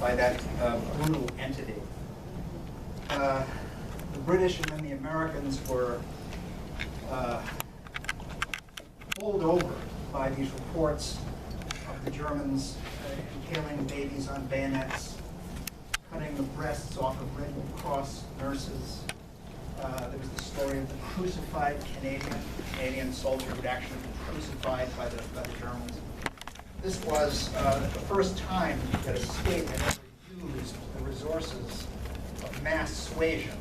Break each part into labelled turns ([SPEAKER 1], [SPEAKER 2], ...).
[SPEAKER 1] by that brutal entity. The British and then the Americans were bowled over by these reports of the Germans impaling babies on bayonets, cutting the breasts off of Red Cross nurses. There was the story of the crucified Canadian soldier who'd actually been crucified by the Germans. This was the first time that a state had ever used the resources of mass suasion,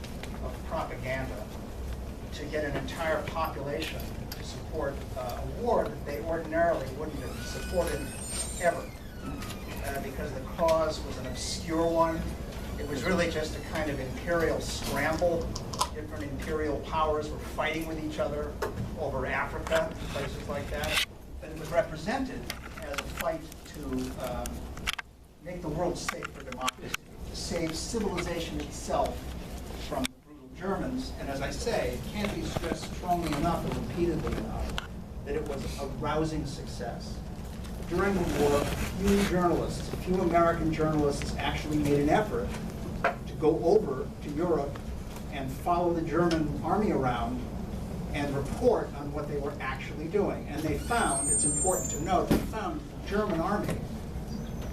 [SPEAKER 1] of propaganda, to get an entire population to support a war that they ordinarily wouldn't have supported ever, because the cause was an obscure one. It was really just a kind of imperial scramble. Different imperial powers were fighting with each other over Africa, places like that. But it was represented as a fight to make the world safe for democracy, to save civilization itself from the brutal Germans. And as I say, it can't be stressed strongly enough or repeatedly enough that it was a rousing success. During the war, few American journalists actually made an effort to go over to Europe and follow the German army around and report on what they were actually doing. And they found, it's important to note, they found the German army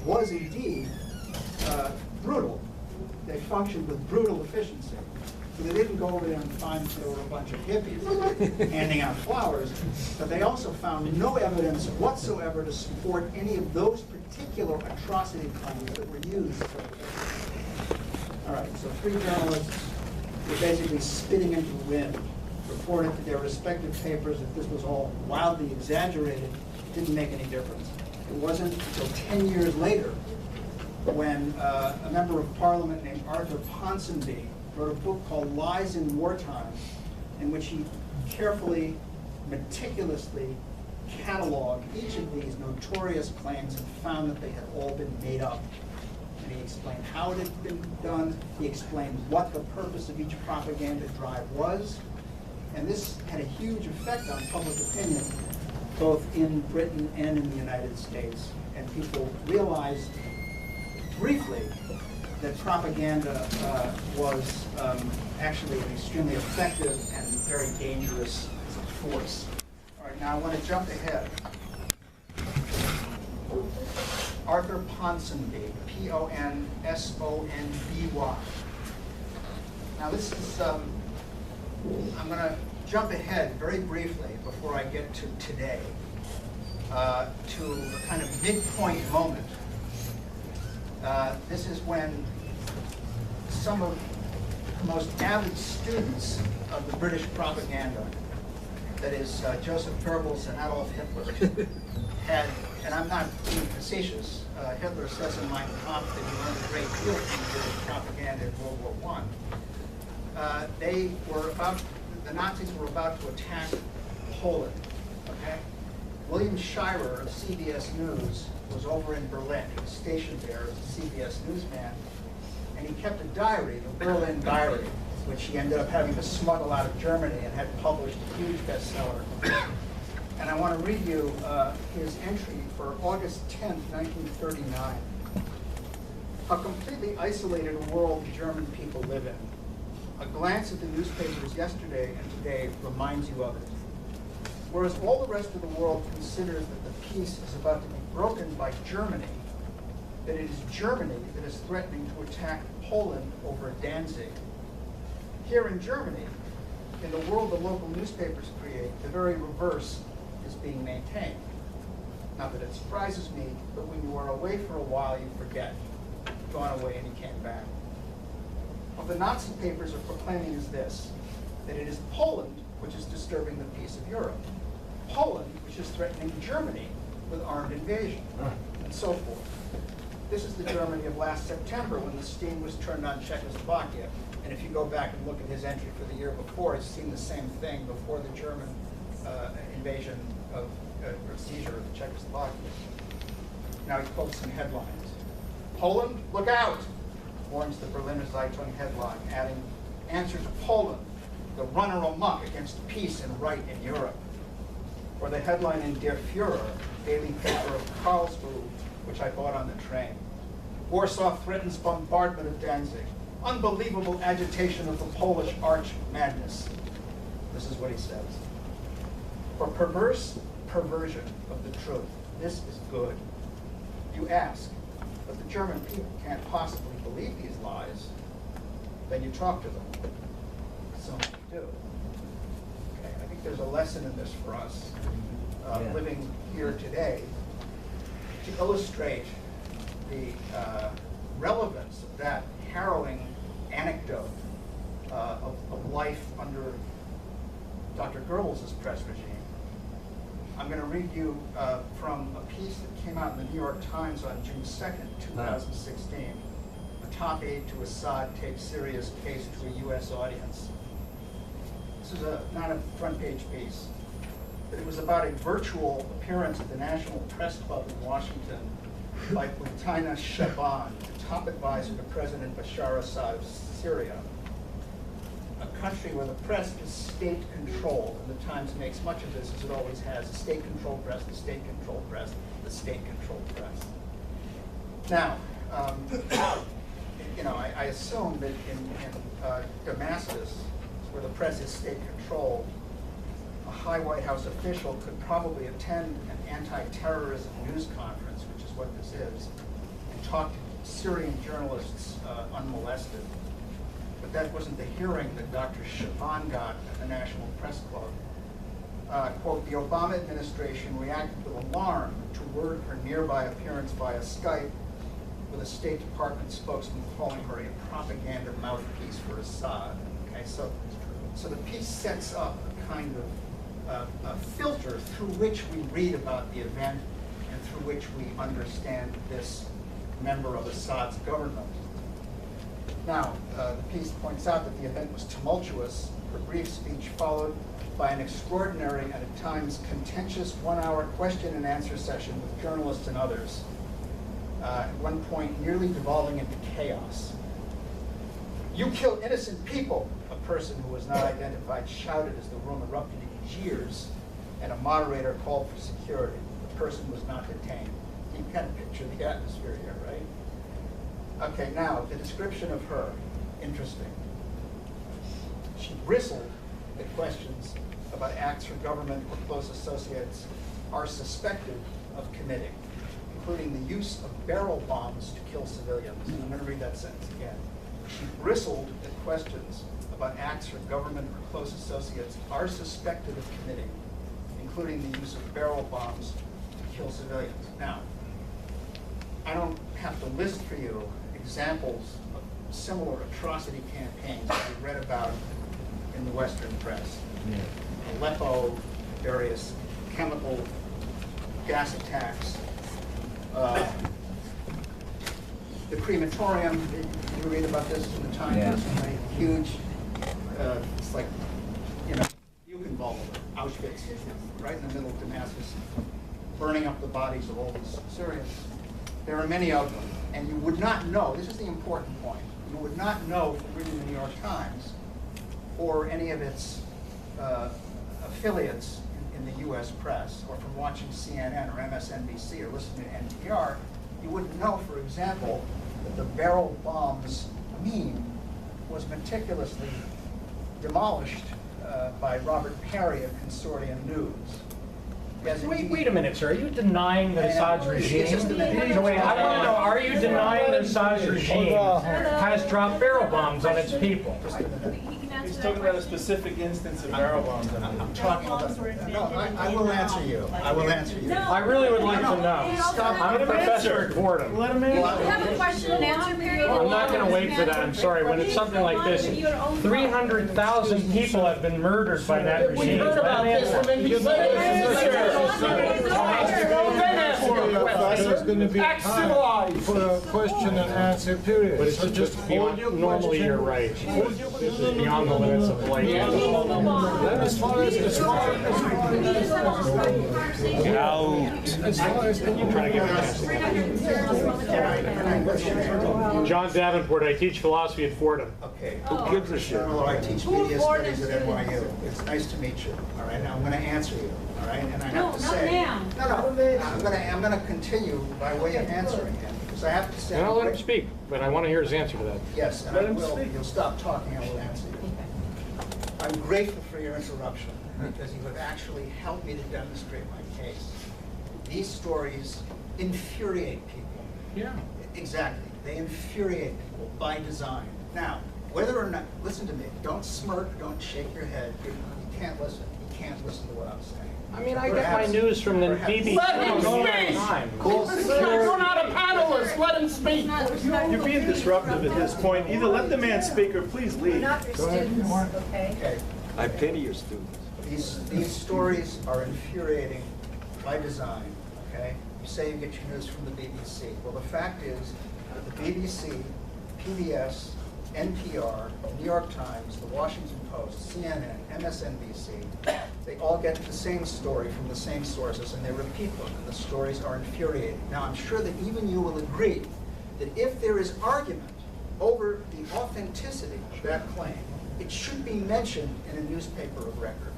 [SPEAKER 1] was indeed brutal. They functioned with brutal efficiency. So they didn't go over there and find there were a bunch of hippies handing out flowers, but they also found no evidence whatsoever to support any of those particular atrocity claims that were used. All right, so 3 journalists were basically spitting into the wind, reported to their respective papers that this was all wildly exaggerated, didn't make any difference. It wasn't until 10 years later when a member of parliament named Arthur Ponsonby wrote a book called Lies in Wartime, in which he carefully, meticulously cataloged each of these notorious claims and found that they had all been made up. And he explained how it had been done. He explained what the purpose of each propaganda drive was. And this had a huge effect on public opinion, both in Britain and in the United States. And people realized briefly that propaganda was actually an extremely effective and very dangerous force. All right, now I want to jump ahead. Arthur Ponsonby, Ponsonby. Now this is, I'm going to jump ahead very briefly before I get to today, to a kind of midpoint moment. This is when some of the most avid students of the British propaganda, that is Joseph Goebbels and Adolf Hitler, had, and I'm not being facetious, Hitler says in Mein Kampf that he learned a great deal from British propaganda in World War I. The Nazis were about to attack Poland, okay? William Shirer of CBS News was over in Berlin. He was stationed there as a CBS newsman, and he kept a diary, the Berlin Diary, which he ended up having to smuggle out of Germany and had published a huge bestseller. And I want to read you his entry for August 10th, 1939. How completely isolated a world the German people live in. A glance at the newspapers yesterday and today reminds you of it. Whereas all the rest of the world considers that the peace is about to be broken by Germany, that it is Germany that is threatening to attack Poland over Danzig. Here in Germany, in the world the local newspapers create, the very reverse is being maintained. Not that it surprises me, but when you are away for a while, you forget. Gone away and he came back. What the Nazi papers are proclaiming is this, that it is Poland which is disturbing the peace of Europe. Poland which is threatening Germany with armed invasion, and so forth. This is the Germany of last September when the steam was turned on Czechoslovakia. And if you go back and look at his entry for the year before, it's seen the same thing before the German invasion of, or seizure of Czechoslovakia. Now he quotes some headlines. Poland, look out, warns the Berliner Zeitung headline, adding, answer to Poland, the runner amok against peace and right in Europe. Or the headline in Der Führer, daily paper of Karlsruhe, which I bought on the train. Warsaw threatens bombardment of Danzig. Unbelievable agitation of the Polish arch madness. This is what he says. For perverse perversion of the truth, this is good. You ask, but the German people can't possibly believe these lies. Then you talk to them. So many do. Okay, I think there's a lesson in this for us, living here today, to illustrate the relevance of that harrowing anecdote of life under Dr. Goebbels' press regime. I'm going to read you from a piece that came out in the New York Times on June 2nd, 2016. A top aide to Assad takes Syria's case to a U.S. audience. This is not a front page piece, but it was about a virtual appearance at the National Press Club in Washington by Butina Shaban, the top advisor to President Bashar Assad of Syria, a country where the press is state-controlled, and the Times makes much of this, as it always has, the state-controlled press, the state-controlled press, the state-controlled press. Now, I assume that in Damascus, where the press is state-controlled, a high White House official could probably attend an anti-terrorism news conference, which is what this is, and talk to Syrian journalists unmolested. But that wasn't the hearing that Dr. Shaban got at the National Press Club. Quote, the Obama administration reacted with alarm to word of her nearby appearance via Skype with a State Department spokesman calling her a propaganda mouthpiece for Assad. Okay, so the piece sets up a kind of a filter through which we read about the event and through which we understand this member of Assad's government. Now, the piece points out that the event was tumultuous. Her brief speech followed by an extraordinary and at times contentious one-hour question and answer session with journalists and others, at one point nearly devolving into chaos. You kill innocent people, a person who was not identified shouted as the room erupted in jeers, and a moderator called for security. The person was not detained. You can kind of picture the atmosphere here, right? Okay, now, the description of her, interesting. She bristled at questions about acts her government or close associates are suspected of committing, including the use of barrel bombs to kill civilians. I'm going to read that sentence again. She bristled at questions about acts her government or close associates are suspected of committing, including the use of barrel bombs to kill civilians. Now, I don't have to list for you examples of similar atrocity campaigns that we read about in the Western press. Yeah. Aleppo, various chemical gas attacks. The crematorium, you read about this in the Times recently, huge, it's like, Buchenwald, Auschwitz, right in the middle of Damascus, burning up the bodies of all these Syrians. There are many of them, and you would not know, this is the important point, you would not know from reading the New York Times or any of its affiliates in the US press, or from watching CNN or MSNBC or listening to NPR, you wouldn't know, for example, that the barrel bombs meme was meticulously demolished by Robert Perry of Consortium News.
[SPEAKER 2] Wait a minute, sir. Are you denying that Assad's regime? No, wait, I want to know, are you denying that Assad's regime has dropped barrel bombs on its people?
[SPEAKER 3] He's talking about a specific instance of barrel bombs.
[SPEAKER 1] I'm talking about. No, I will answer you. I will answer you.
[SPEAKER 2] I really would like to know. I'm a professor at Fordham.
[SPEAKER 3] Let him answer.
[SPEAKER 4] You have a question and answer period?
[SPEAKER 2] I'm not going to wait for that. I'm sorry. When it's something like this, 300,000 people have been murdered by that regime.
[SPEAKER 5] We heard about this from NBC.
[SPEAKER 6] There's going to be time for a question and answer period.
[SPEAKER 2] But it's just beyond, normally you're right. This is beyond the limits of polite.
[SPEAKER 6] As far as
[SPEAKER 2] John Davenport, I teach philosophy at Fordham.
[SPEAKER 1] Okay.
[SPEAKER 6] who gives a shit?
[SPEAKER 1] Well, I teach media studies at NYU. It's nice to meet you. All right, now I'm going to answer you. All right, and I have to say, I'm going to continue by way of answering him because I have to say.
[SPEAKER 2] And I'll let him speak, but I want to hear his answer to that.
[SPEAKER 1] Yes, and
[SPEAKER 3] Let
[SPEAKER 1] I
[SPEAKER 3] him
[SPEAKER 1] will.
[SPEAKER 3] speak.
[SPEAKER 1] You'll stop talking, I will answer you. I'm grateful for your interruption, because you have actually helped me to demonstrate my case. These stories infuriate people.
[SPEAKER 2] Yeah.
[SPEAKER 1] Exactly. They infuriate people by design. Now, whether or not, listen to me, don't smirk, don't shake your head. You can't listen. You can't listen to what I'm saying.
[SPEAKER 2] I mean, I get my news from the BBC
[SPEAKER 5] Let him
[SPEAKER 2] all the
[SPEAKER 5] speak!
[SPEAKER 2] time.
[SPEAKER 5] You're not a panelist, let him speak.
[SPEAKER 3] You're being disruptive at this point. Either let the man speak or please leave.
[SPEAKER 4] Not your students, okay?
[SPEAKER 1] Okay.
[SPEAKER 7] I pity your students.
[SPEAKER 1] These stories are infuriating by design, okay? You say you get your news from the BBC. Well, the fact is that the BBC, PBS, NPR, New York Times, the Washington Post, CNN, MSNBC, they all get the same story from the same sources, and they repeat them, and the stories are infuriating. Now, I'm sure that even you will agree that if there is argument over the authenticity of that claim, it should be mentioned in a newspaper of record.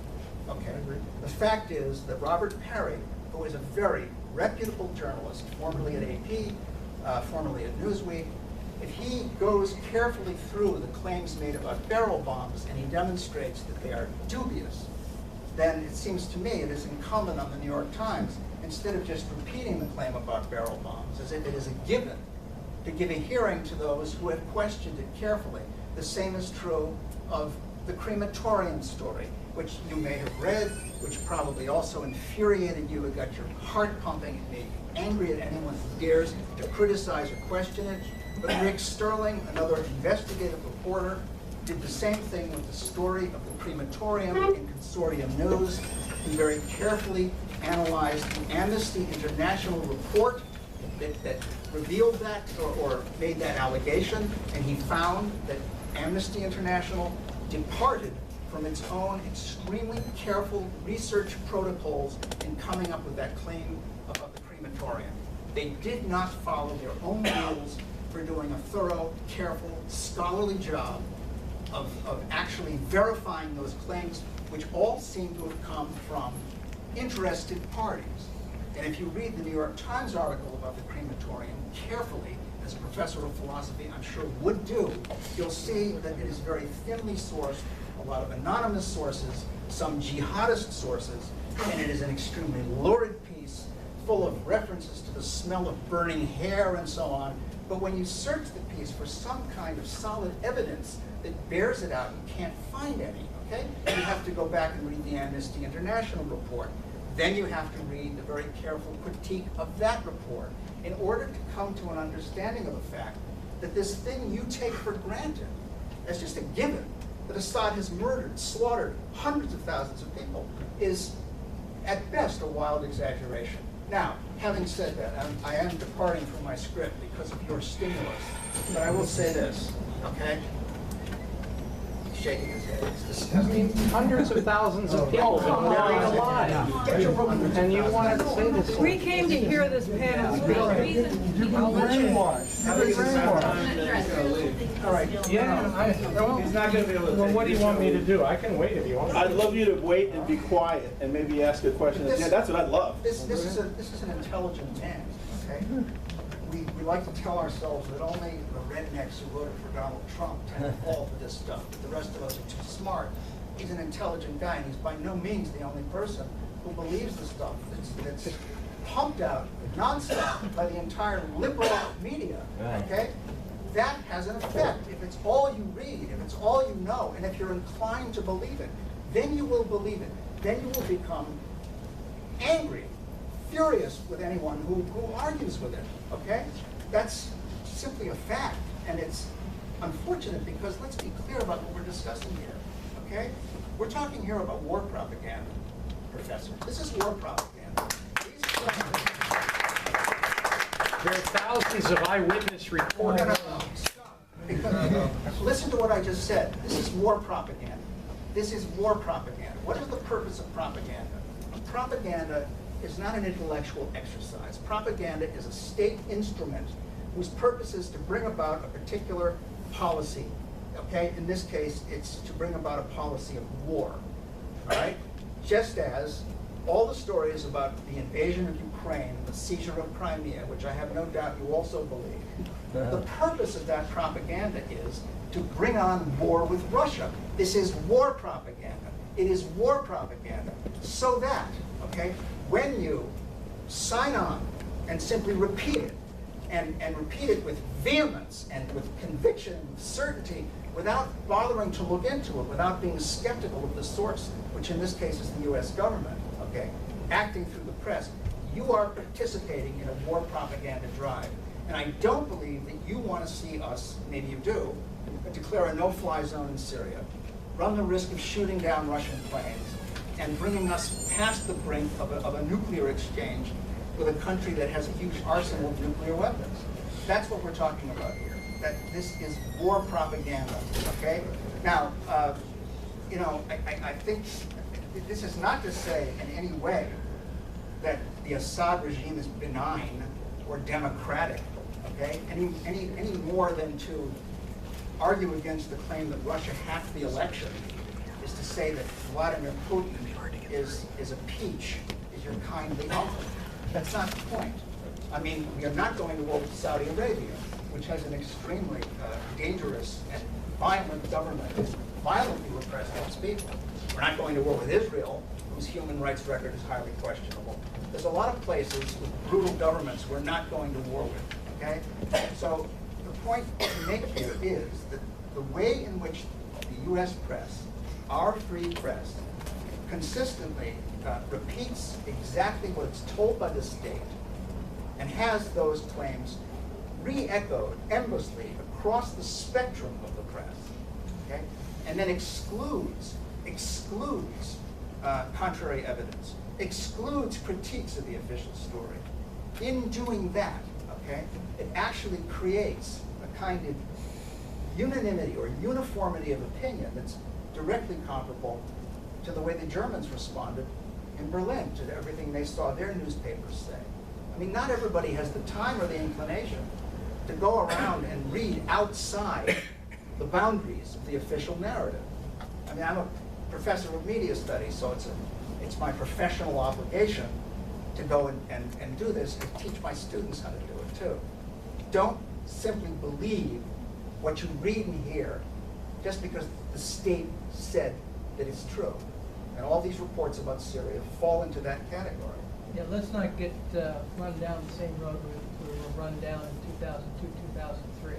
[SPEAKER 1] Okay. The fact is that Robert Perry, who is a very reputable journalist, formerly at AP, formerly at Newsweek, if he goes carefully through the claims made about barrel bombs and he demonstrates that they are dubious, then it seems to me it is incumbent on the New York Times, instead of just repeating the claim about barrel bombs, as if it is a given, to give a hearing to those who have questioned it carefully. The same is true of the crematorium story, which you may have read, which probably also infuriated you. It got your heart pumping. It made you angry at anyone who dares to criticize or question it. But Rick Sterling, another investigative reporter, did the same thing with the story of the crematorium in Consortium News. He very carefully analyzed the Amnesty International report that revealed that or made that allegation, and he found that Amnesty International departed from its own extremely careful research protocols in coming up with that claim about the crematorium. They did not follow their own rules for doing a thorough, careful, scholarly job of actually verifying those claims, which all seem to have come from interested parties. And if you read the New York Times article about the crematorium carefully, as a professor of philosophy I'm sure would do, you'll see that it is very thinly sourced, a lot of anonymous sources, some jihadist sources, and it is an extremely lurid piece full of references to the smell of burning hair and so on. But when you search the piece for some kind of solid evidence that bears it out, you can't find any, okay? You have to go back and read the Amnesty International report. Then you have to read the very careful critique of that report in order to come to an understanding of the fact that this thing you take for granted as just a given, that Assad has murdered, slaughtered hundreds of thousands of people, is at best a wild exaggeration. Now, having said that, I am departing from my script because of your stimulus, but I will say this, okay? He's shaking his head. It's disgusting.
[SPEAKER 2] Hundreds of thousands of people have been buried alive.
[SPEAKER 1] Get your room.
[SPEAKER 2] And you want to say this?
[SPEAKER 8] We came to hear this panel speak.
[SPEAKER 1] All right.
[SPEAKER 2] Yeah.
[SPEAKER 3] He's not going to be able to
[SPEAKER 2] Well,
[SPEAKER 3] take
[SPEAKER 2] what do you
[SPEAKER 3] the
[SPEAKER 2] want me
[SPEAKER 3] show.
[SPEAKER 2] to do? I can wait if you want.
[SPEAKER 3] I'd love you to wait and be quiet and maybe ask a question. Yeah, that's what I'd love.
[SPEAKER 1] This is an intelligent man, okay? We like to tell ourselves that only the rednecks who voted for Donald Trump tend to fall for this stuff, but the rest of us are too smart. He's an intelligent guy, and he's by no means the only person who believes the stuff that's pumped out nonstop by the entire liberal media, okay? That has an effect. If it's all you read, if it's all you know, and if you're inclined to believe it, then you will believe it. Then you will become angry, furious with anyone who argues with it, okay? That's simply a fact, and it's unfortunate because let's be clear about what we're discussing here, okay? We're talking here about war propaganda, Professor. This is war propaganda.
[SPEAKER 2] There are thousands of eyewitness reports.
[SPEAKER 1] No, stop. Because, listen to what I just said. This is war propaganda. This is war propaganda. What is the purpose of propaganda? Propaganda is not an intellectual exercise. Propaganda is a state instrument whose purpose is to bring about a particular policy. Okay? In this case, it's to bring about a policy of war. All right? Just as all the stories about the invasion of Ukraine, the seizure of Crimea, which I have no doubt you also believe, the purpose of that propaganda is to bring on war with Russia. This is war propaganda. It is war propaganda. So that, okay, when you sign on and simply repeat it, and repeat it with vehemence and with conviction and with certainty, without bothering to look into it, without being skeptical of the source, which in this case is the US government, okay, acting through the press, you are participating in a war propaganda drive. And I don't believe that you want to see us, maybe you do, declare a no-fly zone in Syria, run the risk of shooting down Russian planes, and bringing us past the brink of a nuclear exchange with a country that has a huge arsenal of nuclear weapons. That's what we're talking about here. That this is war propaganda, okay? Now, you know, I think this is not to say in any way that the Assad regime is benign or democratic, okay? Any more than to argue against the claim that Russia hacked the election is to say that Vladimir Putin is a peach, is your kindly uncle. That's not the point. I mean, we are not going to war with Saudi Arabia, which has an extremely dangerous and violent government that violently repressed its people. We're not going to war with Israel, whose human rights record is highly questionable. There's a lot of places with brutal governments we're not going to war with, okay? So the point to make here is that the way in which the US press, our free press, consistently repeats exactly what it's told by the state and has those claims re-echoed endlessly across the spectrum of the press, okay? And then excludes contrary evidence, excludes critiques of the official story. In doing that, okay, it actually creates a kind of unanimity or uniformity of opinion that's directly comparable to the way the Germans responded in Berlin to everything they saw their newspapers say. I mean, not everybody has the time or the inclination to go around and read outside the boundaries of the official narrative. I mean, I'm a professor of media studies, so it's my professional obligation to go and do this and teach my students how to do it too. Don't simply believe what you read and hear just because the state said that it's true. And all these reports about Syria fall into that category.
[SPEAKER 8] Yeah, let's not get run down the same road we were run down in 2002, 2003.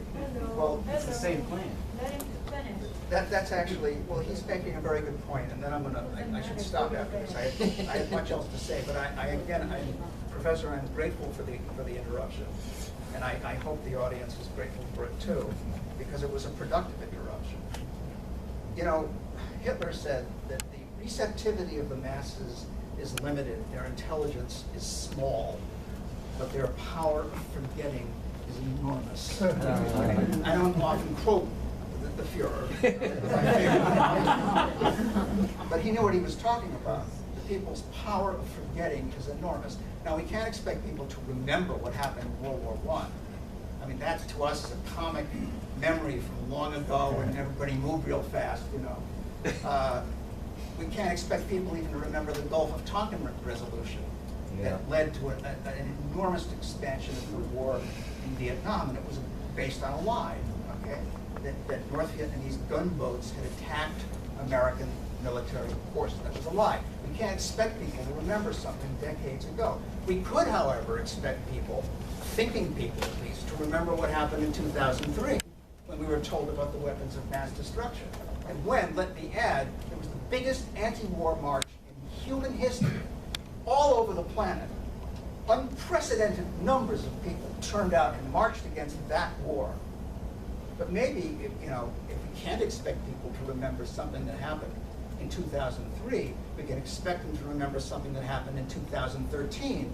[SPEAKER 1] Well,
[SPEAKER 3] It's the same plan.
[SPEAKER 4] Let him finish.
[SPEAKER 1] That's actually, well, he's making a very good point, and then I should stop after this. I have much else to say, but Professor, I'm grateful for the interruption. And I hope the audience is grateful for it too, because it was a productive interruption. You know, Hitler said that the receptivity of the masses is limited, their intelligence is small, but their power of forgetting is enormous. I don't often quote the Fuhrer, but he knew what he was talking about. The people's power of forgetting is enormous. Now, we can't expect people to remember what happened in World War I. I mean, that to us is a comic memory from long ago when everybody moved real fast, you know. We can't expect people even to remember the Gulf of Tonkin resolution that led to an enormous expansion of the war in Vietnam, and it was based on a lie, okay? That North Vietnamese gunboats had attacked American military forces. That was a lie. We can't expect people to remember something decades ago. We could, however, expect people, thinking people at least, to remember what happened in 2003 when we were told about the weapons of mass destruction. And when, let me add, there was the biggest anti-war march in human history all over the planet. Unprecedented numbers of people turned out and marched against that war. But maybe, if we can't expect people to remember something that happened in 2003, we can expect them to remember something that happened in 2013,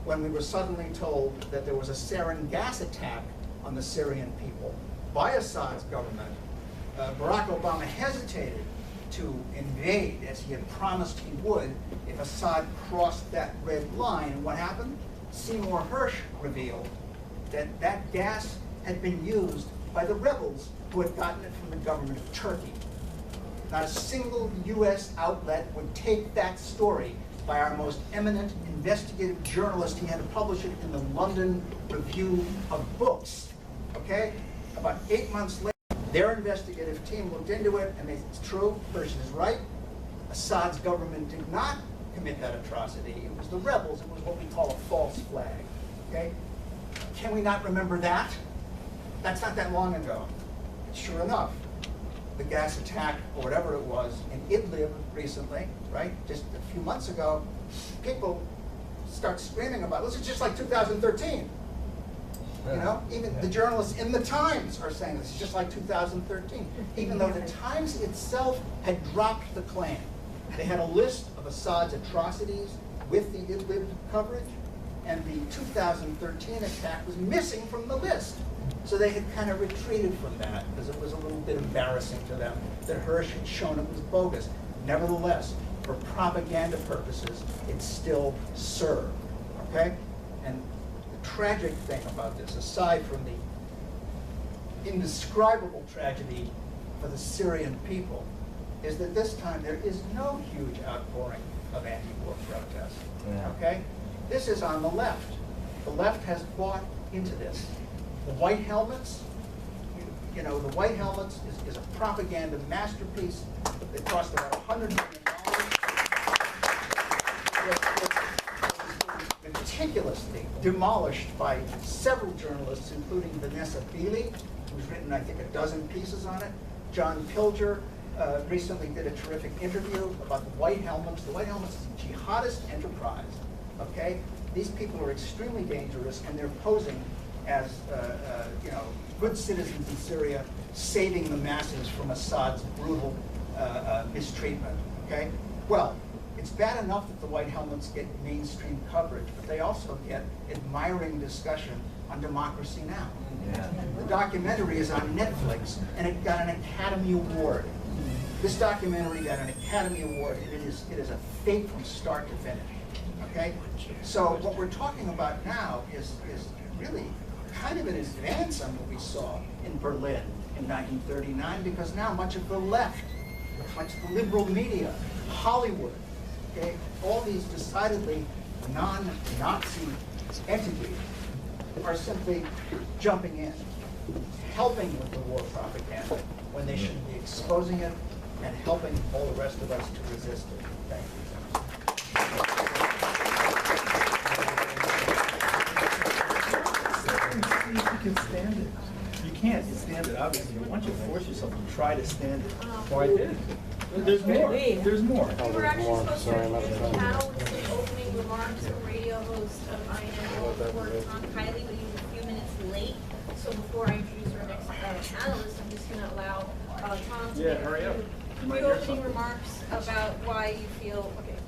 [SPEAKER 1] when we were suddenly told that there was a sarin gas attack on the Syrian people by Assad's government. Barack Obama hesitated to invade, as he had promised he would, if Assad crossed that red line. And what happened? Seymour Hersh revealed that that gas had been used by the rebels who had gotten it from the government of Turkey. Not a single US outlet would take that story by our most eminent investigative journalist. He had to publish it in the London Review of Books, okay? About 8 months later, their investigative team looked into it, and it's true, Persian is right. Assad's government did not commit that atrocity. It was the rebels. It was what we call a false flag, okay? Can we not remember that? That's not that long ago. Sure enough, the gas attack, or whatever it was, in Idlib recently, right, just a few months ago, people start screaming about it. This is just like 2013. You know, even the journalists in the Times are saying this is just like 2013, even though the Times itself had dropped the claim. They had a list of Assad's atrocities with the Idlib coverage, and the 2013 attack was missing from the list. So they had kind of retreated from that because it was a little bit embarrassing to them that Hirsch had shown it was bogus. Nevertheless, for propaganda purposes, it still served, okay? And the tragic thing about this, aside from the indescribable tragedy for the Syrian people, is that this time there is no huge outpouring of anti-war protests, okay? This is on the left. The left has bought into this. The white helmets, you know, the white helmets is a propaganda masterpiece. They cost about $100 million. It was meticulously demolished by several journalists, including Vanessa Kiely, who's written, I think, a dozen pieces on it. John Pilger recently did a terrific interview about the white helmets. The white helmets is a jihadist enterprise, okay? These people are extremely dangerous, and they're posing as you know, good citizens in Syria, saving the masses from Assad's brutal mistreatment, okay? Well, it's bad enough that the white helmets get mainstream coverage, but they also get admiring discussion on Democracy Now! Yeah. The documentary is on Netflix, and it got an Academy Award. This documentary got an Academy Award, and it is a fate from start to finish, okay? So what we're talking about now is really kind of an advance on what we saw in Berlin in 1939, because now much of the left, much of the liberal media, Hollywood, okay, all these decidedly non-Nazi entities are simply jumping in, helping with the war propaganda when they should be exposing it and helping all the rest of us to resist it. Thank you.
[SPEAKER 3] You can stand it. You can't stand it, obviously. Why don't you force yourself to try to stand it?
[SPEAKER 2] Well, I did.
[SPEAKER 3] There's more. There's more.
[SPEAKER 4] We were actually supposed to introduce the panel with some opening remarks from radio host of INN or Tom Kiely, but he was a few minutes late. So before I introduce our next panelist, I'm just going to allow Tom to make
[SPEAKER 3] hurry up.
[SPEAKER 4] a few opening remarks about why you feel, okay,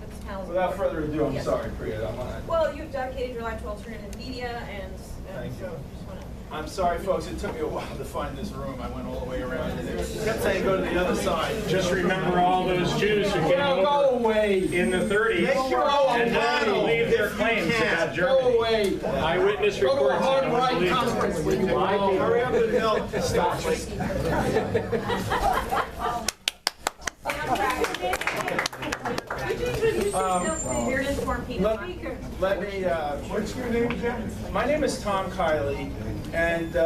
[SPEAKER 4] this panel's
[SPEAKER 3] Without
[SPEAKER 4] important.
[SPEAKER 3] further ado, I'm
[SPEAKER 4] Yes.
[SPEAKER 3] sorry, Priya. I'm on.
[SPEAKER 4] Well, you've dedicated your life to alternative media, and
[SPEAKER 3] Thank
[SPEAKER 4] so
[SPEAKER 3] you.
[SPEAKER 4] just want to.
[SPEAKER 3] I'm sorry, folks. It took me a while to find this room. I went all the way around. And they kept saying go to the other side.
[SPEAKER 2] Just remember all those Jews who came
[SPEAKER 5] Go
[SPEAKER 2] over
[SPEAKER 5] away.
[SPEAKER 2] in the 30s
[SPEAKER 3] Make your own
[SPEAKER 2] and
[SPEAKER 3] panel.
[SPEAKER 2] didn't believe their
[SPEAKER 3] If you
[SPEAKER 2] claims
[SPEAKER 3] can.
[SPEAKER 2] about
[SPEAKER 5] Go
[SPEAKER 2] Germany.
[SPEAKER 5] away.
[SPEAKER 2] Eyewitness
[SPEAKER 5] Go to a
[SPEAKER 2] reports
[SPEAKER 5] hard
[SPEAKER 2] that no one
[SPEAKER 5] right
[SPEAKER 2] believed
[SPEAKER 5] conference
[SPEAKER 2] them.
[SPEAKER 5] where you belong.
[SPEAKER 3] Hurry up and help. Stop. Let me, what's your name again? My name is Tom Kiely, and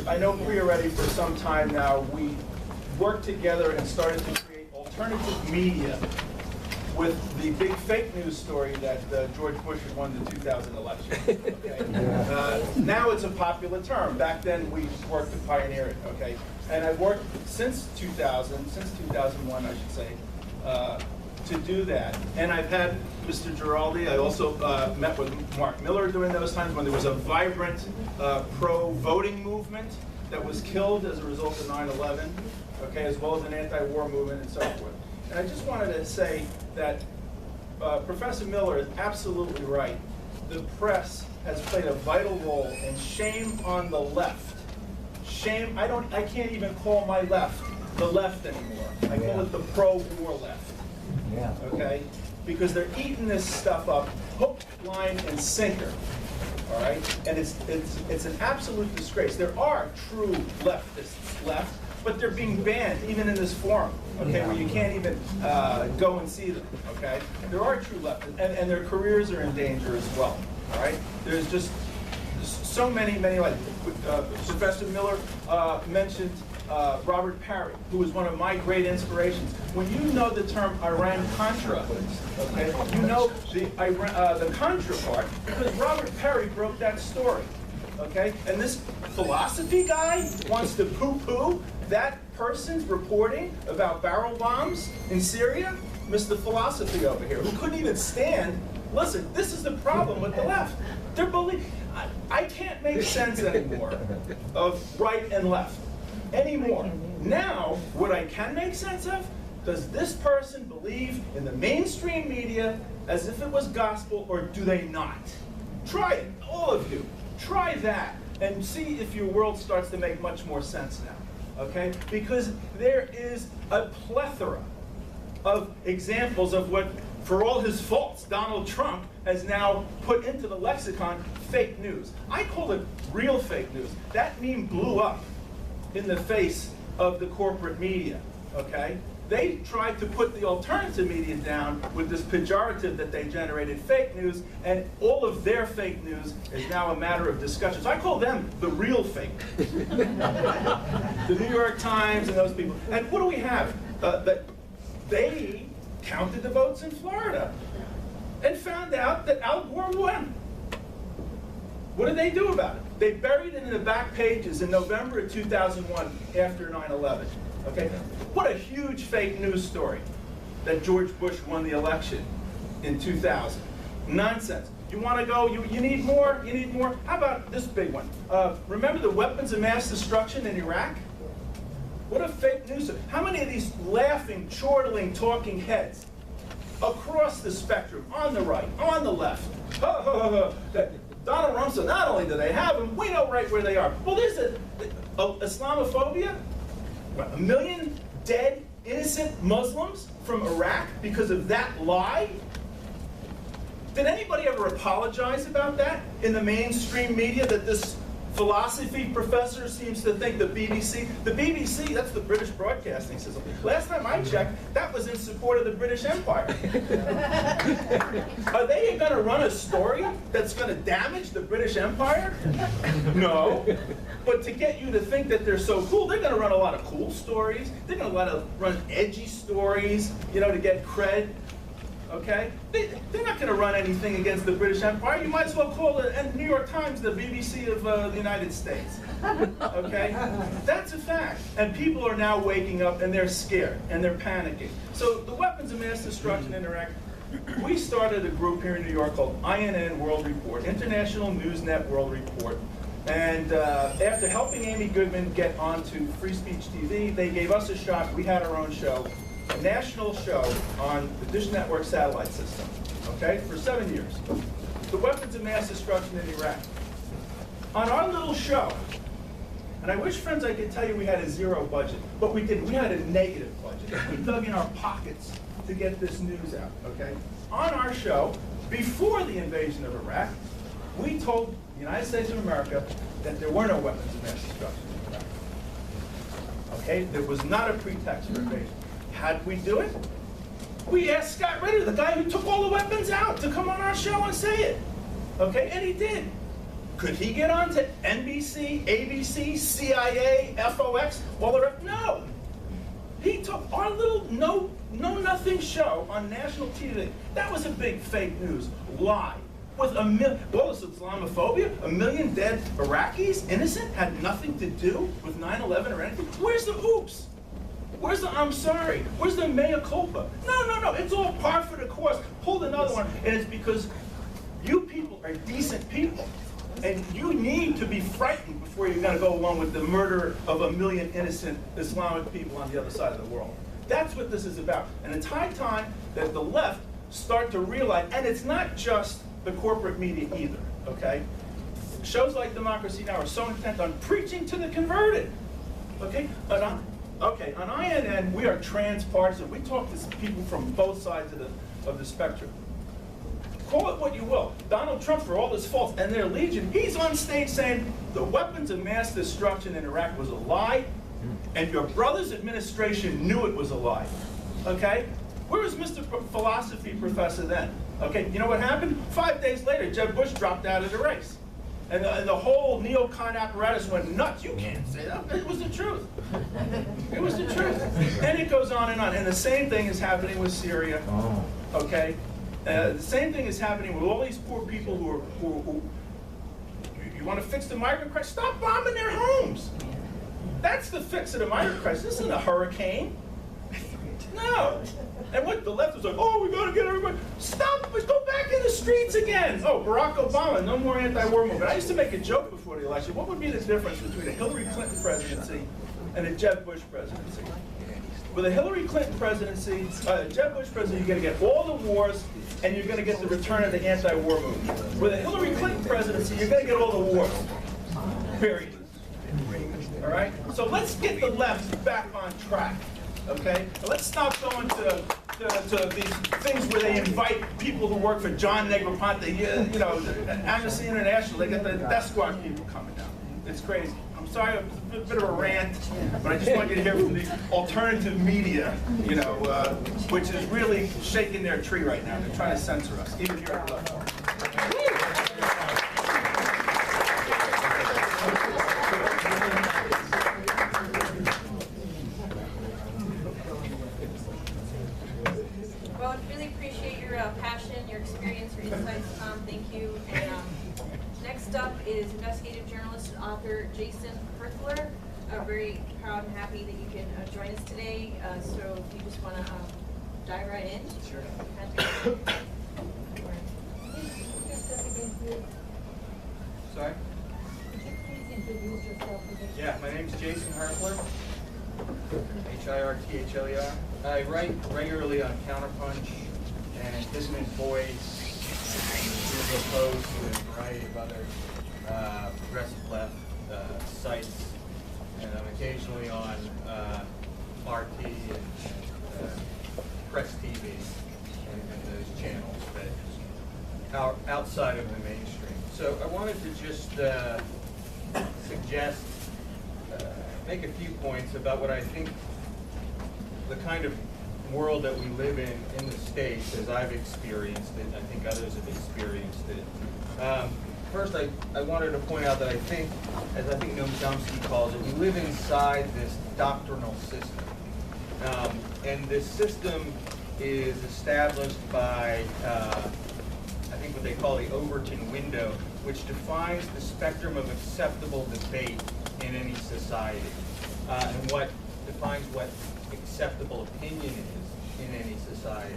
[SPEAKER 3] I know Priya Reddy for some time now. We worked together and started to create alternative media with the big fake news story that George Bush had won the 2000 election. Okay? Now it's a popular term. Back then we worked to pioneer it. Okay, and I've worked since 2000, since 2001, I should say, to do that. And I've had Mr. Giraldi. I also met with Mark Miller during those times when there was a vibrant pro-voting movement that was killed as a result of 9/11. Okay, as well as an anti-war movement and so forth. And I just wanted to say that Professor Miller is absolutely right. The press has played a vital role, and shame on the left. Shame, I can't even call my left the left anymore. I call it the pro-war left.
[SPEAKER 2] Yeah.
[SPEAKER 3] Okay? Because they're eating this stuff up, hook, line, and sinker. All right? And it's an absolute disgrace. There are true leftists left, but they're being banned even in this forum, okay, where you can't even go and see them, okay? There are true leftists, and their careers are in danger as well, all right? There's just so many, like Professor Miller mentioned Robert Parry, who was one of my great inspirations. When you know the term Iran-Contra, okay, you know the Contra part, because Robert Parry broke that story, okay? And this philosophy guy wants to poo-poo that person's reporting about barrel bombs in Syria, Mr. Philosophy over here, who couldn't even stand. Listen, this is the problem with the left. They're I can't make sense anymore of right and left anymore. Now, what I can make sense of, does this person believe in the mainstream media as if it was gospel, or do they not? Try it, all of you. Try that and see if your world starts to make much more sense now, okay? Because there is a plethora of examples of what, for all his faults, Donald Trump has now put into the lexicon fake news. I call it real fake news. That meme blew up in the face of the corporate media, okay? They tried to put the alternative media down with this pejorative that they generated fake news, and all of their fake news is now a matter of discussion. So I call them the real fake news. The New York Times and those people. And what do we have? That they counted the votes in Florida and found out that Al Gore won. What did they do about it? They buried it in the back pages in November of 2001 after 9/11. Okay? What a huge fake news story that George Bush won the election in 2000. Nonsense. You want to go, you need more? You need more? How about this big one? Remember the weapons of mass destruction in Iraq? What a fake news. How many of these laughing, chortling, talking heads across the spectrum, on the right, on the left, that Donald Trump said, not only do they have them, we know right where they are. Well, there's Islamophobia. What, 1 million dead, innocent Muslims from Iraq because of that lie? Did anybody ever apologize about that in the mainstream media, that this philosophy professor seems to think the BBC, that's the British Broadcasting System. Last time I checked, that was in support of the British Empire. Are they going to run a story that's going to damage the British Empire? No. But to get you to think that they're so cool, they're going to run a lot of cool stories. They're going to run edgy stories, you know, to get cred. Okay? They're not going to run anything against the British Empire. You might as well call the New York Times the BBC of the United States. Okay? That's a fact. And people are now waking up and they're scared and they're panicking. So the weapons of mass destruction in Iraq, we started a group here in New York called INN World Report, International News Net World Report. And after helping Amy Goodman get onto Free Speech TV, they gave us a shot. We had our own show. A national show on the Dish Network satellite system, okay, for 7 years. The weapons of mass destruction in Iraq. On our little show, and I wish, friends, I could tell you we had a zero budget, but we didn't. We had a negative budget. We dug in our pockets to get this news out, okay? On our show, before the invasion of Iraq, we told the United States of America that there were no weapons of mass destruction in Iraq. Okay? There was not a pretext for invasion. How did we do it? We asked Scott Ritter, the guy who took all the weapons out, to come on our show and say it. Okay, and he did. Could he get on to NBC, ABC, CIA, FOX, all the rest? No. He took our little no-nothing show on national TV. That was a big fake news lie. With what was Islamophobia? 1 million dead Iraqis, innocent, had nothing to do with 9/11 or anything. Where's the oops? Where's the I'm sorry? Where's the mea culpa? No. It's all par for the course. Pulled another one, and it's because you people are decent people. And you need to be frightened before you're going to go along with the murder of 1 million innocent Islamic people on the other side of the world. That's what this is about. And it's high time that the left start to realize, and it's not just the corporate media either, okay? Shows like Democracy Now! Are so intent on preaching to the converted, okay? But on INN, we are transpartisan. We talk to people from both sides of the spectrum. Call it what you will. Donald Trump, for all his faults, and their legion, he's on stage saying the weapons of mass destruction in Iraq was a lie, And your brother's administration knew it was a lie, okay? Where was Mr. Philosophy Professor then? Okay, you know what happened? 5 days later, Jeb Bush dropped out of the race. And the whole neocon apparatus went nuts. You can't say that. It was the truth. It was the truth. And it goes on. And the same thing is happening with Syria, okay? The same thing is happening with all these poor people who you want to fix the migrant crisis? Stop bombing their homes. That's the fix of the migrant crisis. This isn't a hurricane. No. And what the left was like, oh, we got to get everybody. Stop, let's go back in the streets again. Oh, Barack Obama, no more anti-war movement. I used to make a joke before the election. What would be the difference between a Hillary Clinton presidency and a Jeb Bush presidency? With a Hillary Clinton presidency, Jeb Bush presidency, you're going to get all the wars and you're going to get the return of the anti-war movement. With a Hillary Clinton presidency, you're going to get all the wars. Period. All right? So let's get the left back on track. Okay? Let's stop going to these things where they invite people who work for John Negroponte, you know, Amnesty International, they get the death squad people coming down. It's crazy. I'm sorry, a bit of a rant, but I just want you to hear from the alternative media, you know, which is really shaking their tree right now. They're trying to censor us, even here at the left.
[SPEAKER 4] Well, I really appreciate your passion, your experience, your insights, Tom. Thank you. And next up is investigative journalist and author Jason Hirthler. Very proud and happy that you can join us today. So if you just want to dive right in. Sure.
[SPEAKER 7] Sorry?
[SPEAKER 9] Could you please introduce yourself?
[SPEAKER 7] Yeah, my name's Jason Hirthler, Hirthler. I write regularly on Counterpunch and Dissonant Voice, as opposed to a variety of other progressive left sites, and I'm occasionally on RT and Press TV and those channels that are outside of the mainstream. So I wanted to just suggest, make a few points about what I think the kind of world that we live in the States, as I've experienced it, I think others have experienced it. First, I wanted to point out that I think, as I think Noam Chomsky calls it, we live inside this doctrinal system. And this system is established by, I think what they call the Overton window, which defines the spectrum of acceptable debate in any society, and what defines what acceptable opinion is in any society.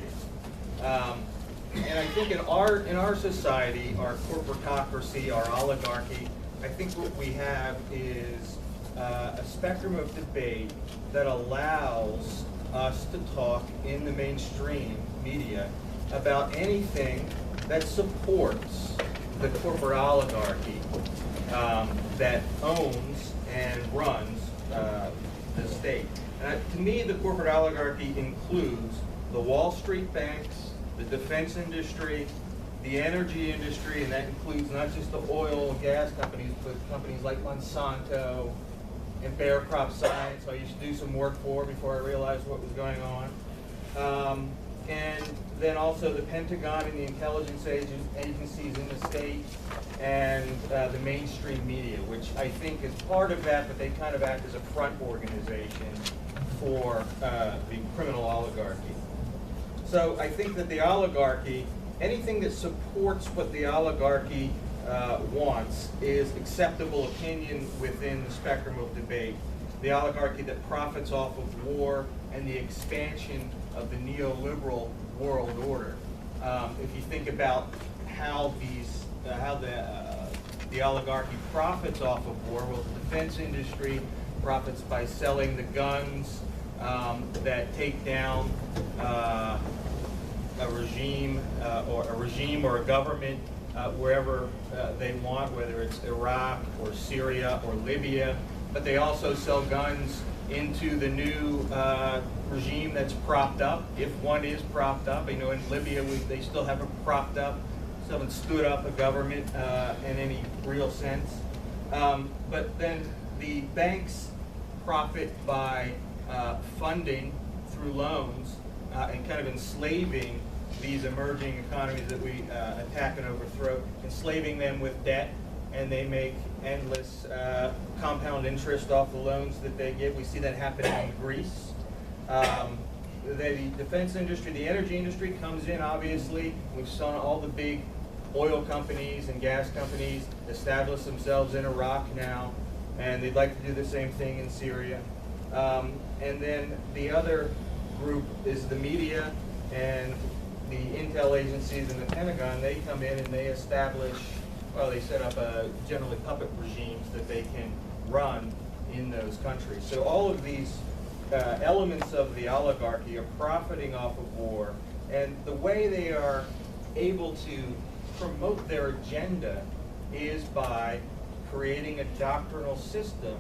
[SPEAKER 7] And I think in our society, our corporatocracy, our oligarchy, I think what we have is a spectrum of debate that allows us to talk in the mainstream media about anything that supports the corporate oligarchy that owns and runs the state. And to me, the corporate oligarchy includes the Wall Street banks, the defense industry, the energy industry, and that includes not just the oil and gas companies, but companies like Monsanto and Bayer Crop Science, I used to do some work for before I realized what was going on. And then also the Pentagon and the intelligence agencies in the state, and the mainstream media, which I think is part of that, but they kind of act as a front organization for the criminal oligarchy. So I think that the oligarchy, anything that supports what the oligarchy wants is acceptable opinion within the spectrum of debate. The oligarchy that profits off of war and the expansion of the neoliberal world order. If you think about how the oligarchy profits off of war, well, the defense industry profits by selling the guns that take down a regime or a government wherever they want, whether it's Iraq or Syria or Libya. But they also sell guns into the new regime that's propped up, if one is propped up. You know, in Libya, they still haven't propped up, still haven't stood up a government in any real sense. But then the banks profit by funding through loans and kind of enslaving these emerging economies that we attack and overthrow, enslaving them with debt, and they make endless compound interest off the loans that they give. We see that happening in Greece. The defense industry, the energy industry comes in, obviously. We've seen all the big oil companies and gas companies establish themselves in Iraq now, and they'd like to do the same thing in Syria. And then the other group is the media and the intel agencies and the Pentagon. They come in and they establish, well, they set up generally puppet regimes that they can run in those countries. So all of these elements of the oligarchy are profiting off of war, and the way they are able to promote their agenda is by creating a doctrinal system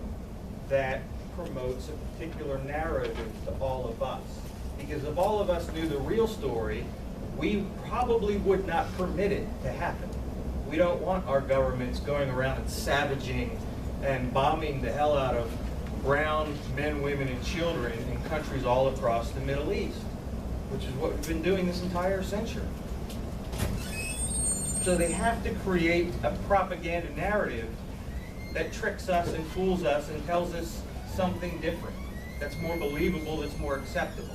[SPEAKER 7] that promotes a particular narrative to all of us. Because if all of us knew the real story, we probably would not permit it to happen. We don't want our governments going around and savaging and bombing the hell out of brown men, women, and children in countries all across the Middle East, which is what we've been doing this entire century. So they have to create a propaganda narrative that tricks us and fools us and tells us something different, that's more believable, that's more acceptable.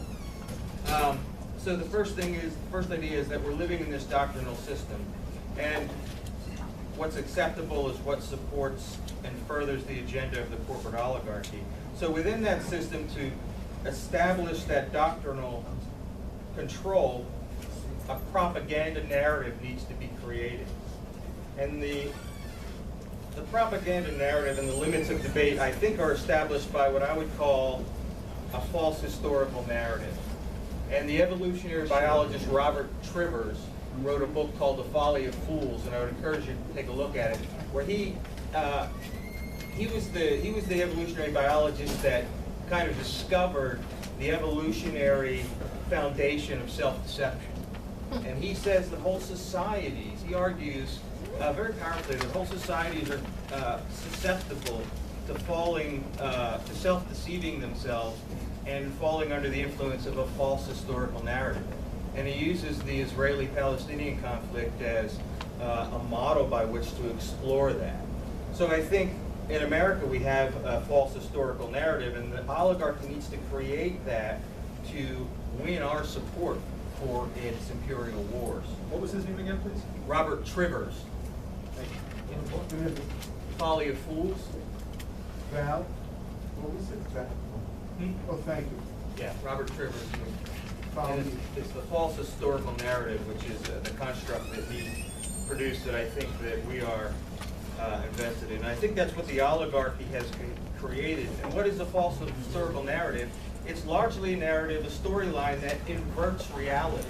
[SPEAKER 7] So the first idea is that we're living in this doctrinal system, and what's acceptable is what supports and furthers the agenda of the corporate oligarchy. So within that system, to establish that doctrinal control, a propaganda narrative needs to be created. And the propaganda narrative and the limits of debate, I think, are established by what I would call a false historical narrative. And the evolutionary biologist Robert Trivers wrote a book called The Folly of Fools, and I would encourage you to take a look at it, where he was the evolutionary biologist that kind of discovered the evolutionary foundation of self-deception. And he says that whole societies, he argues very powerfully, that whole societies are susceptible to falling, to self-deceiving themselves and falling under the influence of a false historical narrative. And he uses the Israeli-Palestinian conflict as a model by which to explore that. So I think in America we have a false historical narrative, and the oligarchy needs to create that to win our support for its imperial wars.
[SPEAKER 3] What was his name again, please?
[SPEAKER 7] Robert Trivers. Folly of Fools.
[SPEAKER 6] Val, what was it? Val? Oh, thank you.
[SPEAKER 7] Yeah, Robert Trivers.
[SPEAKER 6] Folly.
[SPEAKER 7] And it's the false historical narrative, which is the construct that he produced, that I think that we are invested in. I think that's what the oligarchy has created. And what is the false historical narrative? It's largely a narrative, a storyline that inverts reality.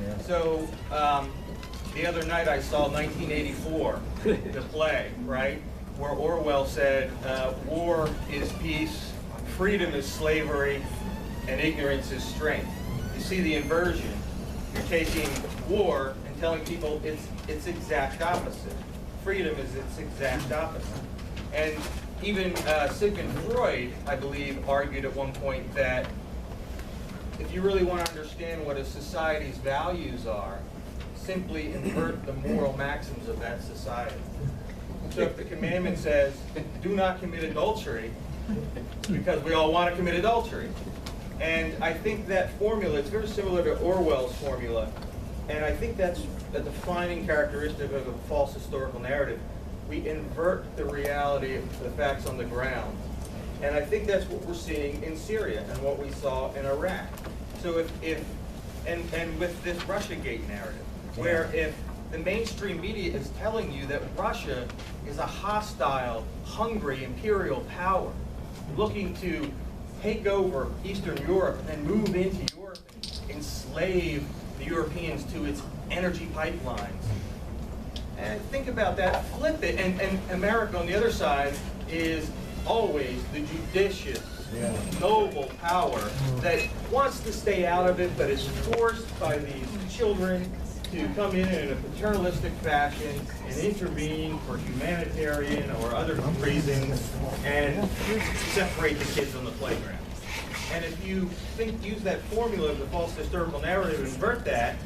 [SPEAKER 7] Yeah. So the other night I saw 1984, the play, right, where Orwell said, war is peace, freedom is slavery, and ignorance is strength. You see the inversion. You're taking war and telling people it's exact opposite. Freedom is its exact opposite. And even Sigmund Freud, I believe, argued at one point that if you really want to understand what a society's values are, simply invert the moral maxims of that society. So if the commandment says, do not commit adultery, because we all want to commit adultery. And I think that formula, it's very similar to Orwell's formula, and I think that's a defining characteristic of a false historical narrative. We invert the reality of the facts on the ground. And I think that's what we're seeing in Syria and what we saw in Iraq. So and with this Russiagate narrative, where if the mainstream media is telling you that Russia is a hostile, hungry imperial power looking to take over Eastern Europe and move into Europe and enslave the Europeans to its energy pipelines. And think about that, flip it, and America on the other side is always the judicious, noble power that wants to stay out of it, but is forced by these children to come in a paternalistic fashion and intervene for humanitarian or other reasons and separate the kids on the playground. And if you use that formula of the false historical narrative and invert that,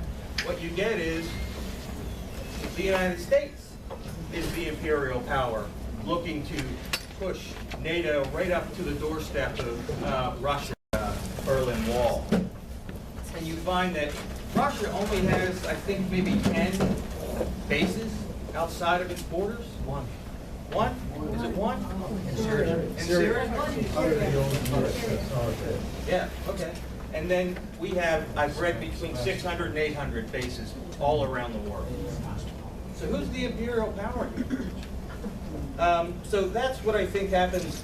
[SPEAKER 7] what you get is the United States is the imperial power looking to push NATO right up to the doorstep of Russia's Berlin Wall. And you find that Russia only has, I think, maybe 10 bases outside of its borders. One? Is it one? In Syria. In Syria? Yeah, okay. And then we have, I've read, between 600 and 800 bases all around the world. So who's the imperial power here? So that's what I think happens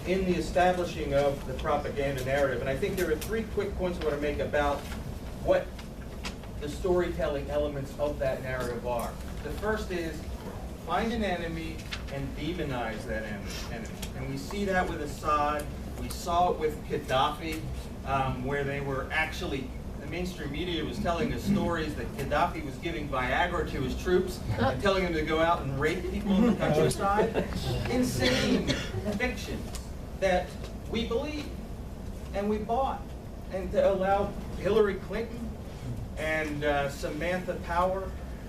[SPEAKER 7] in the establishing of the propaganda narrative. And I think there are 3 quick points I want to make about what the storytelling elements of that narrative are. The first is find an enemy and demonize that enemy. And we see that with Assad. We saw it with Gaddafi, where they were actually, the mainstream media was telling us stories that Gaddafi was giving Viagra to his troops and telling them to go out and rape people in the countryside. Insane fiction that we believe and we bought. And to allow Hillary Clinton and Samantha Power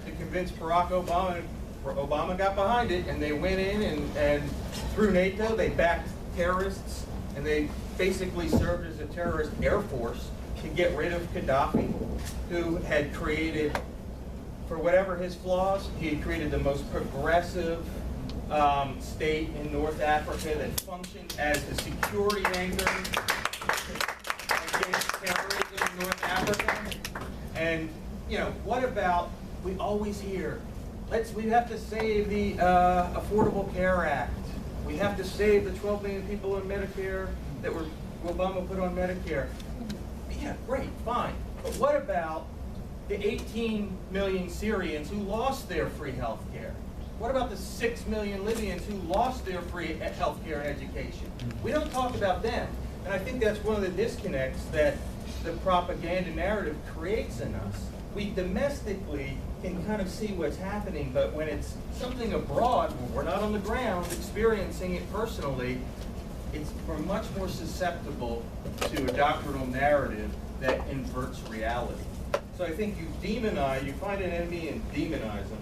[SPEAKER 7] to convince Barack Obama. Obama got behind it, and they went in and through NATO, they backed terrorists, and they basically served as a terrorist air force to get rid of Gaddafi, who had created, for whatever his flaws, he had created the most progressive state in North Africa that functioned as a security anchor against terrorism in North Africa. And, you know, what about, we always hear, we have to save the Affordable Care Act. We have to save the 12 million people on Medicare that were Obama put on Medicare. Yeah, great, fine. But what about the 18 million Syrians who lost their free health care? What about the 6 million Libyans who lost their free health care and education? We don't talk about them. And I think that's one of the disconnects that the propaganda narrative creates in us. We domestically can kind of see what's happening, but when it's something abroad, when we're not on the ground experiencing it personally, we're much more susceptible to a doctrinal narrative that inverts reality. So I think you find an enemy and demonize them,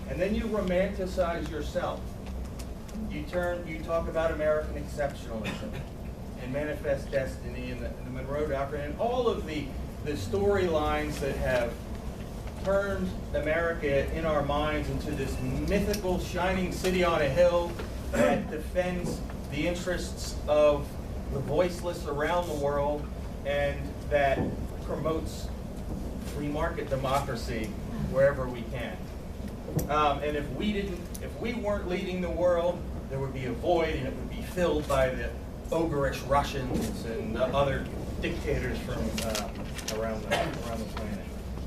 [SPEAKER 7] and then you romanticize yourself. You talk about American exceptionalism and manifest destiny and the Monroe Doctrine and all of the storylines that have turned America in our minds into this mythical shining city on a hill that defends the interests of the voiceless around the world and that promotes free market democracy wherever we can. And if we weren't leading the world, there would be a void, and it would be filled by the ogreish Russians and other dictators from around the planet.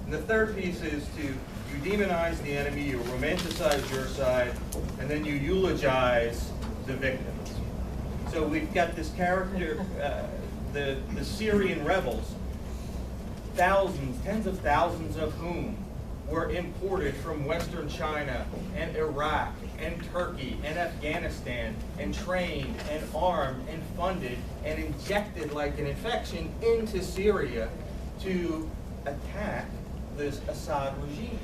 [SPEAKER 7] And the third piece is you demonize the enemy, you romanticize your side, and then you eulogize the victims. So we've got this character, the Syrian rebels, thousands, tens of thousands of whom were imported from Western China and Iraq and Turkey and Afghanistan and trained and armed and funded and injected like an infection into Syria to attack this Assad regime.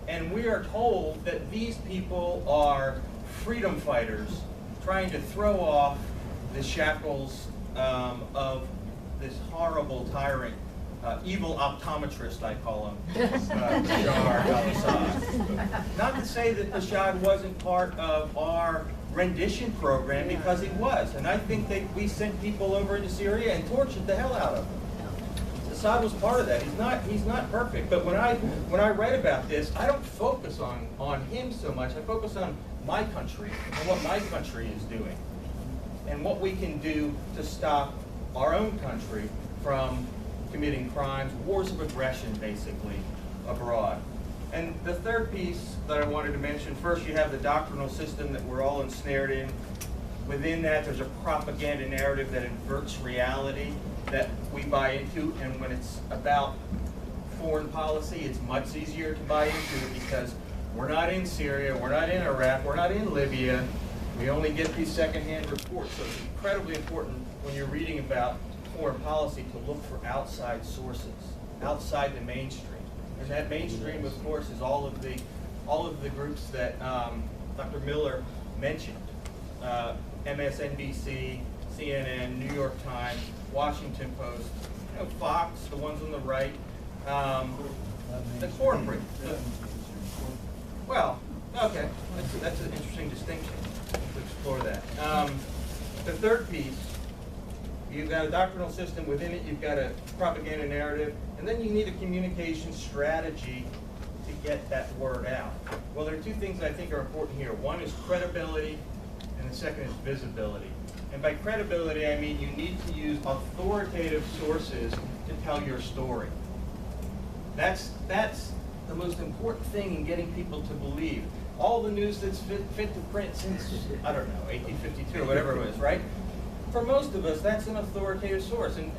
[SPEAKER 7] And we are told that these people are freedom fighters trying to throw off the shackles of this horrible tyrant, evil optometrist, I call him, Bashar al-Assad. Not to say that Bashar wasn't part of our rendition program, because he was. And I think that we sent people over into Syria and tortured the hell out of them. Assad was part of that. He's not perfect. But when I read about this, I don't focus on him so much. I focus on my country and what my country is doing and what we can do to stop our own country from committing crimes, wars of aggression, basically, abroad. And the third piece that I wanted to mention, first you have the doctrinal system that we're all ensnared in. Within that, there's a propaganda narrative that inverts reality that we buy into, and when it's about foreign policy. It's much easier to buy into it because we're not in Syria, we're not in Iraq, we're not in Libya. We only get these secondhand reports. So it's incredibly important when you're reading about foreign policy to look for outside sources, outside the mainstream. And that mainstream, of course, is all of the groups that Dr. Miller mentioned. MSNBC, CNN, New York Times, Washington Post, Fox, the ones on the right, the corporate. Well, okay, that's an interesting distinction to explore that. The third piece, you've got a doctrinal system within it, you've got a propaganda narrative, and then you need a communication strategy to get that word out. Well, there are two things I think are important here. One is credibility, and the second is visibility. And by credibility, I mean you need to use authoritative sources to tell your story. That's the most important thing in getting people to believe. All the news that's fit to print since, I don't know, 1852 or whatever it was, right? For most of us, that's an authoritative source. And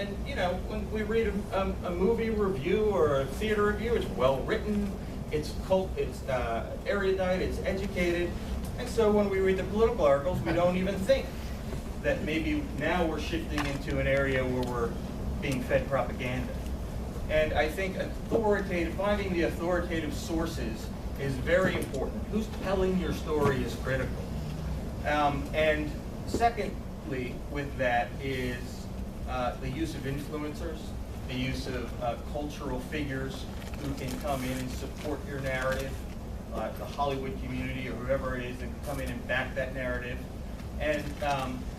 [SPEAKER 7] when we read a movie review or a theater review, it's well written, it's erudite, it's educated. And so when we read the political articles, we don't even think that maybe now we're shifting into an area where we're being fed propaganda. And I think finding the authoritative sources is very important. Who's telling your story is critical. And secondly, with that is the use of influencers, the use of cultural figures who can come in and support your narrative, the Hollywood community or whoever it is that can come in and back that narrative. And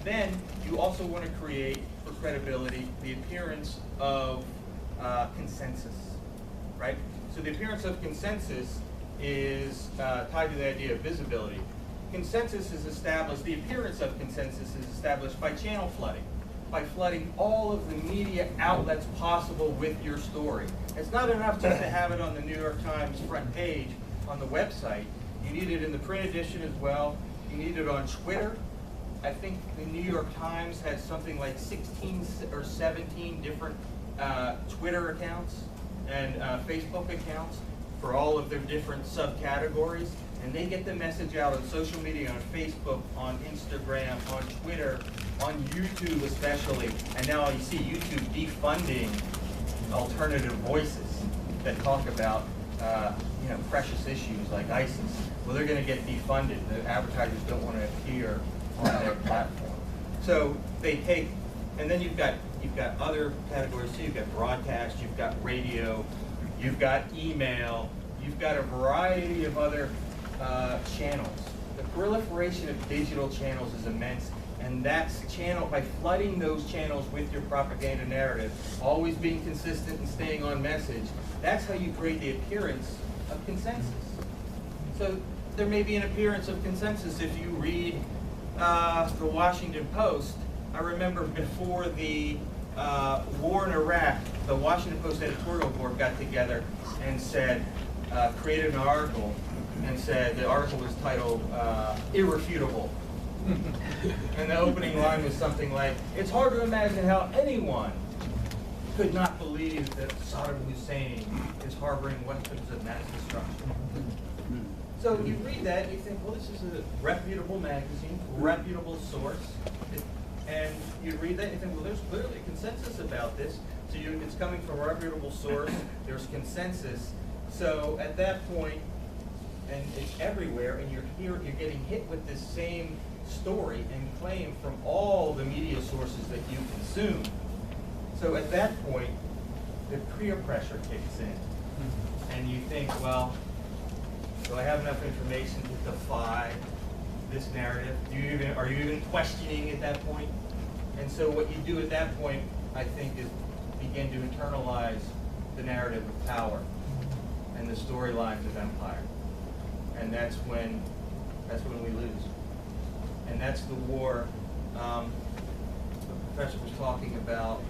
[SPEAKER 7] then you also want to create, for credibility, the appearance of consensus, right? So the appearance of consensus is tied to the idea of visibility. Consensus is established, the appearance of consensus is established by channel flooding, by flooding all of the media outlets possible with your story. It's not enough just to have it on the New York Times front page on the website. You need it in the print edition as well. You need it on Twitter. I think the New York Times has something like 16 or 17 different Twitter accounts and Facebook accounts for all of their different subcategories. And they get the message out on social media, on Facebook, on Instagram, on Twitter, on YouTube especially. And now you see YouTube defunding alternative voices that talk about precious issues like ISIS. Well, they're going to get defunded. The advertisers don't want to appear on their platform. So they take, and then you've got other categories too. You've got broadcast, you've got radio, you've got email, you've got a variety of other channels. The proliferation of digital channels is immense, and that's by flooding those channels with your propaganda narrative, always being consistent and staying on message, that's how you create the appearance of consensus. So there may be an appearance of consensus if you read the Washington Post. I remember before the war in Iraq, the Washington Post editorial board got together and said, created an article and said, the article was titled Irrefutable. And the opening line was something like, it's hard to imagine how anyone could not believe that Saddam Hussein is harboring weapons of mass destruction. So you read that and you think, well, this is a reputable magazine, reputable source. And you read that and you think, well, there's clearly a consensus about this. So it's coming from a reputable source, there's consensus. So at that point, and it's everywhere, and you're getting hit with this same story and claim from all the media sources that you consume. So at that point, the peer pressure kicks in. And you think, well, do I have enough information to defy this narrative? Are you even questioning at that point? And so what you do at that point, I think, is begin to internalize the narrative of power and the storylines of empire. And that's when we lose. And that's the war. The professor was talking about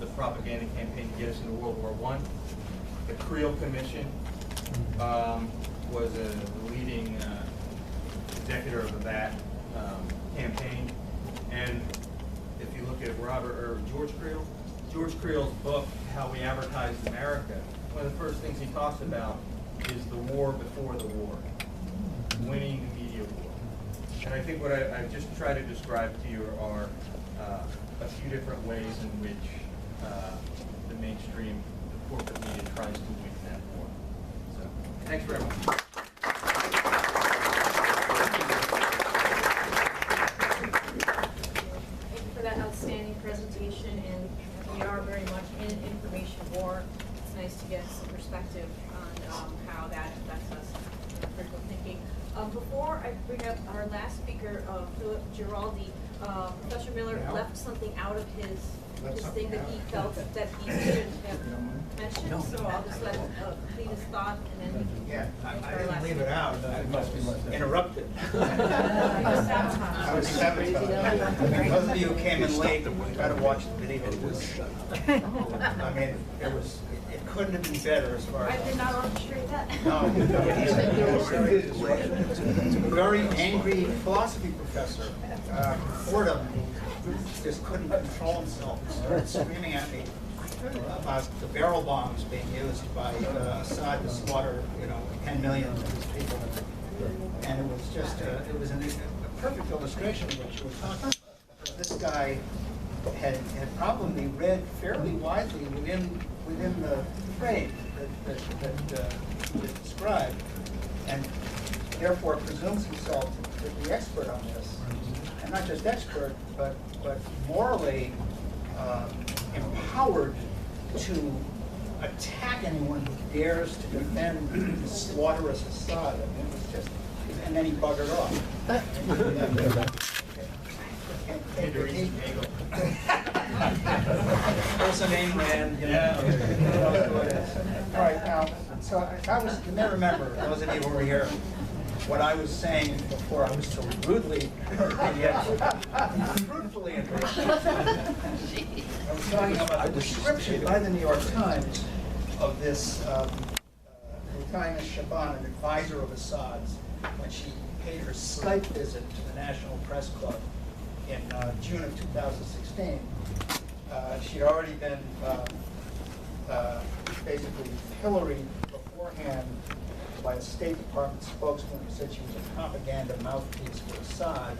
[SPEAKER 7] the propaganda campaign to get us into World War I. The Creel Commission was a leading executor of that campaign. And if you look at George Creel, George Creel's book, How We Advertised America, one of the first things he talks about is the war before the war, winning the media war. And I think what I've just tried to describe to you are a few different ways in which the mainstream, the corporate media tries to win that war. So, thanks very much.
[SPEAKER 4] Thank you for that outstanding presentation, and we are very much in an information war. It's nice to get some perspective on how that affects us in our critical thinking. Before I bring up our last speaker, Philip Giraldi, Professor Miller left something out of his thing that he felt that he should have mentioned, so I'll just let him complete his thought and then.
[SPEAKER 1] Yeah, I
[SPEAKER 4] our
[SPEAKER 1] didn't
[SPEAKER 4] last
[SPEAKER 1] leave it out. I was interrupted.
[SPEAKER 4] I
[SPEAKER 1] I was sabotaged. Those of you who came in late, got to watch the video. It was, I mean, it couldn't have been better as far as.
[SPEAKER 4] I did not orchestrate that.
[SPEAKER 1] No, a very angry philosophy professor, Fordham, just couldn't control himself. He started screaming at me about the barrel bombs being used by Assad to slaughter, 10 million of his people. And it was just, it was a perfect illustration of what you were talking about. This guy had probably read fairly widely within the frame that he described, and therefore presumes himself to be expert on this, and not just expert, but morally empowered to attack anyone who dares to defend the slaughterous Assad. I mean, it was just, and then he buggered off. There's a name brand, All right, now, so you may remember, those of you who were here, what I was saying before I was so rudely and yet fruitfully interrupted. I was talking about the description by the New York Times of this Rutayna Shaban, an advisor of Assad's, when she paid her Skype visit to the National Press Club in June of 2016. She'd already been basically pilloried beforehand by a State Department spokesman who said she was a propaganda mouthpiece for Assad.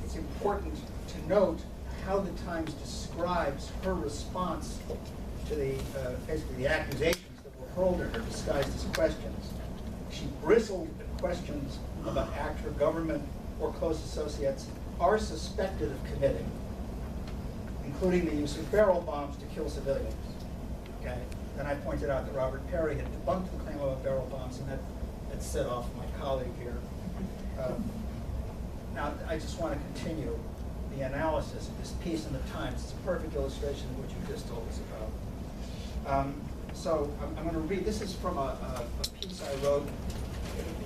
[SPEAKER 1] It's important to note how the Times describes her response to the basically the accusations that were hurled at her disguised as questions. She bristled at questions about acts her government or close associates are suspected of committing, including the use of barrel bombs to kill civilians. Okay. Then I pointed out that Robert Perry had debunked the claim about barrel bombs, and that set off my colleague here. Now, I just want to continue the analysis of this piece in the Times. It's a perfect illustration of what you just told us about. So I'm going to read. This is from a piece I wrote.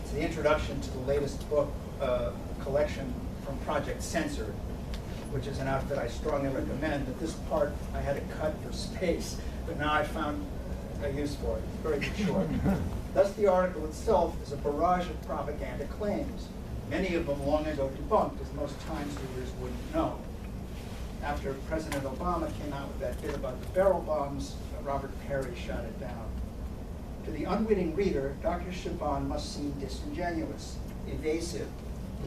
[SPEAKER 1] It's the introduction to the latest book collection from Project Censored, which is an outfit I strongly recommend. But this part I had to cut for space, but now I found a use for it. It's very short. Thus, the article itself is a barrage of propaganda claims, many of them long ago debunked, as most Times readers wouldn't know. After President Obama came out with that bit about the barrel bombs, Robert Perry shot it down. To the unwitting reader, Dr. Shaban must seem disingenuous, evasive,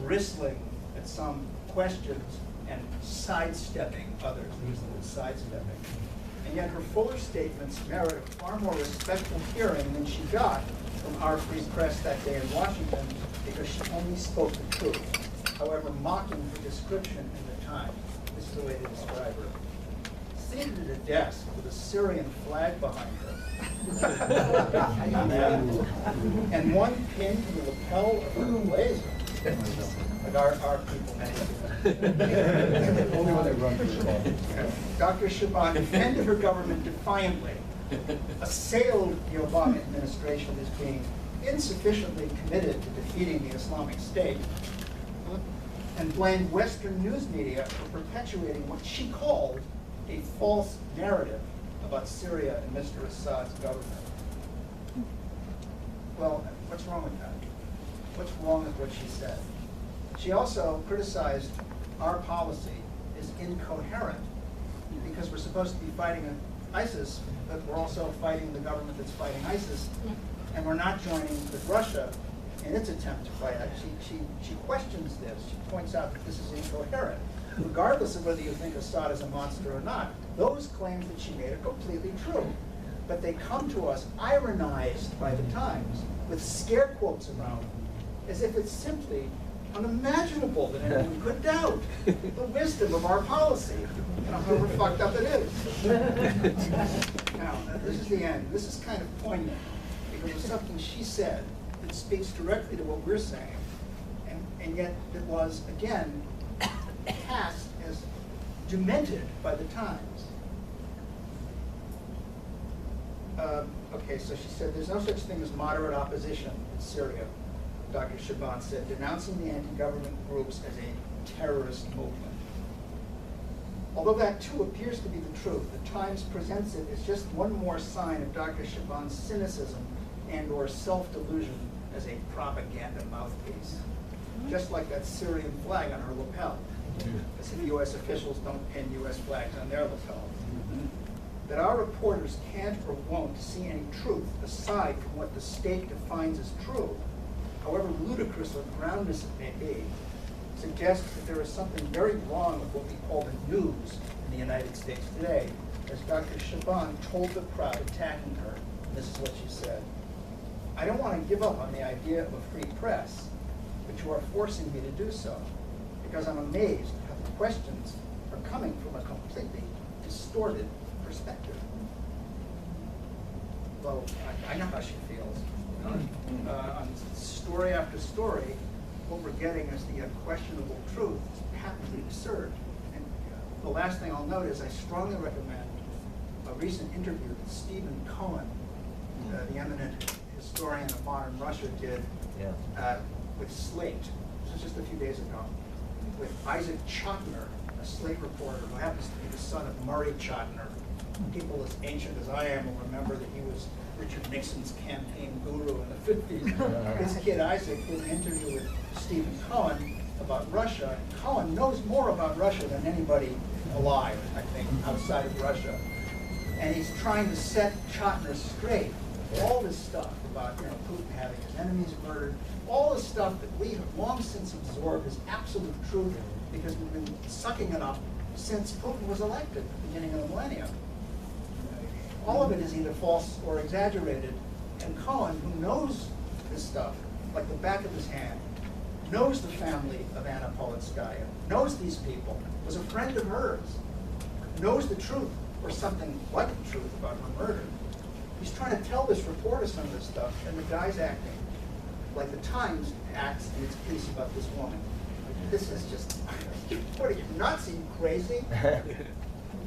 [SPEAKER 1] bristling at some questions and sidestepping others. There's the word sidestepping. And yet her fuller statements merit a far more respectful hearing than she got from our free press that day in Washington, because she only spoke the truth, however mocking her description in the Times. This is the way to describe her. Seated at a desk with a Syrian flag behind her, and one pinned to the lapel of her blazer. Like our people, many of them. Only when they run for the ball. Dr. Shaban defended her government defiantly, assailed the Obama administration as being insufficiently committed to defeating the Islamic State, and blamed Western news media for perpetuating what she called a false narrative about Syria and Mr. Assad's government. Well, what's wrong with that? What's wrong with what she said? She also criticized our policy is incoherent, because we're supposed to be fighting ISIS, but we're also fighting the government that's fighting ISIS, and we're not joining with Russia in its attempt to fight it. She questions this. She points out that this is incoherent. Regardless of whether you think Assad is a monster or not, those claims that she made are completely true. But they come to us ironized by the Times with scare quotes around them, as if it's simply unimaginable that anyone could doubt the wisdom of our policy, however fucked up it is. Now, this is the end. This is kind of poignant, because it's something she said that speaks directly to what we're saying, and yet it was, again, cast as demented by the Times. Okay, so she said, there's no such thing as moderate opposition in Syria, Dr. Shaban said, denouncing the anti-government groups as a terrorist movement. Although that too appears to be the truth, the Times presents it as just one more sign of Dr. Shaban's cynicism and or self-delusion as a propaganda mouthpiece. Just like that Syrian flag on her lapel, as if U.S. officials don't pin U.S. flags on their lapels. That our reporters can't or won't see any truth aside from what the state defines as true, however ludicrous or groundless it may be, suggests that there is something very wrong with what we call the news in the United States today, as Dr. Shaban told the crowd attacking her. This is what she said. I don't want to give up on the idea of a free press, but you are forcing me to do so, because I'm amazed how the questions are coming from a completely distorted perspective. Well, I know how she feels. On story after story, what we're getting is the unquestionable truth is patently absurd. And the last thing I'll note is I strongly recommend a recent interview that Stephen Cohen, the eminent historian of modern Russia, did with Slate. This was just a few days ago, with Isaac Chotiner, a Slate reporter who happens to be the son of Murray Chotiner. People as ancient as I am will remember that he was Richard Nixon's campaign guru in the 50s. This kid Isaac did an interview with Stephen Cohen about Russia. Cohen knows more about Russia than anybody alive, I think, outside of Russia. And he's trying to set Chotiner straight. All this stuff about Putin having his enemies murdered, all this stuff that we have long since absorbed as absolute truth because we've been sucking it up since Putin was elected at the beginning of the millennium. All of it is either false or exaggerated. And Cohen, who knows this stuff like the back of his hand, knows the family of Anna Politskaya, knows these people, was a friend of hers, knows the truth, or something like the truth about her murder. He's trying to tell this reporter some of this stuff, and the guy's acting like the Times acts in its piece about this woman. This is just, what are you, nuts? Are you crazy?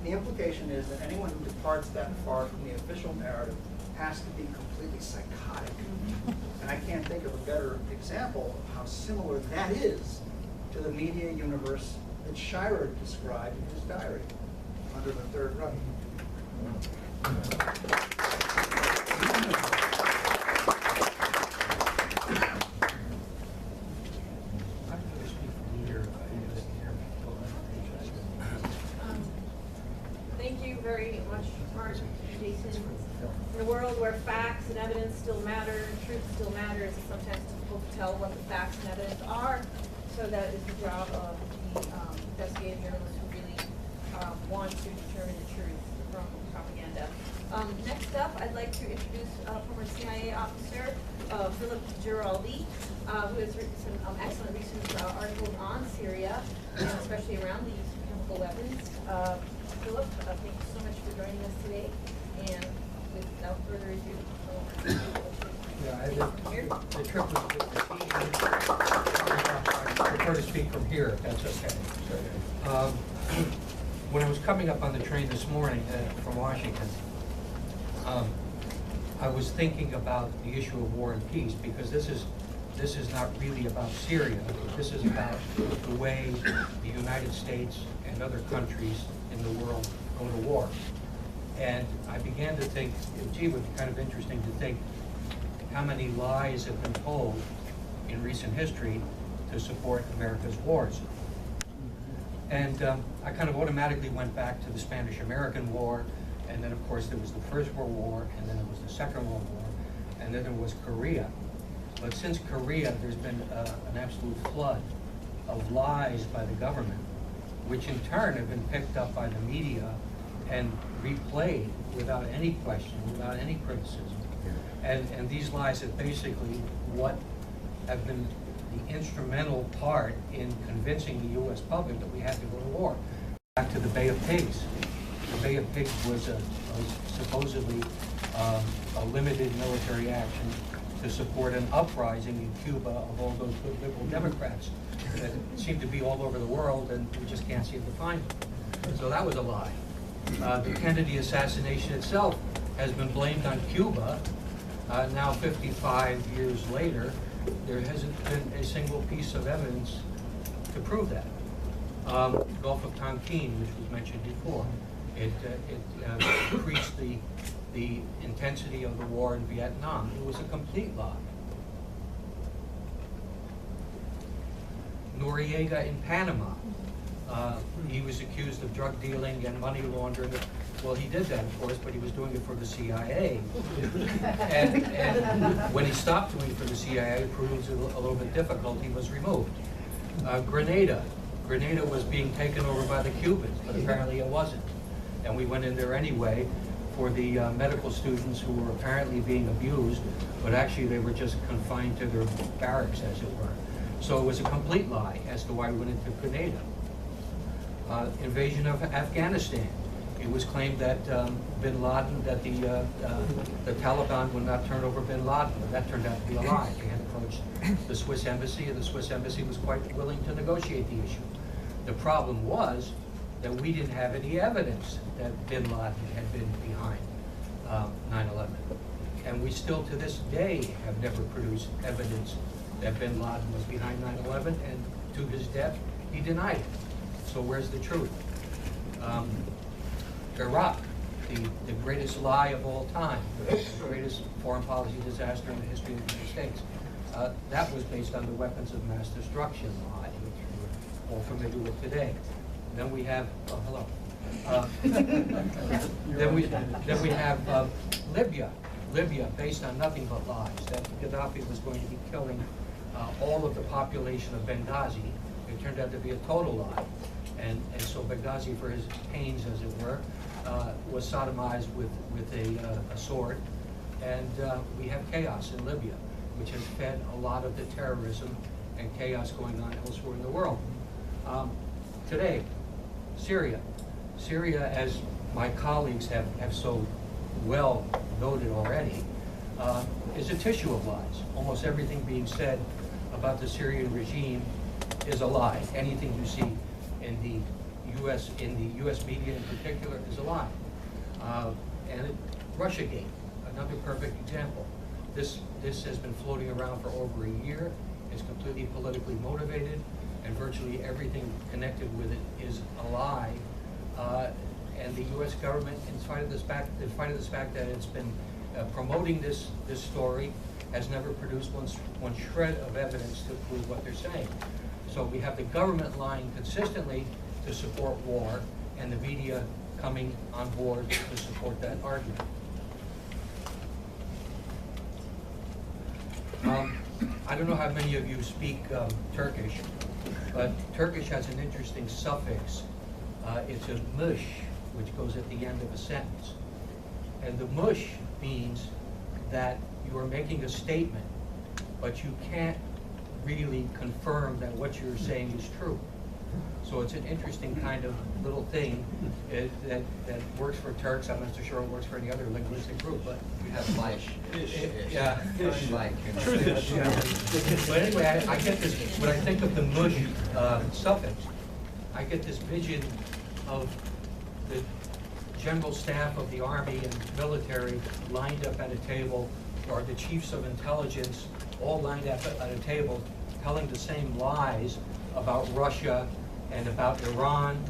[SPEAKER 1] The implication is that anyone who departs that far from the official narrative has to be completely psychotic. And I can't think of a better example of how similar that is to the media universe that Shirer described in his diary, Under the Third Reich.
[SPEAKER 4] Thank you very much, Mark, Jason. In a world where facts and evidence still matter, truth still matters, it's sometimes difficult to tell what the facts and evidence are. So that is the job of the investigative journalists who really want to determine the truth from propaganda. Next up, I'd like to introduce former CIA officer Philip Giraldi, who has written some excellent recent articles on Syria, and especially around the use of chemical weapons. Philip, thank you so much for joining us today, and without further ado,
[SPEAKER 10] the trip was good to see you. I prefer to speak from here, if that's okay. When I was coming up on the train this morning from Washington, I was thinking about the issue of war and peace, because this is not really about Syria. This is about the way the United States and other countries in the world go to war. And I began to think, gee, it would be kind of interesting to think how many lies have been told in recent history to support America's wars. And I kind of automatically went back to the Spanish-American War, and then of course there was the First World War, and then there was the Second World War, and then there was Korea. But since Korea, there's been an absolute flood of lies by the government, which in turn have been picked up by the media and replayed without any question, without any criticism. And these lies are basically what have been the instrumental part in convincing the U.S. public that we had to go to war. Back to the Bay of Pigs. The Bay of Pigs was supposedly a limited military action to support an uprising in Cuba of all those good liberal Democrats that seem to be all over the world, and we just can't seem to find them. So that was a lie. The Kennedy assassination itself has been blamed on Cuba. Now 55 years later, there hasn't been a single piece of evidence to prove that. Gulf of Tonkin, which was mentioned before, it increased the intensity of the war in Vietnam. It was a complete lie. Noriega in Panama, he was accused of drug dealing and money laundering. Well, he did that, of course, but he was doing it for the CIA. and when he stopped doing it for the CIA, it proved a little bit difficult. He was removed. Grenada was being taken over by the Cubans, but apparently it wasn't. And we went in there anyway for the medical students who were apparently being abused, but actually they were just confined to their barracks, as it were. So it was a complete lie as to why we went into Grenada. Invasion of Afghanistan. It was claimed that bin Laden, that the Taliban would not turn over bin Laden, but that turned out to be a lie. They had approached the Swiss embassy, and the Swiss embassy was quite willing to negotiate the issue. The problem was that we didn't have any evidence that bin Laden had been behind 9/11. And we still, to this day, have never produced evidence that bin Laden was behind 9/11, and to his death, he denied it. So where's the truth? Iraq, the greatest lie of all time, the greatest foreign policy disaster in the history of the United States. That was based on the weapons of mass destruction lie, which we're all familiar with today. Then we have, hello. Then we have Libya, based on nothing but lies, that Gaddafi was going to be killing all of the population of Benghazi. It turned out to be a total lie. And so Benghazi, for his pains, as it were, was sodomized with a sword. And we have chaos in Libya, which has fed a lot of the terrorism and chaos going on elsewhere in the world. Today, Syria. Syria, as my colleagues have so well noted already, is a tissue of lies. Almost everything being said about the Syrian regime is a lie. Anything you see in the U.S. media in particular is a lie. Russiagate, another perfect example. This has been floating around for over a year. It's completely politically motivated, and virtually everything connected with it is a lie. And the U.S. government, in spite of the fact that it's been promoting this story, has never produced one shred of evidence to prove what they're saying. So we have the government lying consistently to support war, and the media coming on board to support that argument. I don't know how many of you speak Turkish, but Turkish has an interesting suffix. It's a mush, which goes at the end of a sentence. And the mush means that you are making a statement, but you can't really confirm that what you're saying is true. So it's an interesting kind of little thing that works for Turks. I'm not so sure it works for any other linguistic group, but
[SPEAKER 11] We have like
[SPEAKER 10] yeah.
[SPEAKER 11] like
[SPEAKER 10] But anyway, I get this, when I think of the mush suffix, I get this vision of the general staff of the army and military lined up at a table, or the chiefs of intelligence all lined up at a table telling the same lies about Russia and about Iran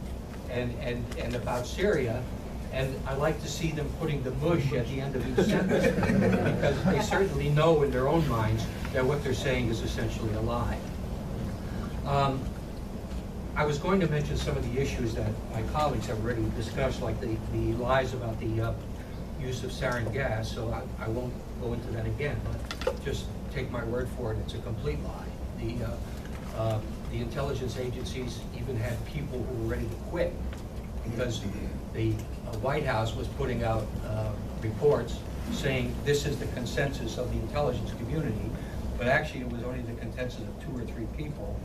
[SPEAKER 10] and about Syria. And I like to see them putting the mush at the end of each sentence, because they certainly know in their own minds that what they're saying is essentially a lie. I was going to mention some of the issues that my colleagues have already discussed, like the lies about the use of sarin gas, so I won't go into that again, but just take my word for it, it's a complete lie. The intelligence agencies even had people who were ready to quit because the White House was putting out reports saying this is the consensus of the intelligence community, but actually it was only the consensus of 2 or 3 people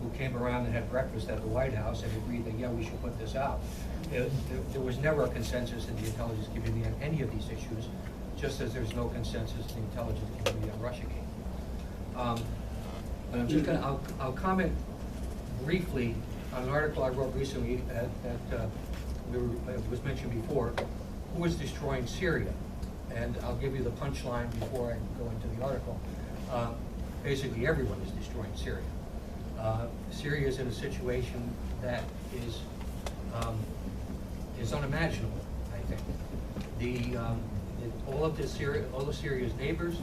[SPEAKER 10] who came around and had breakfast at the White House and agreed that, yeah, we should put this out. There was never a consensus in the intelligence community on any of these issues, just as there's no consensus in the intelligence community on Russiagate. But I'm just gonna, I'll comment briefly on an article I wrote recently that was mentioned before, who is destroying Syria? And I'll give you the punchline before I go into the article. Basically, everyone is destroying Syria. Syria is in a situation that is unimaginable, I think. All of Syria's neighbors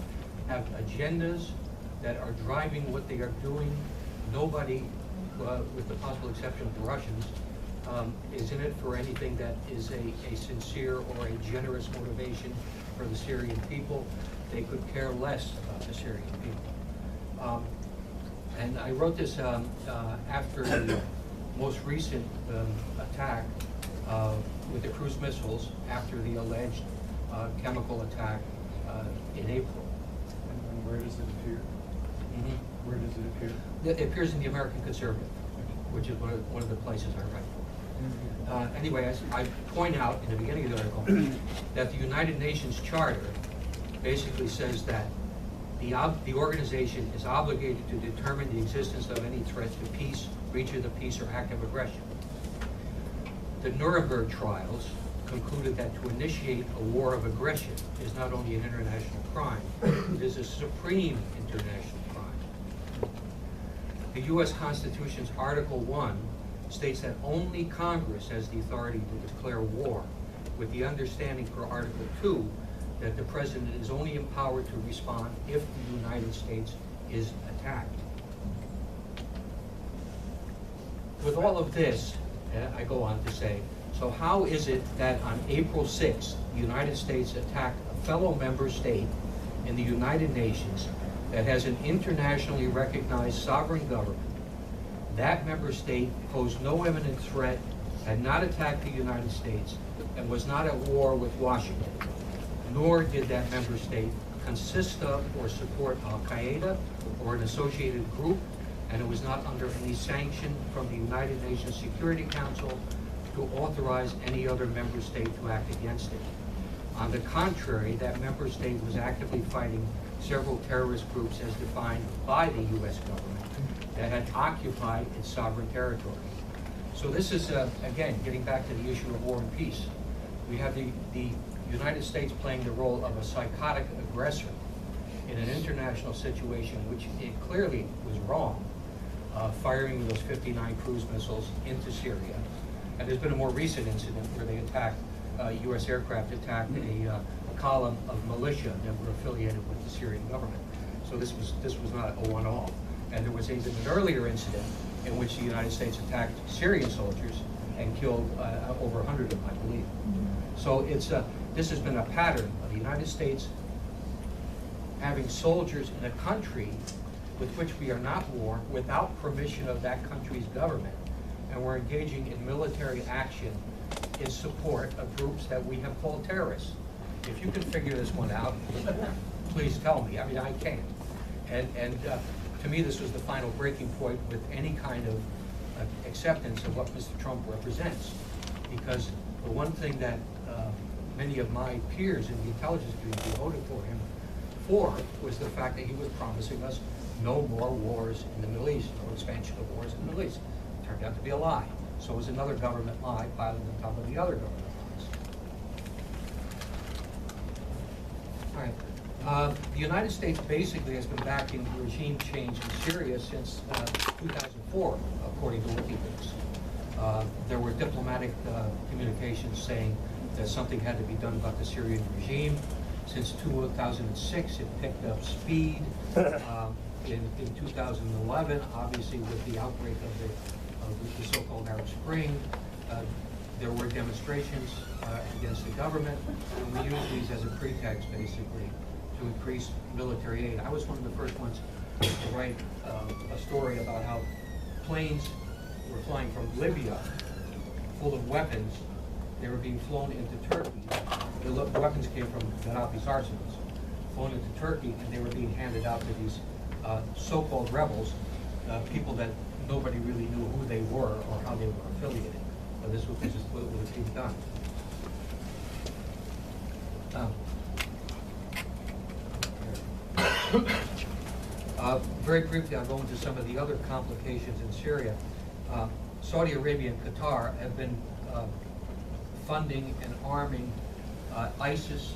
[SPEAKER 10] have agendas that are driving what they are doing. Nobody, with the possible exception of the Russians, is in it for anything that is a sincere or a generous motivation for the Syrian people. They could care less about the Syrian people. And I wrote this after the most recent attack with the cruise missiles, after the alleged chemical attack in April.
[SPEAKER 6] And where does it appear?
[SPEAKER 10] Mm-hmm.
[SPEAKER 6] Where does it appear?
[SPEAKER 10] It appears in the American Conservative, which is one of the places I write for. Anyway, I point out in the beginning of the article that the United Nations Charter basically says that the organization is obligated to determine the existence of any threat to peace, breach of the peace, or act of aggression. The Nuremberg trials concluded that to initiate a war of aggression is not only an international crime, it is a supreme international crime. The U.S. Constitution's Article 1 states that only Congress has the authority to declare war, with the understanding for Article 2 that the President is only empowered to respond if the United States is attacked. With all of this, I go on to say, so how is it that on April 6th, the United States attacked a fellow member state in the United Nations that has an internationally recognized sovereign government? That member state posed no imminent threat, had not attacked the United States, and was not at war with Washington. Nor did that member state consist of or support Al-Qaeda or an associated group, and it was not under any sanction from the United Nations Security Council to authorize any other member state to act against it. On the contrary, that member state was actively fighting several terrorist groups as defined by the U.S. government that had occupied its sovereign territory. So this is, again, getting back to the issue of war and peace. We have the United States playing the role of a psychotic aggressor in an international situation, which it clearly was wrong, firing those 59 cruise missiles into Syria. And there's been a more recent incident where they attacked, U.S. aircraft attacked a column of militia that were affiliated with the Syrian government. So this was not a one-off. And there was even an earlier incident in which the United States attacked Syrian soldiers and killed over 100 of them, I believe. So this has been a pattern of the United States having soldiers in a country with which we are not war, without permission of that country's government, and we're engaging in military action in support of groups that we have called terrorists. If you can figure this one out, please tell me. I mean, I can't. And to me, this was the final breaking point with any kind of acceptance of what Mr. Trump represents. Because the one thing that many of my peers in the intelligence community voted for him for was the fact that he was promising us no more wars in the Middle East, no expansion of wars in the Middle East. It turned out to be a lie. So it was another government lie piled on top of the other government lies. All right. The United States basically has been backing regime change in Syria since 2004, according to WikiLeaks. There were diplomatic communications saying that something had to be done about the Syrian regime. Since 2006, it picked up speed. In 2011, obviously with the outbreak of the so-called spring, there were demonstrations against the government, and we used these as a pretext, basically, to increase military aid. I was one of the first ones to write a story about how planes were flying from Libya full of weapons. They were being flown into Turkey. The weapons came from Gaddafi's arsenals, flown into Turkey, and they were being handed out to these so-called rebels, people that nobody really knew who they were or how they were affiliated. But this was what was being done. Very briefly, I'll go into some of the other complications in Syria. Saudi Arabia and Qatar have been funding and arming ISIS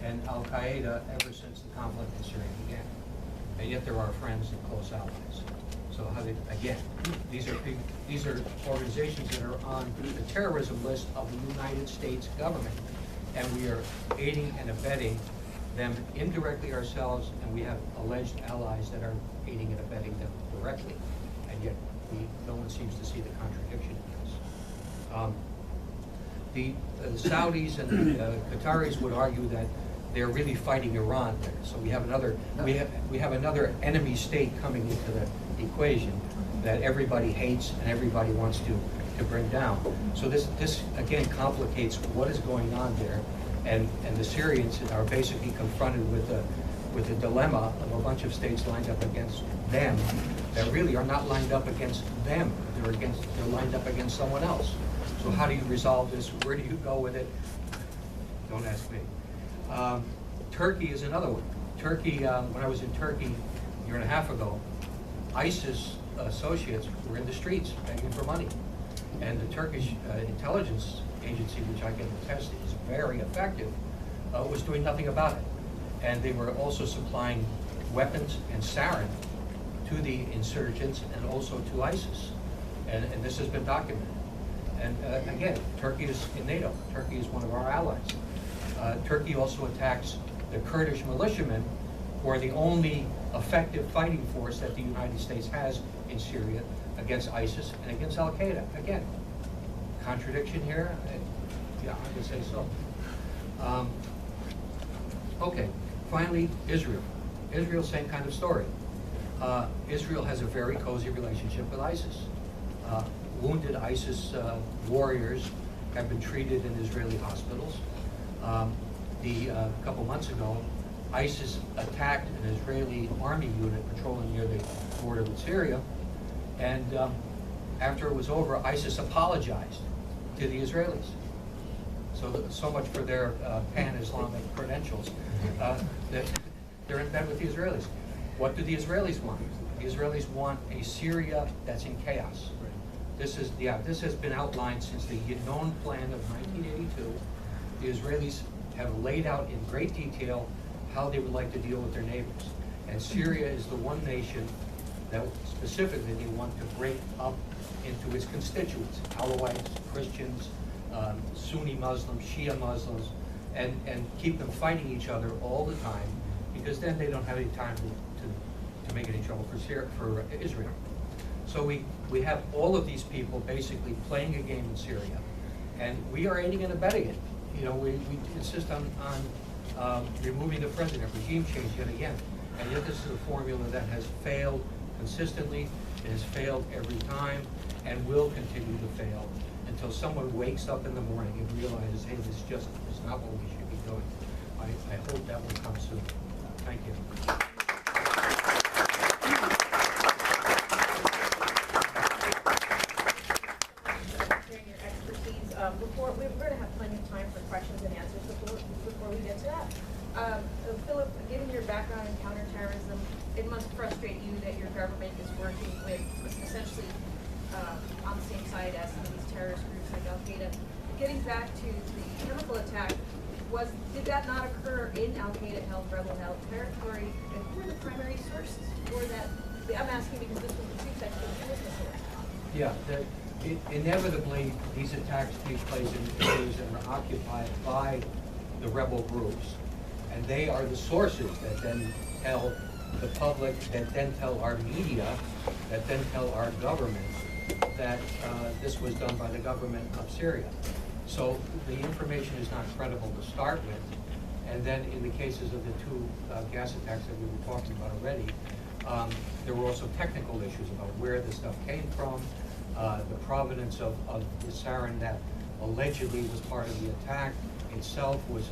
[SPEAKER 10] and Al-Qaeda ever since the conflict in Syria began. And yet they're our friends and close allies. So how they, again, these are organizations that are on the terrorism list of the United States government. And we are aiding and abetting them indirectly ourselves, and we have alleged allies that are aiding and abetting them directly. And yet no one seems to see the contradiction in this. The Saudis and the Qataris would argue that they're really fighting Iran there. So we have another enemy state coming into the equation that everybody hates and everybody wants to bring down. So this again complicates what is going on there, and the Syrians are basically confronted with the dilemma of a bunch of states lined up against them that really are not lined up against them. They're lined up against someone else. So how do you resolve this? Where do you go with it? Don't ask me. Turkey is another one. Turkey, when I was in Turkey a year and a half ago, ISIS associates were in the streets begging for money. And the Turkish intelligence agency, which I can attest is very effective, was doing nothing about it. And they were also supplying weapons and sarin to the insurgents and also to ISIS. And this has been documented. And again, Turkey is in NATO. Turkey is one of our allies. Turkey also attacks the Kurdish militiamen, who are the only effective fighting force that the United States has in Syria against ISIS and against Al-Qaeda. Again, contradiction here? Yeah, I would say so. Okay, finally, Israel. Israel, same kind of story. Israel has a very cozy relationship with ISIS. Wounded ISIS warriors have been treated in Israeli hospitals. A couple months ago, ISIS attacked an Israeli army unit patrolling near the border with Syria, and after it was over, ISIS apologized to the Israelis. So much for their pan-Islamic credentials. They're in bed with the Israelis. What do the Israelis want? The Israelis want a Syria that's in chaos. This has been outlined since the Yinon plan of 1982. The Israelis have laid out in great detail how they would like to deal with their neighbors. And Syria is the one nation that specifically they want to break up into its constituents, Alawites, Christians, Sunni Muslims, Shia Muslims, and keep them fighting each other all the time, because then they don't have any time to make any trouble for Israel. So we have all of these people basically playing a game in Syria, and we are aiding and abetting it. You know, we insist on removing the president, regime change yet again, and yet this is a formula that has failed consistently. It has failed every time, and will continue to fail until someone wakes up in the morning and realizes, hey, this is not what we should be doing. I hope that will come soon. Thank you.
[SPEAKER 4] We're going to have plenty of time for questions and answers before we get to that. Philip, given your background in counterterrorism, it must frustrate you that your government is working with essentially on the same side as some of these terrorist groups like Al-Qaeda. Getting back to the chemical attack, did that not occur in Al-Qaeda-held, rebel-held territory? And who were the primary sources for that? I'm asking because this was the pretext for the business attack.
[SPEAKER 10] Yeah, inevitably these attacks take place in areas that are occupied by the rebel groups, and they are the sources that then tell the public, that then tell our media, that then tell our government that this was done by the government of Syria. So the information is not credible to start with. And then in the cases of the two gas attacks that we were talking about already, there were also technical issues about where the stuff came from, the provenance of the sarin that allegedly was part of the attack itself was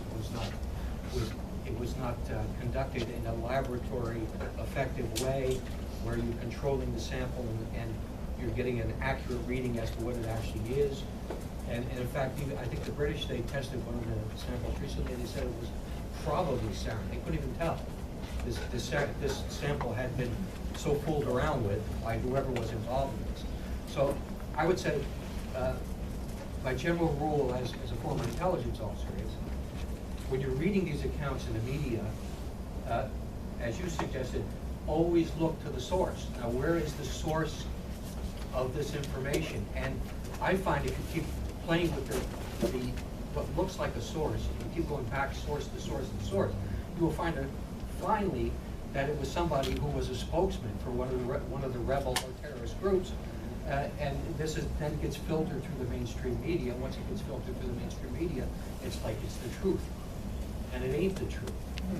[SPEAKER 10] not conducted in a laboratory effective way where you're controlling the sample and you're getting an accurate reading as to what it actually is. And in fact, I think the British, they tested one of the samples recently, and they said it was probably sarin. They couldn't even tell. This sample had been so fooled around with by whoever was involved in this. So I would say, my general rule as a former intelligence officer is, when you're reading these accounts in the media, as you suggested, always look to the source. Now, where is the source of this information? And I find if you keep playing with what looks like a source, if you keep going back source to source to source, you will find finally that it was somebody who was a spokesman for one of the rebel or terrorist groups, and this then gets filtered through the mainstream media. Once it gets filtered through the mainstream media, it's like it's the truth, and it ain't the truth.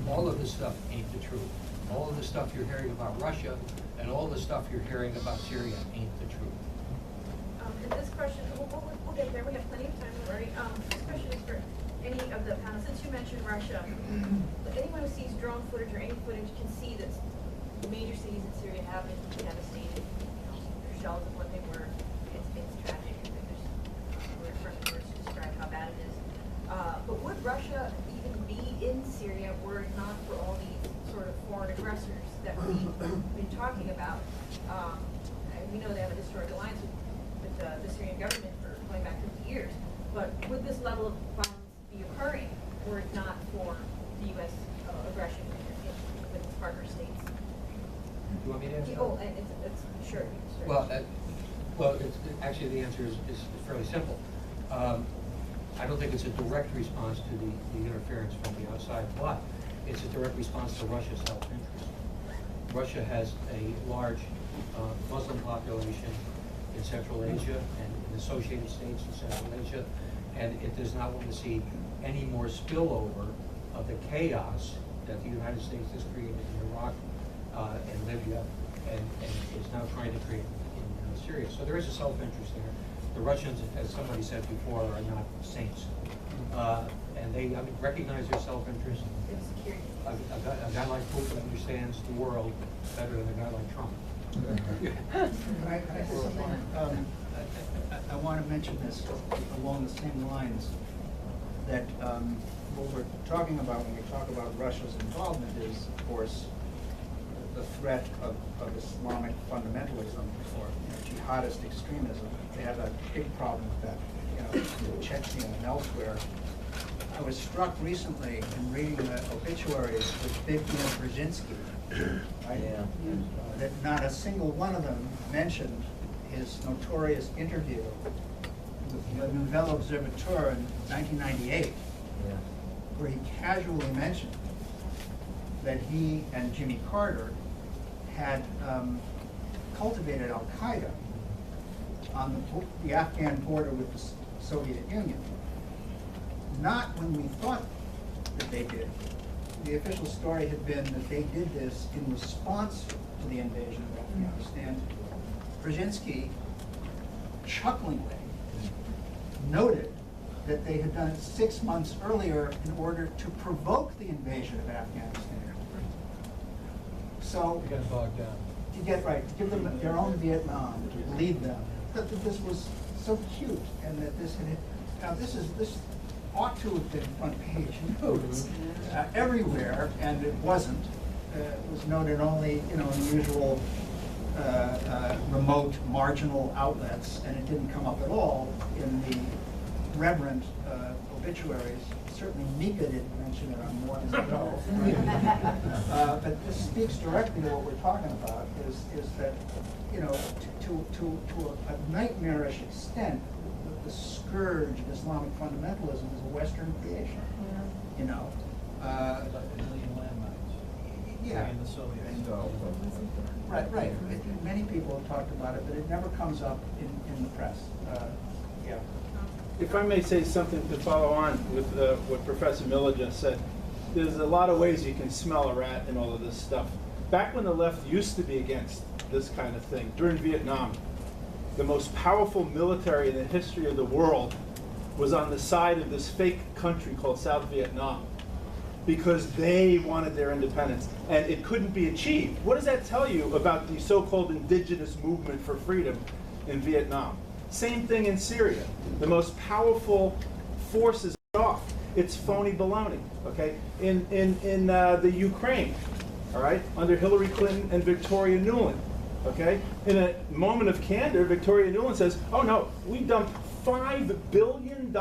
[SPEAKER 10] All of this stuff ain't the truth. All of the stuff you're hearing about Russia and all the stuff you're hearing about Syria ain't the truth.
[SPEAKER 4] And this question, we'll get there. We have plenty of time, right? This question is for any of the panelists. Since you mentioned Russia, anyone who sees drone footage or any footage can see that major cities in Syria have been devastated. Their shells of what they were. It's tragic. There's certain words to describe how bad it is. But would Russia even be in Syria were it not for all these sort of foreign aggressors that we've been talking about? And we know they have a historic alliance with the Syrian government for going back 50 years. But would this level of violence be occurring were it not for the U.S. aggression with its partner states?
[SPEAKER 10] Do you want me to answer?
[SPEAKER 4] Oh, it's sure.
[SPEAKER 10] Well, actually the answer is fairly simple. I don't think it's a direct response to the interference from the outside, but it's a direct response to Russia's self-interest. Russia has a large Muslim population in Central Asia and in associated states in Central Asia, and it does not want to see any more spillover of the chaos that the United States has created in Iraq and Libya and is now trying to create in Syria. So there is a self-interest there. The Russians, as somebody said before, are not saints. And they recognize their self-interest. A guy like Putin understands the world better than a guy like Trump.
[SPEAKER 1] I want to mention this along the same lines, that what we're talking about when we talk about Russia's involvement is, of course, the threat of Islamic fundamentalism or jihadist extremism. They have a big problem with that, in Chechnya and elsewhere. I was struck recently in reading the obituaries of Bigdan Brzezinski, right? Yeah. That not a single one of them mentioned his notorious interview with the Nouvelle Observateur in 1998, where he casually mentioned that he and Jimmy Carter had cultivated Al-Qaeda on the Afghan border with the Soviet Union. Not when we thought that they did. The official story had been that they did this in response to the invasion of Afghanistan. Brzezinski chucklingly noted that they had done it 6 months earlier in order to provoke the invasion of Afghanistan. So,
[SPEAKER 6] To get bogged down.
[SPEAKER 1] to get right, to give them their own Vietnam, to lead them. That this was so cute, and that this had, now this ought to have been front page news everywhere, and it wasn't. It was noted only, in the usual remote, marginal outlets, and it didn't come up at all in the reverent obituaries. Certainly Mika didn't mention it on Mornings Ago. But this speaks directly to what we're talking about, is that, to a nightmarish extent, the scourge of Islamic fundamentalism is a Western creation. Yeah.
[SPEAKER 11] in the Soviet Union.
[SPEAKER 1] Right. Many people have talked about it, but it never comes up in the press. Yeah.
[SPEAKER 3] If I may say something to follow on with what Professor Miller just said, there's a lot of ways you can smell a rat in all of this stuff. Back when the left used to be against this kind of thing, during Vietnam, the most powerful military in the history of the world was on the side of this fake country called South Vietnam because they wanted their independence, and it couldn't be achieved. What does that tell you about the so-called indigenous movement for freedom in Vietnam? Same thing in Syria. The most powerful forces off. It's phony baloney, okay? In the Ukraine, all right, under Hillary Clinton and Victoria Nuland, okay? In a moment of candor, Victoria Nuland says, oh no, we dumped $5 billion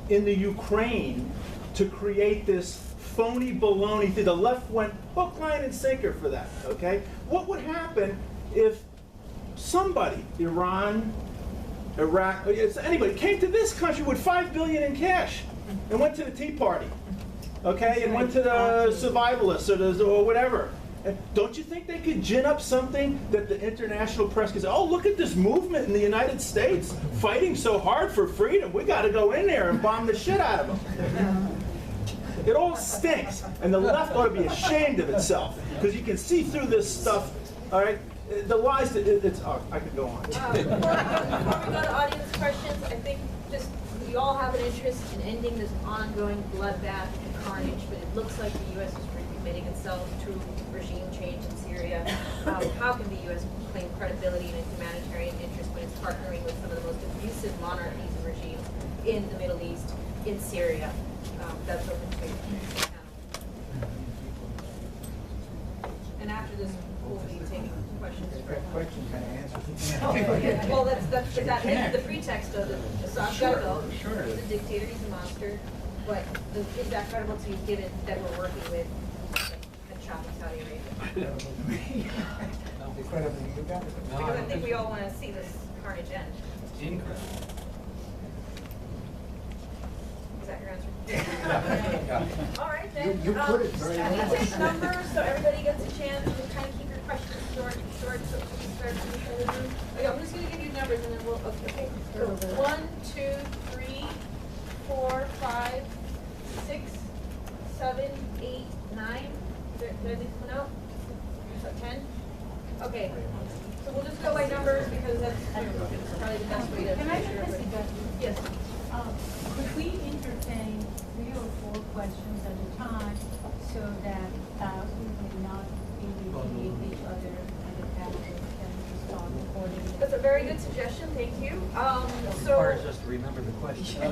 [SPEAKER 3] in the Ukraine to create this phony baloney thing. The left went hook, line, and sinker for that, okay? What would happen if somebody, Iran, Iraq, anybody came to this country with $5 billion in cash and went to the Tea Party, okay, and went to the survivalists or whatever? Don't you think they could gin up something that the international press could say, oh, look at this movement in the United States fighting so hard for freedom. We got to go in there and bomb the shit out of them. It all stinks, and the left ought to be ashamed of itself because you can see through this stuff, all right? The lies that I could go on.
[SPEAKER 4] Before we go to audience questions, I think just we all have an interest in ending this ongoing bloodbath and carnage, but it looks like the U.S. is recommitting itself to regime change in Syria. How can the U.S. claim credibility and a humanitarian interest when it's partnering with some of the most abusive monarchies and regimes in the Middle East, in Syria? That's open to you. And after this, we'll be taking questions.
[SPEAKER 1] That question kind of answers.
[SPEAKER 4] Well, that's the pretext of it. Assad's got to go.
[SPEAKER 1] Sure.
[SPEAKER 4] He's a dictator. He's a monster. But is that credible to you, given that we're working with a shop in Saudi Arabia?
[SPEAKER 1] Incredible. You got it.
[SPEAKER 4] Because I think we all want to see this carnage end.
[SPEAKER 10] Incredible.
[SPEAKER 4] Is that your answer? All right, then.
[SPEAKER 1] You put it very
[SPEAKER 4] Can
[SPEAKER 1] well.
[SPEAKER 4] we take numbers so everybody gets a chance to kind of keep your questions short so we can start to move through? Okay, I'm just going to give you numbers and then we'll, okay. So 1, 2, 3, 4, 5, 6, 7, 8, 9. Did I leave one out? So 10? Okay. So we'll just go by numbers because that's probably the best way to.
[SPEAKER 9] Can I
[SPEAKER 4] make sure
[SPEAKER 9] make a
[SPEAKER 4] everybody-
[SPEAKER 9] suggestion?
[SPEAKER 4] Yes.
[SPEAKER 9] Could we entertain 3 or 4 questions at a time so that we may not be repeating each other and the panelists can respond accordingly?
[SPEAKER 4] That's a very good suggestion, thank you.
[SPEAKER 10] It requires us to remember the question.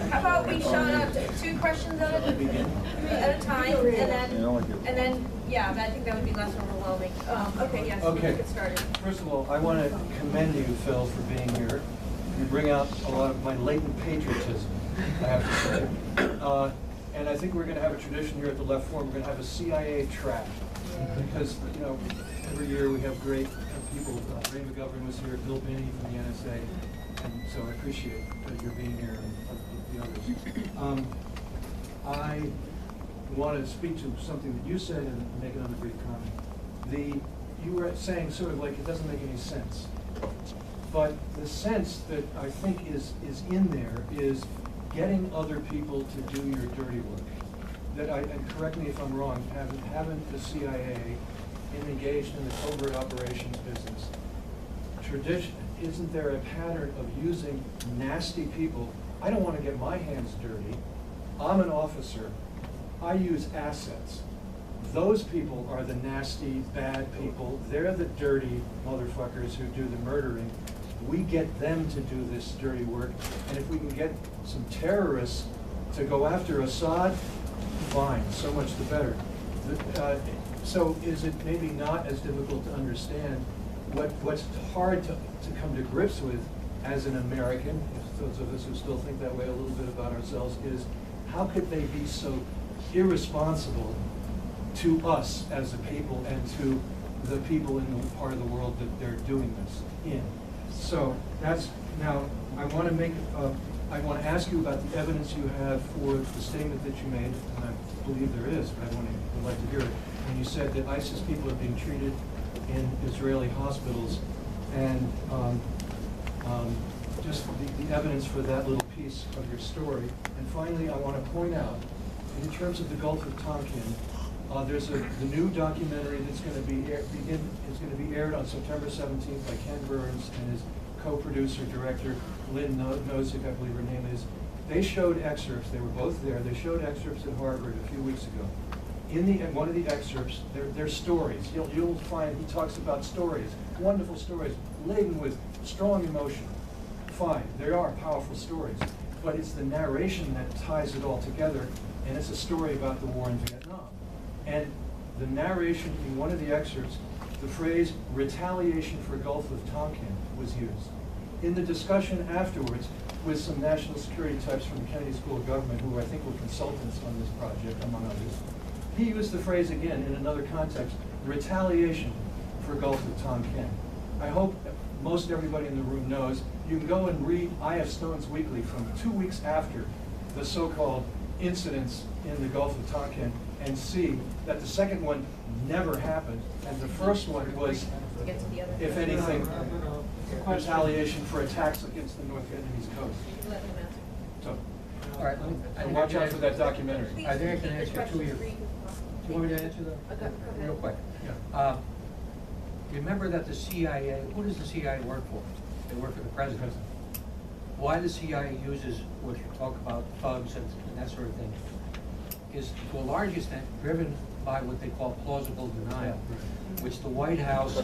[SPEAKER 4] How about we shout out 2 questions at a time, and then, yeah, I think that would be less overwhelming. Okay, yes,
[SPEAKER 11] Okay.
[SPEAKER 4] let's get started.
[SPEAKER 11] First of all, I want to commend you, Phil, for being here. You bring out a lot of my latent patriotism, I have to say. And I think we're going to have a tradition here at the Left Forum. We're going to have a CIA track. Because, you know, every year we have great people. Ray McGovern was here, Bill Binney from the NSA. And so I appreciate your being here and the others. I want to speak to something that you said and make another brief comment. You were saying sort of like it doesn't make any sense. But the sense that I think is in there is getting other people to do your dirty work. And correct me if I'm wrong, haven't the CIA engaged in the covert operations business? Isn't there a pattern of using nasty people? I don't want to get my hands dirty. I'm an officer. I use assets. Those people are the nasty, bad people. They're the dirty motherfuckers who do the murdering. We get them to do this dirty work. And if we can get some terrorists to go after Assad, fine, so much the better. So is it maybe not as difficult to understand what's hard to come to grips with as an American, if those of us who still think that way a little bit about ourselves, is how could they be so irresponsible to us as a people and to the people in the part of the world that they're doing this in? So that's, now I want to make I want to ask you about the evidence you have for the statement that you made, and I believe there is, but would like to hear it. When you said that ISIS people are being treated in Israeli hospitals, and just the evidence for that little piece of your story. And finally, I want to point out, in terms of the Gulf of Tonkin, there's the new documentary that's going to be aired on September 17th by Ken Burns and his co-producer, director, Lynn Nozick, I believe her name is. They showed excerpts, they were both there, they showed excerpts at Harvard a few weeks ago. In one of the excerpts, they're stories. You'll find he talks about stories, wonderful stories, laden with strong emotion. Fine, there are powerful stories, but it's the narration that ties it all together, and it's a story about the war in Vietnam. And the narration in one of the excerpts, the phrase retaliation for Gulf of Tonkin was used. In the discussion afterwards with some national security types from the Kennedy School of Government, who I think were consultants on this project, among others, he used the phrase again in another context, retaliation for Gulf of Tonkin. I hope most everybody in the room knows, you can go and read I.F. Stone's Weekly from 2 weeks after the so-called incidents in the Gulf of Tonkin and see that the second one never happened, and the first one was, if anything, retaliation for attacks against the North Vietnamese coast. So,
[SPEAKER 10] All right,
[SPEAKER 11] so watch out for that documentary.
[SPEAKER 10] I think I can answer two of your. Do you want me to answer them real quick?
[SPEAKER 11] Yeah.
[SPEAKER 10] Remember that the CIA, who does the CIA work for? They work for the president. Why the CIA uses what you talk about, thugs and that sort of thing, is to a large extent driven by what they call plausible denial, which the White House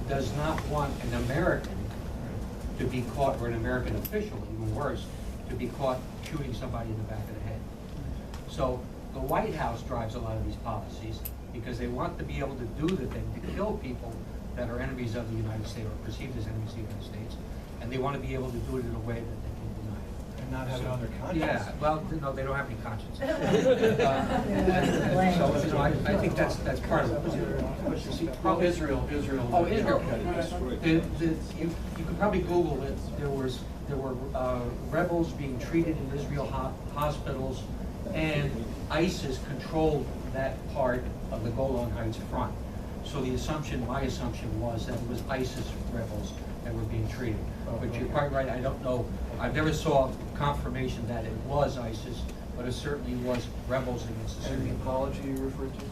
[SPEAKER 10] does not want an American to be caught, or an American official, even worse, to be caught shooting somebody in the back of the head. So the White House drives a lot of these policies because they want to be able to do the thing, to kill people that are enemies of the United States or perceived as enemies of the United States, and they want to be able to do it in a way that they can deny it.
[SPEAKER 11] And not have it on their conscience.
[SPEAKER 10] Yeah, well, no, they don't have any conscience. So, you know, I think that's part of it.
[SPEAKER 11] Oh, Israel.
[SPEAKER 10] Oh, Israel. You could probably Google it. There were rebels being treated in Israel hospitals, and ISIS controlled that part of the Golan Heights front. So the assumption, my assumption, was that it was ISIS rebels that were being treated. But you're quite right, I don't know, I never saw confirmation that it was ISIS, but it certainly was rebels against the
[SPEAKER 11] And the
[SPEAKER 10] Syrian.
[SPEAKER 11] apology you referred to?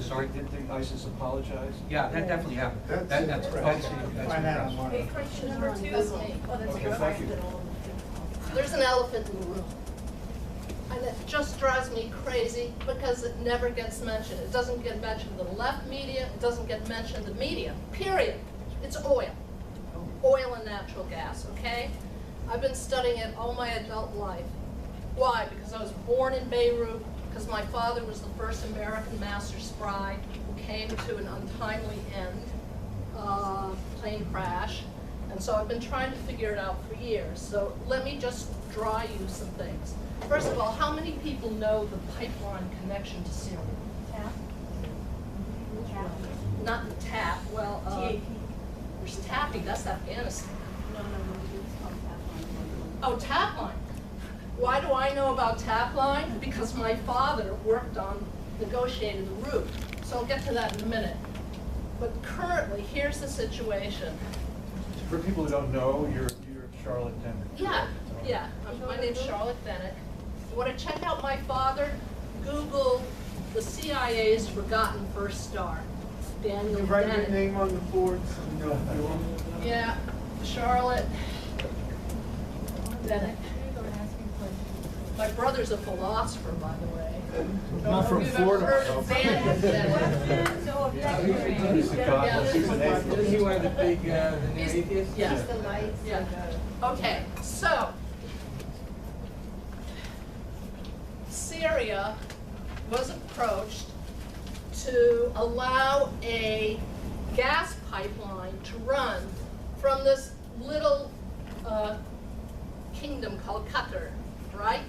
[SPEAKER 10] Sorry?
[SPEAKER 11] Did the ISIS apologize?
[SPEAKER 10] Yeah, that definitely happened. That's
[SPEAKER 1] Find out on one.
[SPEAKER 4] Question number two is me. Oh, that's
[SPEAKER 11] Okay,
[SPEAKER 4] your
[SPEAKER 11] thank you.
[SPEAKER 12] There's an elephant in the room. And it just drives me crazy because it never gets mentioned. It doesn't get mentioned in the left media, it doesn't get mentioned in the media, period. It's oil. Oil and natural gas, okay? I've been studying it all my adult life. Why? Because I was born in Beirut, because my father was the first American master spy who came to an untimely end, plane crash. And so I've been trying to figure it out for years. So let me just draw you some things. First of all, how many people know the pipeline connection to Syria?
[SPEAKER 9] Tap.
[SPEAKER 12] Not the TAP, well,
[SPEAKER 9] TAP.
[SPEAKER 12] there's TAPI, that's Afghanistan.
[SPEAKER 9] No, it's called tap line.
[SPEAKER 12] Oh, TAP line. Why do I know about TAP line? Because my father worked on negotiating the route. So I'll get to that in a minute. But currently, here's the situation.
[SPEAKER 11] For people who don't know, you're Charlotte Denner.
[SPEAKER 12] Yeah. My name's Charlotte Bennett. You want to check out my father? Google the CIA's Forgotten First Star. Daniel
[SPEAKER 3] You write
[SPEAKER 12] Bennett.
[SPEAKER 3] your name on the board.
[SPEAKER 12] Yeah, Charlotte Bennett. My brother's a philosopher, by the way.
[SPEAKER 3] Not from
[SPEAKER 12] You've ever
[SPEAKER 3] Florida.
[SPEAKER 12] heard of Daniel Bennett?
[SPEAKER 11] He's a god. He's an atheist.
[SPEAKER 3] Isn't he one of the big
[SPEAKER 12] He's-
[SPEAKER 3] atheists?
[SPEAKER 12] Yeah. Yeah. Okay, so Syria was approached to allow a gas pipeline to run from this little kingdom called Qatar, right?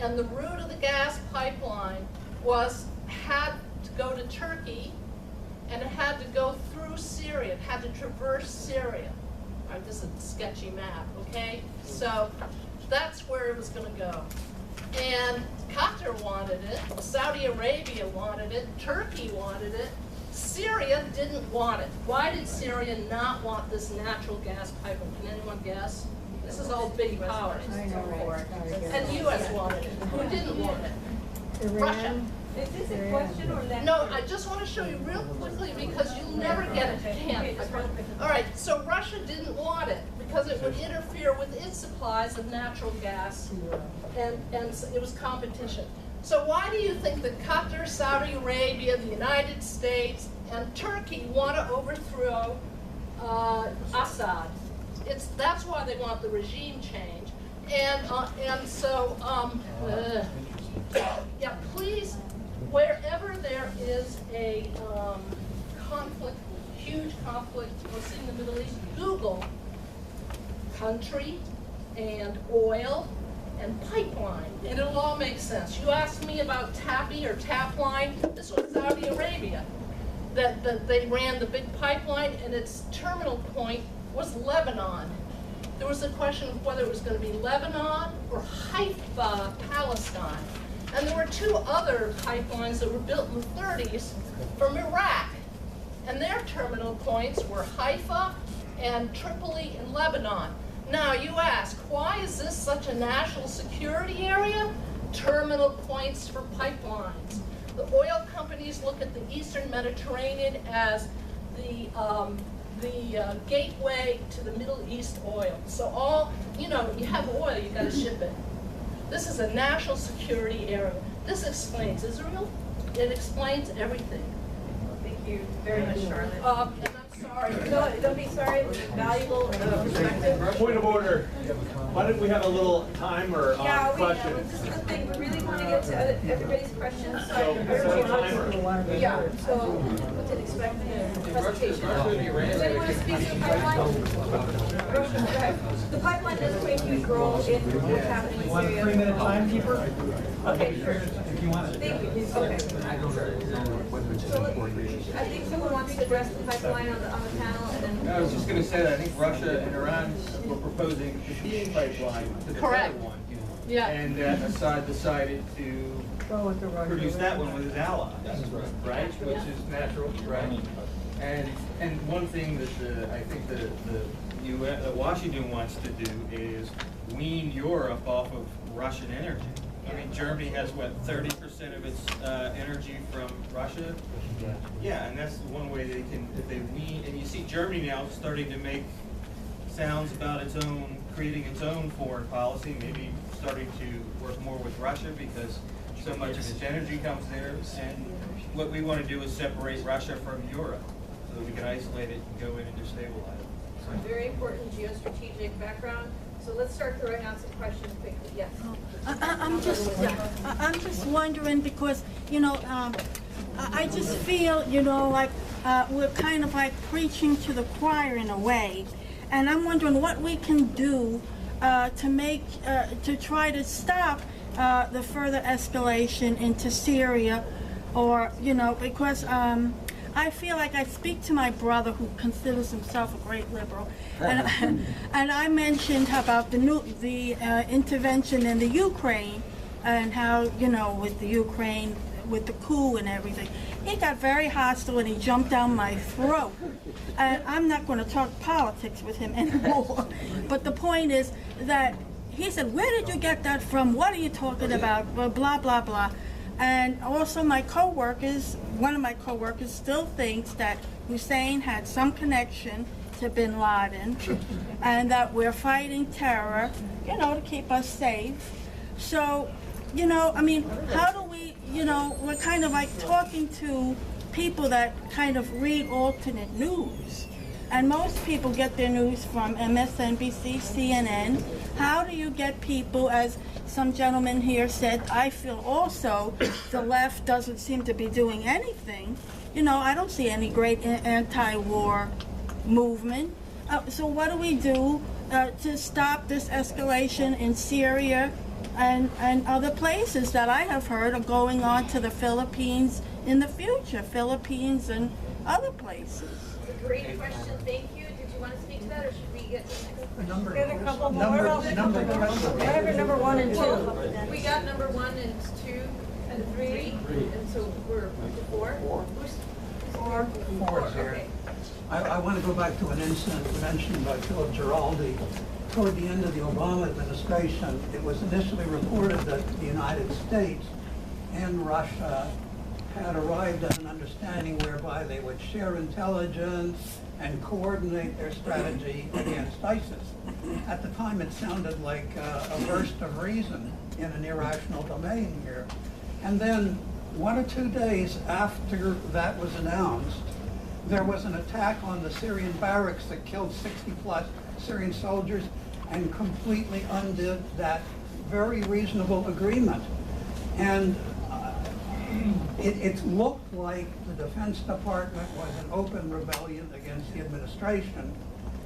[SPEAKER 12] And the route of the gas pipeline had to go to Turkey, and it had to go through Syria. It had to traverse Syria. All right, this is a sketchy map, okay? So That's where it was going to go. And Qatar wanted it, Saudi Arabia wanted it, Turkey wanted it, Syria didn't want it. Why did Syria not want this natural gas pipeline? Can anyone guess? This is all big powers. And the U.S. wanted it. Who didn't want it? Russia.
[SPEAKER 9] Is this a question or lecture?
[SPEAKER 12] No, I just want to show you real quickly because you'll never get it. You can't. All right, so Russia didn't want it because it would interfere with its supplies of natural gas, and so it was competition. So why do you think that Qatar, Saudi Arabia, the United States, and Turkey want to overthrow Assad? That's why they want the regime change. And so yeah, please, wherever there is a conflict, huge conflict, we'll see in the Middle East, Google country and oil and pipeline, and it'll all make sense. You asked me about TAPI or tap line. This was Saudi Arabia. That they ran the big pipeline, and its terminal point was Lebanon. There was a question of whether it was going to be Lebanon or Haifa, Palestine. And there were two other pipelines that were built in the 30s from Iraq. And their terminal points were Haifa and Tripoli in Lebanon. Now you ask, why is this such a national security area? Terminal points for pipelines. The oil companies look at the Eastern Mediterranean as the gateway to the Middle East oil. So all, you have oil, you got to ship it. This is a national security area. This explains Israel. It explains everything.
[SPEAKER 4] Thank you very much, Charlotte.
[SPEAKER 12] And I'm sorry.
[SPEAKER 4] No, don't be sorry. It was valuable perspective.
[SPEAKER 3] Point of order. Why don't we have a little timer on questions?
[SPEAKER 4] This is the thing. We really want to get to everybody's questions.
[SPEAKER 3] So, timer.
[SPEAKER 4] Yeah. So, what to expect in the presentation? Does anyone want to speak to the pipeline? The pipeline does play a huge role in what's happening in Syria.
[SPEAKER 2] Want a 3-minute timekeeper?
[SPEAKER 4] Okay, sure.
[SPEAKER 2] If you want it.
[SPEAKER 4] Thank you. Okay. So, I think someone wants to address the pipeline on the panel, and then.
[SPEAKER 7] I was just going to say that I think Russia and Iran were proposing the peace pipeline to the
[SPEAKER 12] Correct.
[SPEAKER 7] other one.
[SPEAKER 12] Yeah.
[SPEAKER 7] And Assad decided to produce that one with his allies, right? Which is natural, right? And one thing that I think that Washington wants to do is wean Europe off of Russian energy. I mean, Germany has, what, 30% of its energy from Russia? Yeah, and that's one way they can, if they wean, and you see Germany now starting to make sounds about creating its own foreign policy, maybe starting to work more with Russia because so much of its energy comes there. And what we want to do is separate Russia from Europe so that we can isolate it and go in and destabilize it.
[SPEAKER 4] So very important geostrategic background. So let's start throwing out some questions quickly. Yes.
[SPEAKER 13] I'm just wondering because I just feel like we're kind of like preaching to the choir in a way, and I'm wondering what we can do to try to stop the further escalation into Syria, or because I feel like I speak to my brother who considers himself a great liberal, and I mentioned about the intervention in the Ukraine, and how with the Ukraine, with the coup and everything, he got very hostile and he jumped down my throat. And I'm not going to talk politics with him anymore. But the point is that he said, "Where did you get that from? What are you talking about? Blah blah blah." And also my co-workers, one of my co-workers still thinks that Hussein had some connection to bin Laden and that we're fighting terror, to keep us safe. So, I mean, how do we, we're kind of like talking to people that kind of read alternate news. And most people get their news from MSNBC, CNN. How do you get people, as some gentleman here said, I feel also the left doesn't seem to be doing anything. I don't see any great anti-war movement. So what do we do to stop this escalation in Syria and other places that I have heard are going on to the Philippines in the future, Philippines and other places?
[SPEAKER 4] It's a great question. Thank you. Did you want to speak to that, or should we get the next question?
[SPEAKER 9] Get a couple more. Whatever number 1 and 2.
[SPEAKER 4] We got number 1 and 2 and 3, and so we're to 4. Who's 4? 4, okay.
[SPEAKER 14] I want to go back to an incident mentioned by Philip Giraldi. Toward the end of the Obama administration, it was initially reported that the United States and Russia had arrived at an understanding whereby they would share intelligence and coordinate their strategy against ISIS. At the time, it sounded like a burst of reason in an irrational domain here. And then 1 or 2 days after that was announced, there was an attack on the Syrian barracks that killed 60+ Syrian soldiers and completely undid that very reasonable agreement. And it looked like the Defense Department was an open rebellion against the administration.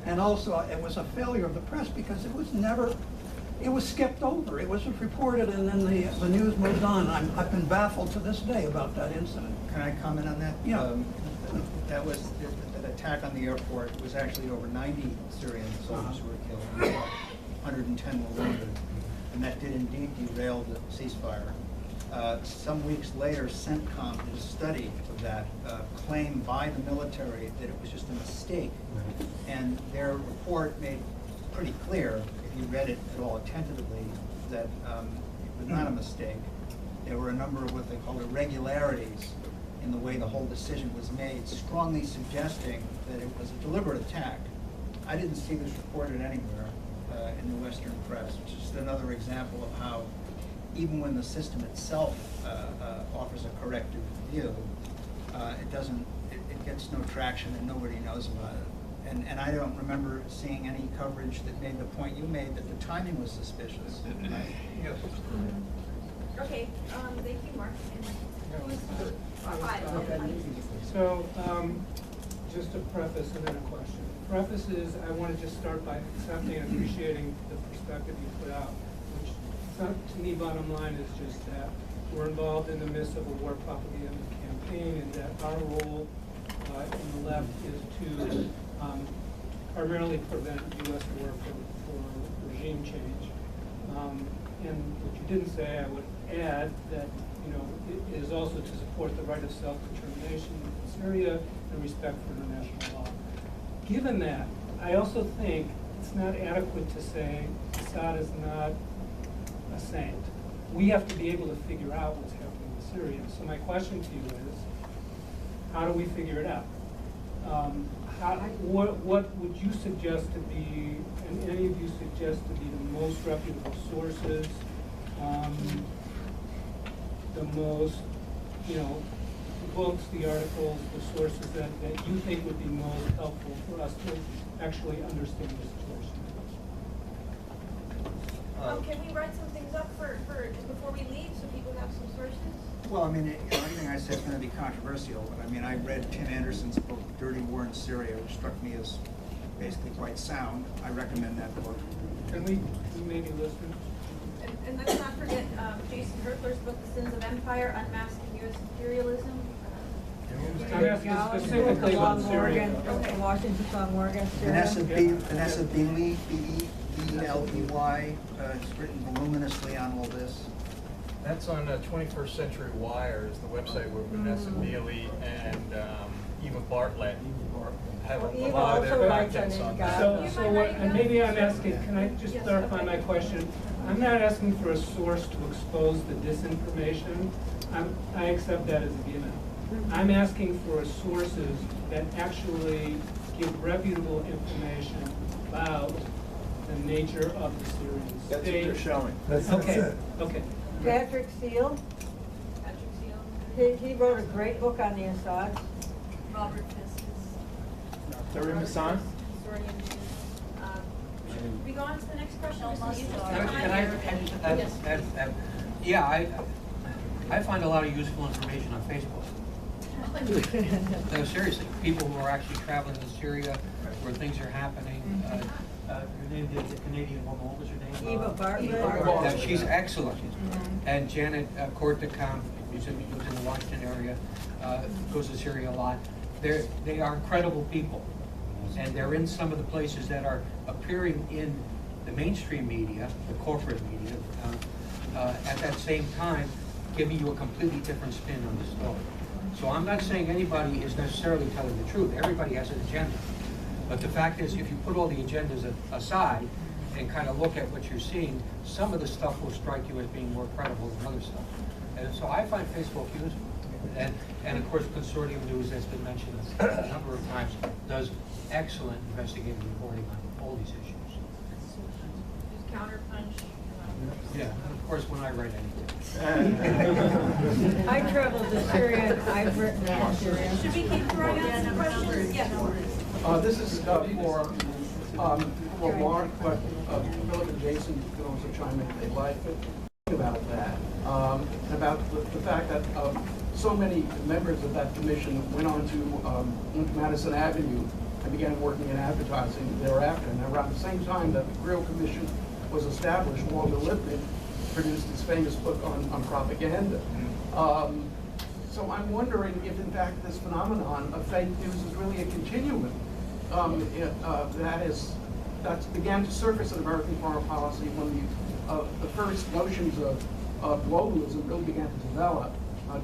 [SPEAKER 14] And also it was a failure of the press because it was skipped over. It wasn't reported, and then the news moved on. I've been baffled to this day about that incident.
[SPEAKER 1] Can I comment on that?
[SPEAKER 14] Yeah.
[SPEAKER 1] That was, that attack on the airport was actually over 90 Syrian soldiers who were killed. 110 were wounded. And that did indeed derail the ceasefire. Some weeks later, CENTCOM did a study of that, claimed by the military that it was just a mistake. And their report made pretty clear, if you read it at all attentively, that it was not a mistake. There were a number of what they called irregularities in the way the whole decision was made, strongly suggesting that it was a deliberate attack. I didn't see this reported anywhere in the Western press, which is just another example of how even when the system itself offers a corrective view, it gets no traction and nobody knows about it. And I don't remember seeing any coverage that made the point you made that the timing was suspicious.
[SPEAKER 14] Yes.
[SPEAKER 4] Okay, thank you, Mark. And who's 5?
[SPEAKER 8] So, just a preface and then a question. Preface is, I want to just start by accepting and appreciating the perspective you put out, which to me, bottom line is just that we're involved in the midst of a war propaganda campaign, and that our role in the left is to primarily prevent U.S. war for regime change. And what you didn't say, I would add that it is also to support the right of self-determination in Syria and respect for international law. Given that, I also think it's not adequate to say Assad is not a saint. We have to be able to figure out what's happening in Syria. So my question to you is, how do we figure it out? What would you suggest to be, and any of you suggest to be the most reputable sources, the most, the books, the articles, the sources that you think would be most helpful for us to actually understand the situation?
[SPEAKER 4] Can we write some things up for before we leave so people have some sources?
[SPEAKER 1] Well, I mean, anything I say is going to be controversial, but I mean, I read Tim Anderson's book, Dirty War in Syria, which struck me as basically quite sound. I recommend that book.
[SPEAKER 8] Can we maybe listen?
[SPEAKER 4] And let's not forget Jason Hirthler's book, The Sins of Empire, Unmasking U.S. Imperialism.
[SPEAKER 8] I'm asking specifically about Syria.
[SPEAKER 9] Okay. Washington on Morgan, Syria.
[SPEAKER 1] Vanessa Beeley, B-E-L-E-Y, has written voluminously on all this.
[SPEAKER 7] That's on 21st Century Wire, is the website where Vanessa Beeley and Eva Bartlett have a lot of their contents on that.
[SPEAKER 8] So what, and maybe I'm asking, can I just clarify my question? I'm not asking for a source to expose the disinformation. I accept that as a given. I'm asking for sources that actually give reputable information about the nature of the Syrian state.
[SPEAKER 3] That's what they're showing.
[SPEAKER 6] That's it.
[SPEAKER 8] Okay.
[SPEAKER 9] Patrick Steele. He wrote a great book on the Assads.
[SPEAKER 4] Robert Fisk's.
[SPEAKER 3] Dr. Hassan?
[SPEAKER 4] Should we go on to the next question?
[SPEAKER 10] Yeah, I find a lot of useful information on Facebook. No, seriously, people who are actually traveling to Syria, where things are happening. Her name, the Canadian woman, what was her name?
[SPEAKER 9] Eva Bartlett.
[SPEAKER 10] She's excellent. And Janet Kortekamp, who's in the Washington area, goes to Syria a lot. They are incredible people. and they're in some of the places that are appearing in the mainstream media, the corporate media, at that same time, giving you a completely different spin on the story. So I'm not saying anybody is necessarily telling the truth. Everybody has an agenda. But the fact is, if you put all the agendas aside and kind of look at what you're seeing, some of the stuff will strike you as being more credible than other stuff. And so I find Facebook useful. And of course, Consortium News, that's been mentioned a number of times, does excellent investigative reporting on all these issues.
[SPEAKER 4] Counterpunch.
[SPEAKER 10] Yeah, and of course, when I write anything.
[SPEAKER 9] I traveled to Syria, I've written on Syria.
[SPEAKER 4] Should we keep throwing out some questions? Yeah.
[SPEAKER 5] This is for Mark, but Philip and Jason can also chime in if they'd like. About that, about the fact that so many members of that commission went on to Madison Avenue and began working in advertising thereafter. And around the same time that the Grill Commission was established, Walter Lippmann produced his famous book on propaganda. So I'm wondering if, in fact, this phenomenon of fake news is really a continuum that began to surface in American foreign policy when the first notions of globalism really began to develop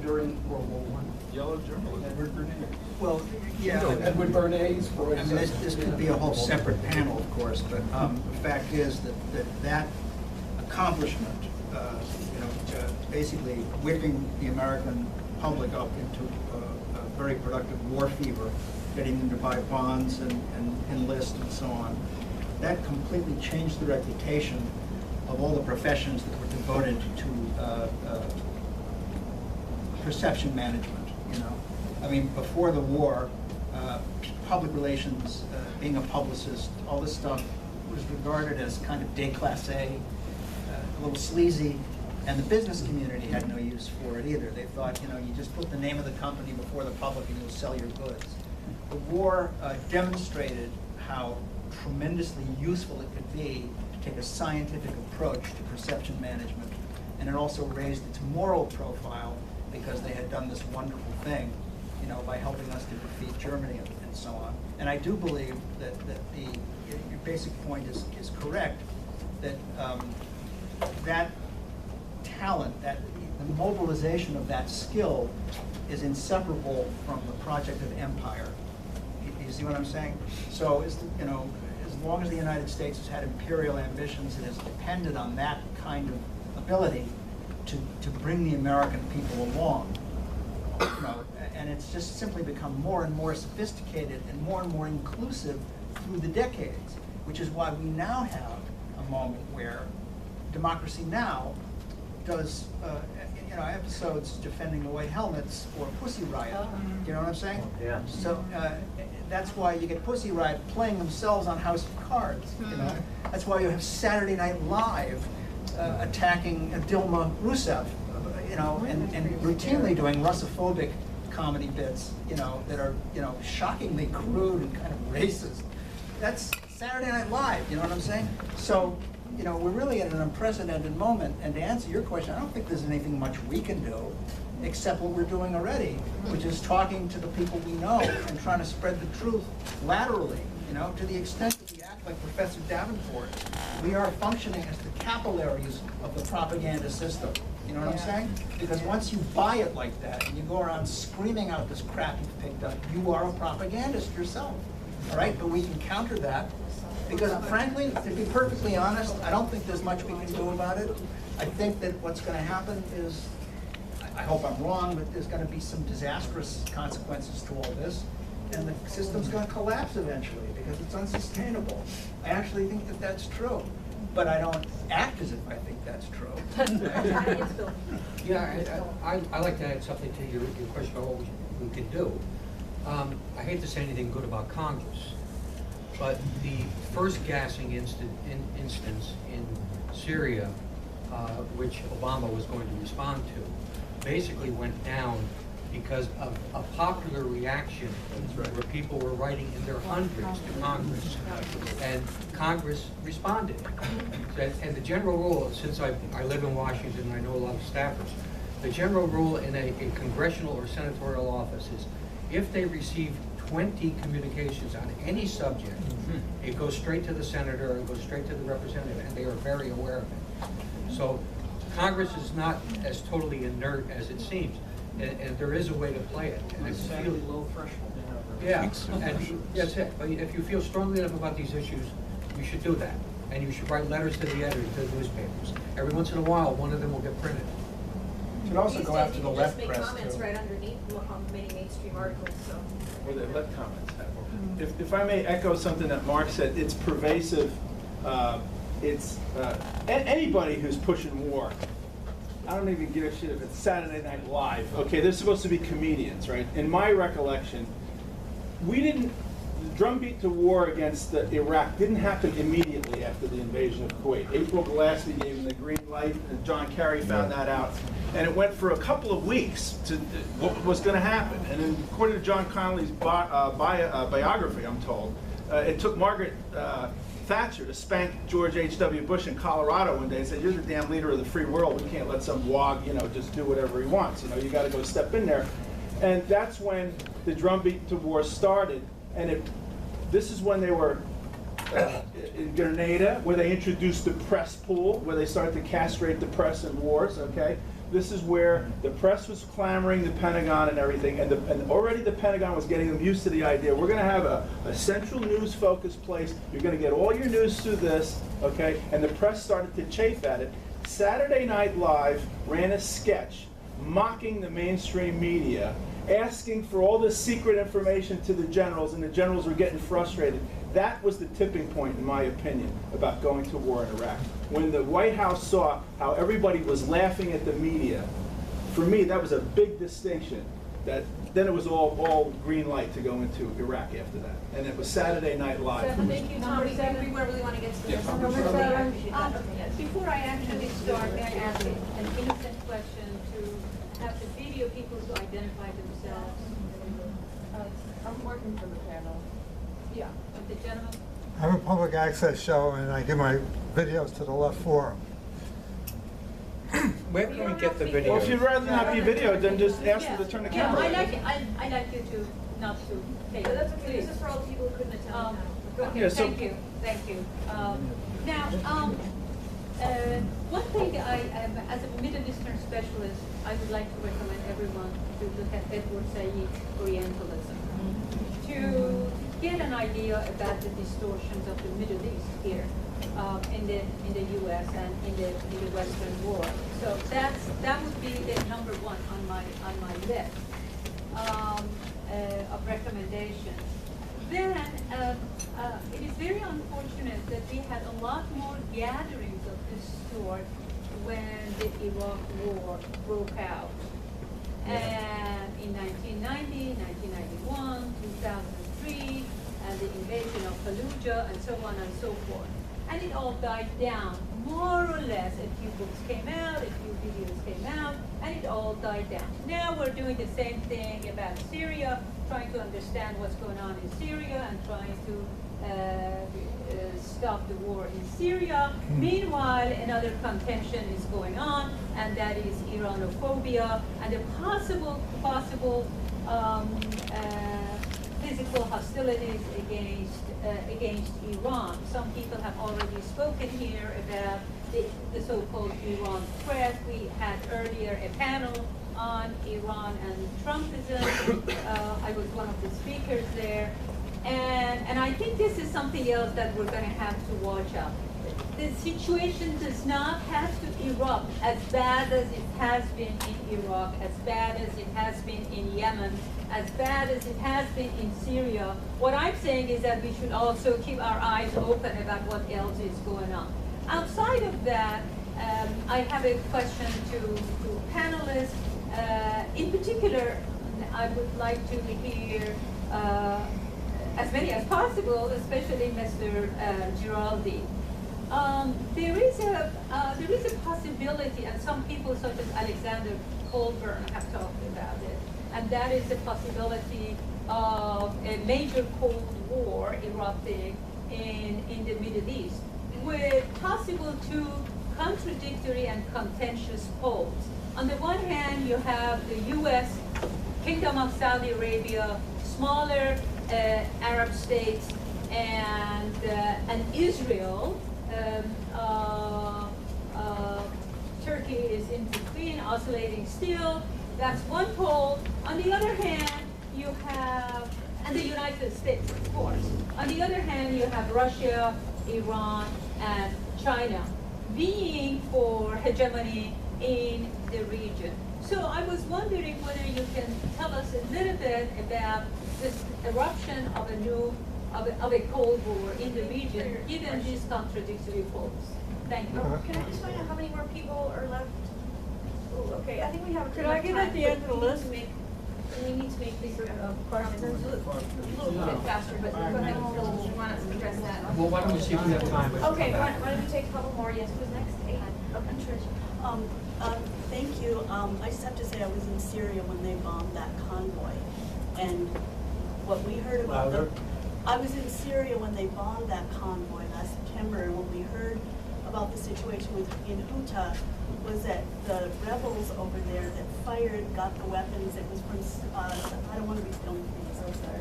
[SPEAKER 5] during World War I.
[SPEAKER 11] Yellow journalism.
[SPEAKER 5] Edward Bernays.
[SPEAKER 1] Well, yeah.
[SPEAKER 5] Edward Bernays, for
[SPEAKER 1] I mean,
[SPEAKER 5] example.
[SPEAKER 1] this could be a whole separate panel, of course, but the fact is that accomplishment, basically whipping the American public up into a very productive war fever, getting them to buy bonds and enlist and so on, that completely changed the reputation of all the professions that were devoted to perception management. I mean, before the war, public relations, being a publicist, all this stuff was regarded as kind of déclassé, a little sleazy, and the business community had no use for it either. They thought, you just put the name of the company before the public and you'll sell your goods. The war demonstrated how tremendously useful it could be to take a scientific approach to perception management, and it also raised its moral profile because they had done this wonderful thing, by helping us to defeat Germany and so on. And I do believe that your basic point is correct, that that talent, that the mobilization of that skill is inseparable from the project of empire. You see what I'm saying? So, as long as the United States has had imperial ambitions, it has depended on that kind of ability to bring the American people along. And it's just simply become more and more sophisticated and more inclusive through the decades, which is why we now have a moment where Democracy Now! Does episodes defending the white helmets or Pussy Riot. Do you know what I'm saying?
[SPEAKER 2] Yeah.
[SPEAKER 1] So that's why you get Pussy Riot playing themselves on House of Cards. That's why you have Saturday Night Live attacking Dilma Rousseff, and routinely doing Russophobic comedy bits, that are, shockingly crude and kind of racist. That's Saturday Night Live, you know what I'm saying? So, we're really at an unprecedented moment, and to answer your question, I don't think there's anything much we can do except what we're doing already, which is talking to the people we know and trying to spread the truth laterally, to the extent that we act like Professor Davenport. We are functioning as the capillaries of the propaganda system. You know what I'm saying? Because once you buy it like that, and you go around screaming out this crap you've picked up, you are a propagandist yourself. All right? But we can counter that. Because frankly, to be perfectly honest, I don't think there's much we can do about it. I think that what's going to happen is, I hope I'm wrong, but there's going to be some disastrous consequences to all this. And the system's going to collapse eventually because it's unsustainable. I actually think that that's true. But I don't act as if I think that's true.
[SPEAKER 10] Yeah, I like to add something to your question about what we can do. I hate to say anything good about Congress, but the first gassing instance in Syria, which Obama was going to respond to, basically went down because of a popular reaction where people were writing in their hundreds to Congress, and Congress responded. And the general rule, since I live in Washington and I know a lot of staffers, the general rule in a congressional or senatorial office is if they receive 20 communications on any subject, it goes straight to the senator, it goes straight to the representative, and they are very aware of it. So Congress is not as totally inert as it seems, and there is a way to play it. And if you feel
[SPEAKER 2] low threshold.
[SPEAKER 10] yeah, and that's it. But if you feel strongly enough about these issues, you should do that. And you should write letters to the editors, to the newspapers. Every once in a while, one of them will get printed.
[SPEAKER 3] Should also
[SPEAKER 4] These
[SPEAKER 3] go
[SPEAKER 4] days,
[SPEAKER 3] after
[SPEAKER 4] you
[SPEAKER 3] the
[SPEAKER 4] can
[SPEAKER 3] left
[SPEAKER 4] just make
[SPEAKER 3] press
[SPEAKER 4] comments
[SPEAKER 3] too.
[SPEAKER 4] right underneath many mainstream articles, so.
[SPEAKER 3] Or they let comments happen. If I may echo something that Mark said, it's pervasive. Anybody who's pushing war, I don't even give a shit if it's Saturday Night Live. Okay, they're supposed to be comedians, right? In my recollection, the drumbeat to war against Iraq didn't happen immediately after the invasion of Kuwait. April Glaspie gave them the green light, and John Kerry found that out. And it went for a couple of weeks to what was going to happen. And then, according to John Connolly's biography, I'm told, it took Margaret Thatcher to spank George H.W. Bush in Colorado one day and said, "You're the damn leader of the free world. We can't let some wog, just do whatever he wants. You got to go step in there." And that's when the drumbeat to war started. And this is when they were in Grenada, where they introduced the press pool, where they started to castrate the press in wars, okay? This is where the press was clamoring the Pentagon and everything, and already the Pentagon was getting them used to the idea, we're gonna have a central news focused place, you're gonna get all your news through this, okay? And the press started to chafe at it. Saturday Night Live ran a sketch mocking the mainstream media, asking for all this secret information to the generals, and the generals were getting frustrated. That was the tipping point, in my opinion, about going to war in Iraq. When the White House saw how everybody was laughing at the media, for me, that was a big distinction. That then it was all green light to go into Iraq after that. And it was Saturday Night Live.
[SPEAKER 4] Thank you, Tom. We really want to get to this.
[SPEAKER 9] Before I actually start, may I ask an innocent question to have the video people to identify themselves?
[SPEAKER 15] I'm working for the panel.
[SPEAKER 9] Yeah, the gentleman.
[SPEAKER 6] I'm a public access show and I give my videos to the left forum.
[SPEAKER 10] Where can we get the video?
[SPEAKER 3] Well, if you'd rather not be videoed, then just ask them to turn the camera on.
[SPEAKER 9] I like you to not to take
[SPEAKER 4] So
[SPEAKER 9] it.
[SPEAKER 4] that's okay, this is for all the people who couldn't attend.
[SPEAKER 9] Okay,
[SPEAKER 3] Yeah, so-
[SPEAKER 9] thank you. Now, one thing as a Middle Eastern specialist, I would like to recommend everyone to look at Edward Said's Orientalism, to get an idea about the distortions of the Middle East here in the U.S. and in the Western world. So that would be the number one on my list of recommendations. Then it is very unfortunate that we had a lot more gatherings of this sort when the Iraq War broke out. And in 1990, 1991, 2003, and the invasion of Fallujah, and so on and so forth. And it all died down, more or less. A few books came out, a few videos came out, and it all died down. Now we're doing the same thing about Syria, trying to understand what's going on in Syria and trying to stop the war in Syria. Meanwhile, another contention is going on, and that is Iranophobia and the possible physical hostilities against Iran. Some people have already spoken here about the so-called Iran threat. We had earlier a panel on Iran and Trumpism. I was one of the speakers there. And I think this is something else that we're going to have to watch out. The situation does not have to erupt as bad as it has been in Iraq, as bad as it has been in Yemen, as bad as it has been in Syria. What I'm saying is that we should also keep our eyes open about what else is going on. Outside of that, I have a question to panelists. In particular, I would like to hear as many as possible, especially Mr. Giraldi. There is a possibility, and some people such as Alexander Colburn have talked about it, and that is the possibility of a major Cold War erupting in the Middle East, with possible two contradictory and contentious poles. On the one hand, you have the U.S., Kingdom of Saudi Arabia, smaller Arab states and Israel. Turkey is in between, oscillating still. That's one pole. On the other hand, you have, and the United States, of course. On the other hand, you have Russia, Iran, and China being for hegemony in the region. So I was wondering whether you can tell us a little bit about this eruption of a Cold War in the region, given these contradictory poles. Thank you.
[SPEAKER 4] Can I just find out how many more people are left? Oh, okay, I think we have a good
[SPEAKER 13] Could I
[SPEAKER 4] enough
[SPEAKER 13] get
[SPEAKER 4] time,
[SPEAKER 13] at the
[SPEAKER 4] but
[SPEAKER 13] end of the
[SPEAKER 4] we need
[SPEAKER 13] list?
[SPEAKER 4] to make- We need to make these questions a little bit faster, but go ahead, Phil, you want to address that?
[SPEAKER 2] Well, why don't we see if we have time?
[SPEAKER 4] Okay, why don't we take a couple more? Yes, who's next? Okay, Trish.
[SPEAKER 16] Thank you. I just have to say I was in Syria when they bombed that convoy. And what we heard about I was in Syria when they bombed that convoy last September, and what we heard about the situation in Ghouta was that the rebels over there that fired, got the weapons, it was from, I don't want to be filmed, I'm sorry,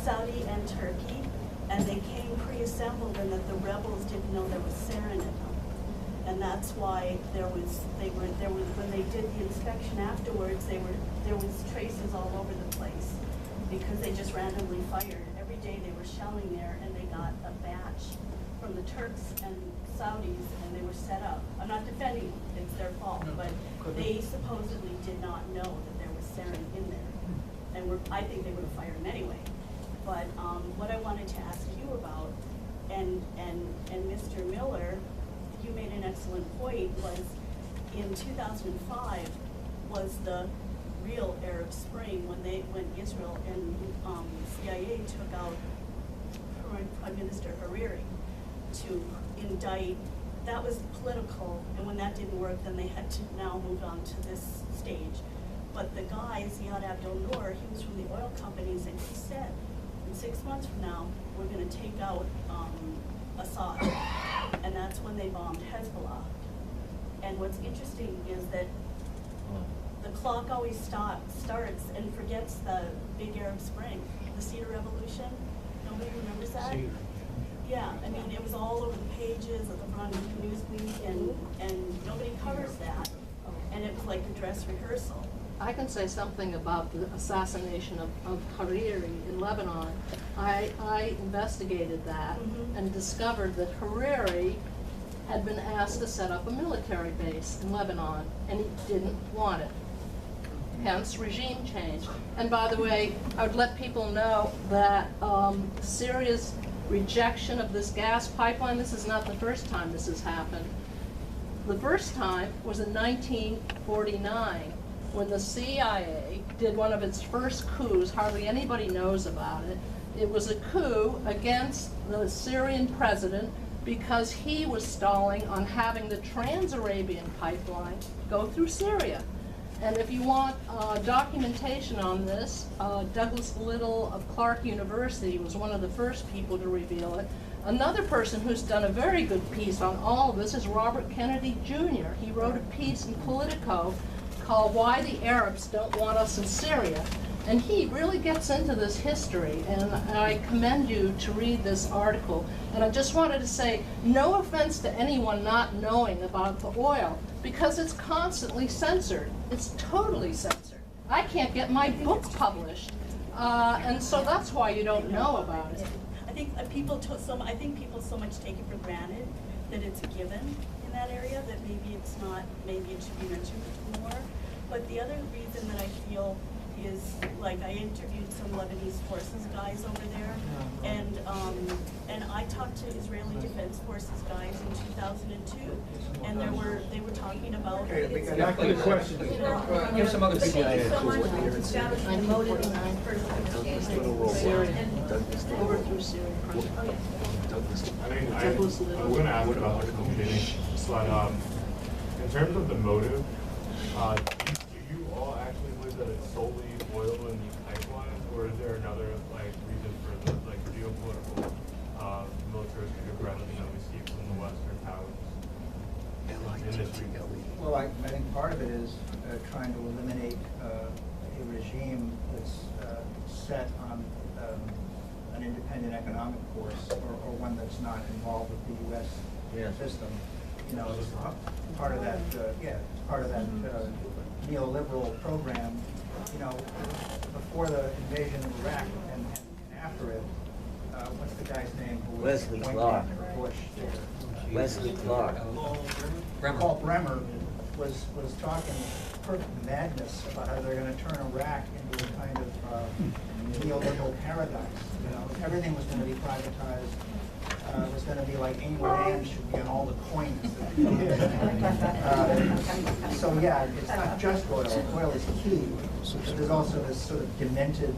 [SPEAKER 16] Saudi and Turkey, and they came pre-assembled, and that the rebels didn't know there was sarin in them. And that's why when they did the inspection afterwards, there was traces all over the place because they just randomly fired. Every day they were shelling there, and they got a batch from the Turks and Saudis, and they were set up. I'm not defending them, it's their fault, but they supposedly did not know that there was sarin in there. And I think they would have fired them anyway. But what I wanted to ask you about, and Mr. Miller, you made an excellent point, was in 2005 was the real Arab Spring when Israel and CIA took out Prime Minister Hariri to indict. That was political, and when that didn't work, then they had to now move on to this stage. But the guy, Ziad Abdel Noor, he was from the oil companies, and he said, in 6 months from now, we're going to take out Assad. And that's when they bombed Hezbollah. And what's interesting is that the clock always starts and forgets the big Arab Spring, the Cedar Revolution. Nobody remembers that? Yeah, I mean, it was all over the pages at the front of Newsweek, and nobody covers that. And it was like a dress rehearsal.
[SPEAKER 12] I can say something about the assassination of Hariri in Lebanon. I investigated that and discovered that Hariri had been asked to set up a military base in Lebanon, and he didn't want it. Hence, regime change. And by the way, I would let people know that Syria's rejection of this gas pipeline, this is not the first time this has happened. The first time was in 1949, when the CIA did one of its first coups. Hardly anybody knows about it. It was a coup against the Syrian president because he was stalling on having the Trans-Arabian pipeline go through Syria. And if you want documentation on this, Douglas Little of Clark University was one of the first people to reveal it. Another person who's done a very good piece on all of this is Robert Kennedy Jr. He wrote a piece in Politico called Why the Arabs Don't Want Us in Syria. And he really gets into this history, and I commend you to read this article. And I just wanted to say, no offense to anyone not knowing about the oil, because it's constantly censored. It's totally censored. I can't get my book published, and so that's why you don't know about it.
[SPEAKER 16] I think people so much take it for granted that it's a given in that area that maybe it's not. Maybe it should be mentioned more. But the other reason that I feel is, like, I interviewed some Lebanese forces guys over there, and I talked to Israeli Defense Forces guys in 2002, and they were talking about.
[SPEAKER 2] Okay, we got back to the question. Give some other people.
[SPEAKER 4] Thank you so much for establishing the motive in the first
[SPEAKER 12] Syria. Overthrew Syria.
[SPEAKER 4] Oh, yes.
[SPEAKER 17] I mean, I was going to ask about this in the beginning, but in terms of the motive, do you all actually believe that it's solely oil in these pipelines, or is there another reason for the geopolitical, militaristic aggression that we see from the Western powers in this region?
[SPEAKER 18] Well, I think part of it is trying to eliminate a regime that's set on an independent economic force or one that's not involved with the U.S. system. You know, it's part of that, part of that neoliberal program. You know, before the invasion of Iraq and after it, what's the guy's name? Who was
[SPEAKER 19] Wesley
[SPEAKER 18] appointed
[SPEAKER 19] Clark.
[SPEAKER 18] after Bush?
[SPEAKER 19] Wesley Clark.
[SPEAKER 18] Paul Bremer was talking perfect madness about how they're going to turn Iraq into a kind of neoliberal paradise. You know, everything was going to be privatized. It was going to be like Ayn Rand should be on all the coins. So yeah, it's not just oil. Oil is key. But there's also this sort of demented.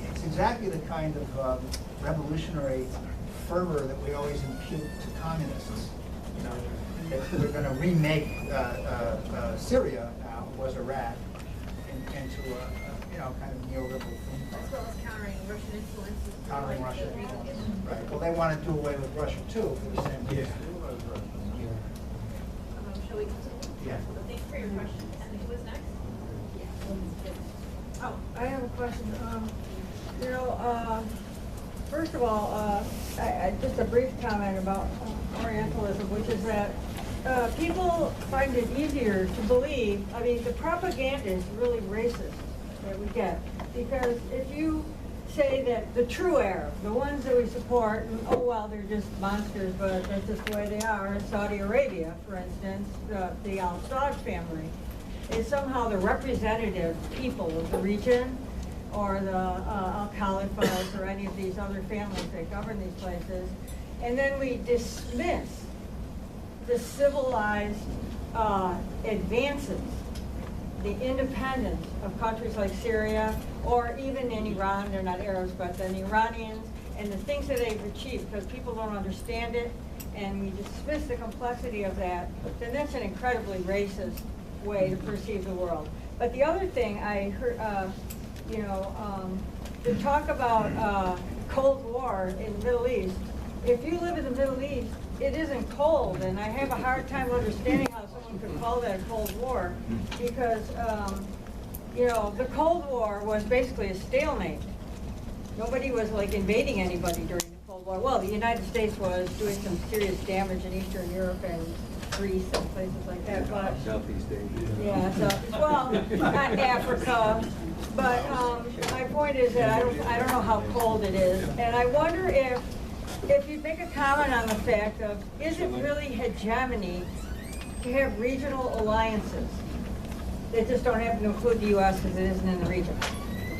[SPEAKER 18] It's exactly the kind of revolutionary fervor that we always impute to communists. You know, that we're going to remake Syria now, was Iraq, into a you know, kind of neoliberal thing.
[SPEAKER 4] As well as countering Russian influences.
[SPEAKER 18] Countering Russian influence. Right. Well, they want to do away with Russia too for the same reason.
[SPEAKER 4] Shall we continue?
[SPEAKER 18] Yeah.
[SPEAKER 4] Thanks for your question. And who was next?
[SPEAKER 20] Oh, I have a question. You know, first of all, just a brief comment about Orientalism, which is that people find it easier to believe. I mean, the propaganda is really racist that we get, because if you say that the true Arab, the ones that we support, and oh well, they're just monsters, but that's just the way they are. In Saudi Arabia, for instance, the al-Saud family is somehow the representative people of the region, or the al-Khalifa's, or any of these other families that govern these places, and then we dismiss the civilized advances, the independence of countries like Syria, or even in Iran. They're not Arabs, but the Iranians, and the things that they've achieved, because people don't understand it, and we dismiss the complexity of that, then that's an incredibly racist way to perceive the world. But the other thing I heard, you know, to talk about Cold War in the Middle East, if you live in the Middle East, it isn't cold, and I have a hard time understanding how someone could call that a Cold War, because, you know, the Cold War was basically a stalemate. Nobody was like invading anybody during the Cold War. Well, the United States was doing some serious damage in Eastern Europe and Greece and places like that, but
[SPEAKER 19] Southeast Asia.
[SPEAKER 20] yeah, so, well, not Africa, but my point is that I don't know how cold it is, and I wonder if you'd make a comment on the fact of, is it really hegemony to have regional alliances that just don't happen to include the U.S. because it isn't in the region?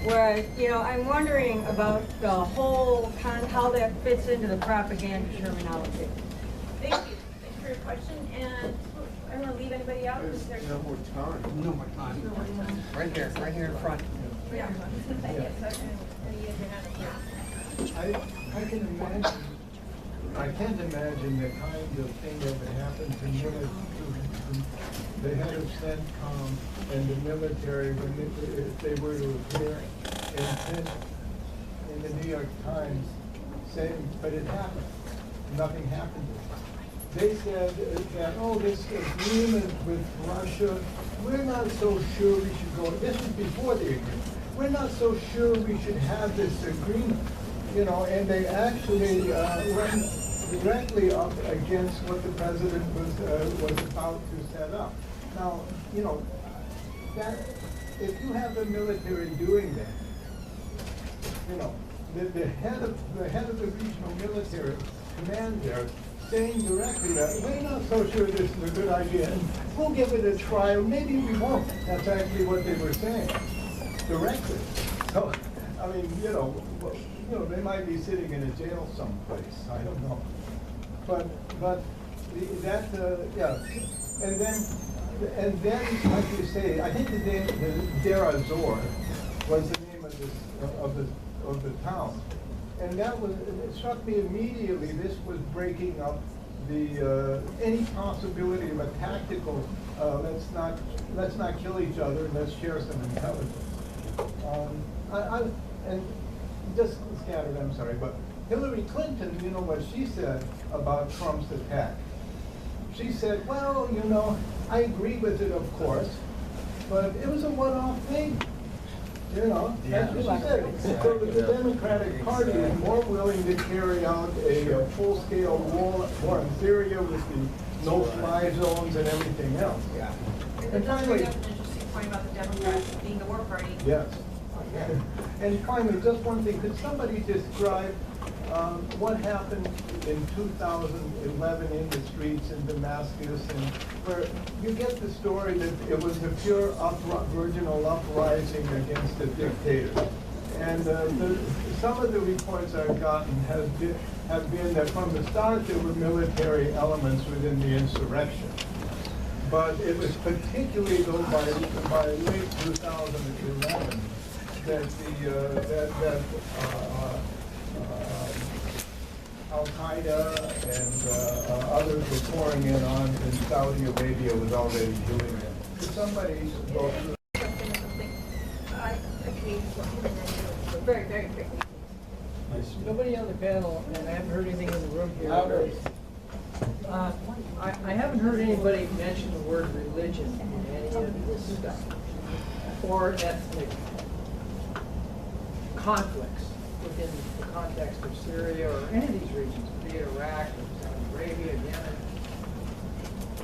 [SPEAKER 20] Whereas, you know, I'm wondering about the whole how that fits into the propaganda terminology.
[SPEAKER 4] Thank you. Thanks for your question. And I don't want to leave anybody out.
[SPEAKER 6] There's no more time.
[SPEAKER 5] No more time.
[SPEAKER 4] No more time.
[SPEAKER 10] Right here in front.
[SPEAKER 4] Yeah.
[SPEAKER 6] I can't imagine the kind of thing that would happen to the head of CENTCOM and the military if they were to appear in the New York Times saying, but it happened. Nothing happened. They said that, oh, this agreement with Russia, we're not so sure we should go. This was before the agreement. We're not so sure we should have this agreement. You know, and they actually went directly up against what the president was about to set up. Now, you know, that if you have the military doing that, you know, the head of the regional military command there saying directly that we're not so sure this is a good idea, and we'll give it a try, or maybe we won't. That's actually what they were saying, directly. So, I mean, you know, they might be sitting in a jail someplace. I don't know, but yeah, and then, like you say, I think the Deir ez-Zor was the name of the town. And that was, it struck me immediately, this was breaking up the any possibility of a tactical, let's not kill each other, let's share some intelligence. And just scattered, I'm sorry, but Hillary Clinton, you know what she said about Trump's attack? She said, well, you know, I agree with it, of course, but it was a one-off thing. You know, that's what she said. So the Democratic Party is more willing to carry out a full-scale war in Syria with the no-fly zones and everything else.
[SPEAKER 18] Yeah.
[SPEAKER 6] And finally,
[SPEAKER 4] That's an interesting point about the Democrats being the war party.
[SPEAKER 6] yes. And finally, just one thing, could somebody describe what happened in 2011 in the streets in Damascus, and where you get the story that it was a pure virginal uprising against the dictator. And some of the reports I've gotten have been that from the start there were military elements within the insurrection. But it was particularly though by late 2011 that Al-Qaeda and others were pouring in on, and Saudi Arabia was already doing it. Could somebody go through?
[SPEAKER 20] Very, very quickly. Nobody on the panel, and I haven't heard anything in the room here. I haven't heard anybody mention the word religion in any of this stuff, or ethnic conflicts within the context of Syria or any of these regions, be it Iraq or Saudi Arabia, Yemen.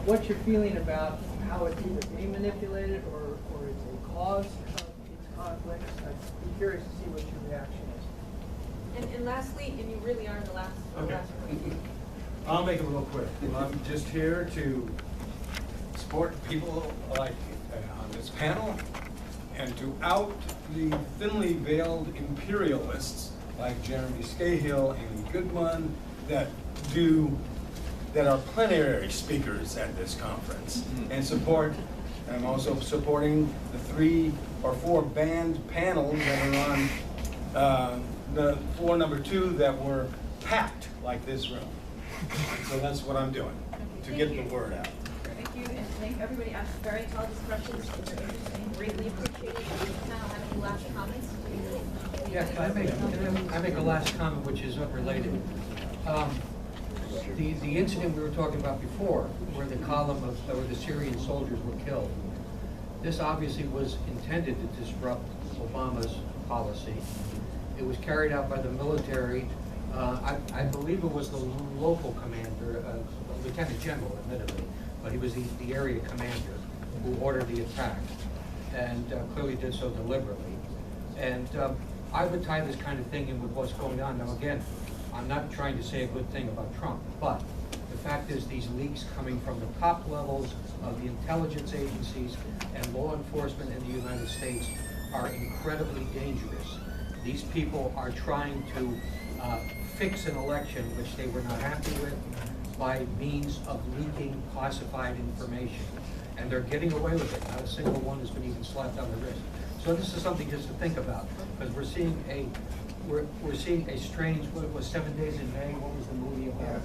[SPEAKER 20] What's your feeling about how it's either being manipulated or it's a cause of these conflicts? I'd be curious to see what your reaction is.
[SPEAKER 4] And lastly, and you really are the last point.
[SPEAKER 21] I'll make it real quick. I'm just here to support people like on this panel and to out the thinly veiled imperialists like Jeremy Scahill and Goodman that are plenary speakers at this conference, and support. I'm also supporting the 3 or 4 banned panels that are on the floor number 2 that were packed like this room. So that's what I'm doing to get the word out.
[SPEAKER 4] Thank you, and thank everybody asked very intelligent questions. They're interesting, greatly appreciated. Now, have any last comments?
[SPEAKER 10] Yeah, can I make a last comment which is unrelated? The incident we were talking about before, where the column of, where the Syrian soldiers were killed, this obviously was intended to disrupt Obama's policy. It was carried out by the military. I believe it was the local commander, Lieutenant General, admittedly, but he was the area commander who ordered the attack, and clearly did so deliberately. And I would tie this kind of thing in with what's going on. Now again, I'm not trying to say a good thing about Trump, but the fact is these leaks coming from the top levels of the intelligence agencies and law enforcement in the United States are incredibly dangerous. These people are trying to fix an election which they were not happy with by means of leaking classified information. And they're getting away with it. Not a single one has been even slapped on the wrist. So this is something just to think about, because we're seeing a strange, what was 7 Days in May, what was the movie about?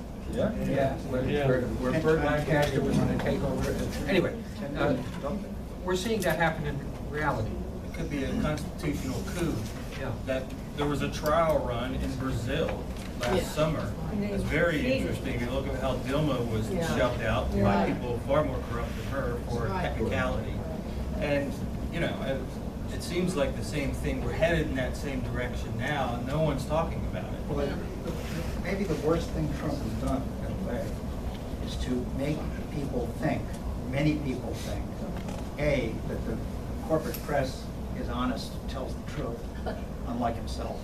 [SPEAKER 10] Where Burt Lancaster was going to take over. Anyway, we're seeing that happen in reality.
[SPEAKER 7] It could be a constitutional coup. That there was a trial run in Brazil last summer. It's very interesting. You look at how Dilma was shoved out by people far more corrupt than her for technicality. And, you know, it seems like the same thing. We're headed in that same direction now, and no one's talking about it.
[SPEAKER 18] Well, maybe the worst thing Trump has done, in a way, is to make people think, many people think, A, that the corporate press is honest, tells the truth, unlike himself,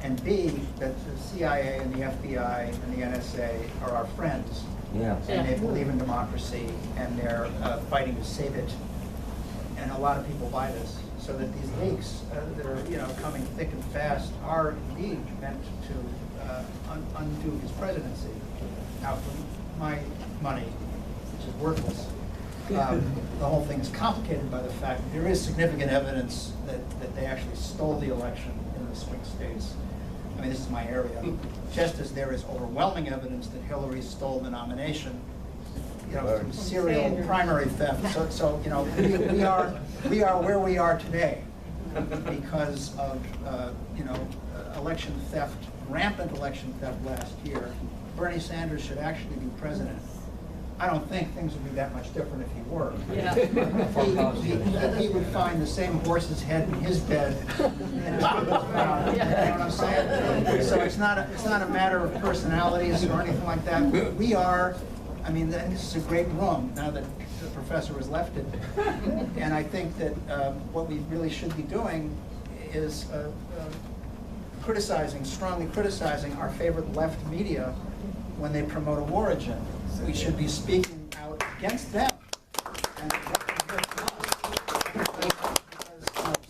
[SPEAKER 18] and B, that the CIA and the FBI and the NSA are our friends, and they believe in democracy, and they're fighting to save it. And a lot of people buy this, so that these leaks that are coming thick and fast are indeed meant to undo his presidency. Now, for my money, which is worthless, the whole thing is complicated by the fact that there is significant evidence that they actually stole the election in the swing states. I mean, this is my area. Just as there is overwhelming evidence that Hillary stole the nomination, from serial primary theft. So we are where we are today because of election theft, rampant election theft last year. Bernie Sanders should actually be president.
[SPEAKER 1] I don't think things would be that much different if he were.
[SPEAKER 16] Yeah.
[SPEAKER 1] He would find the same horse's head in his bed. In his background, you know what I'm saying? So it's not a matter of personalities or anything like that. We are, I mean, this is a great room now that the professor has left it. And I think that what we really should be doing is strongly criticizing our favorite left media when they promote a war agenda. We should be speaking out against them. And because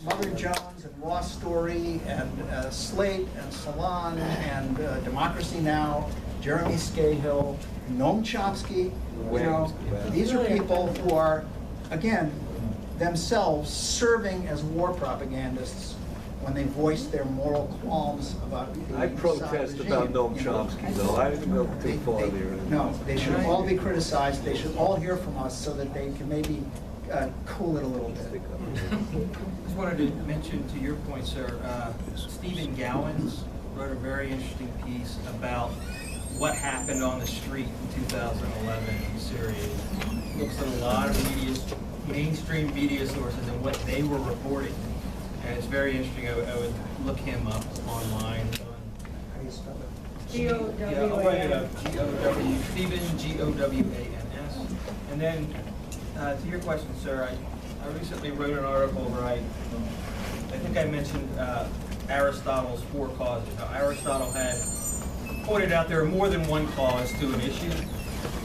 [SPEAKER 1] Mother Jones and Raw Story and Slate and Salon and Democracy Now!, Jeremy Scahill, Noam Chomsky, you know, these are people who are, again, themselves serving as war propagandists when they voice their moral qualms about the
[SPEAKER 11] I protest
[SPEAKER 1] regime,
[SPEAKER 11] about Noam
[SPEAKER 1] you know.
[SPEAKER 11] Chomsky, though. I didn't go too far there.
[SPEAKER 1] No, they should all be criticized. They should all hear from us so that they can maybe cool it a little bit.
[SPEAKER 10] Just wanted to mention to your point, sir, Stephen Gowans wrote a very interesting piece about what happened on the street in 2011 in Syria. He looks at a lot of media, mainstream media sources and what they were reporting. And it's very interesting. I would look him up online.
[SPEAKER 20] G-O-W-A-N.
[SPEAKER 10] I'll write it up. G-O-W, Stephen, G-O-W-A-N-S. And then, to your question, sir, I recently wrote an article where I think I mentioned Aristotle's 4 causes. Now, Aristotle had pointed out there are more than one cause to an issue,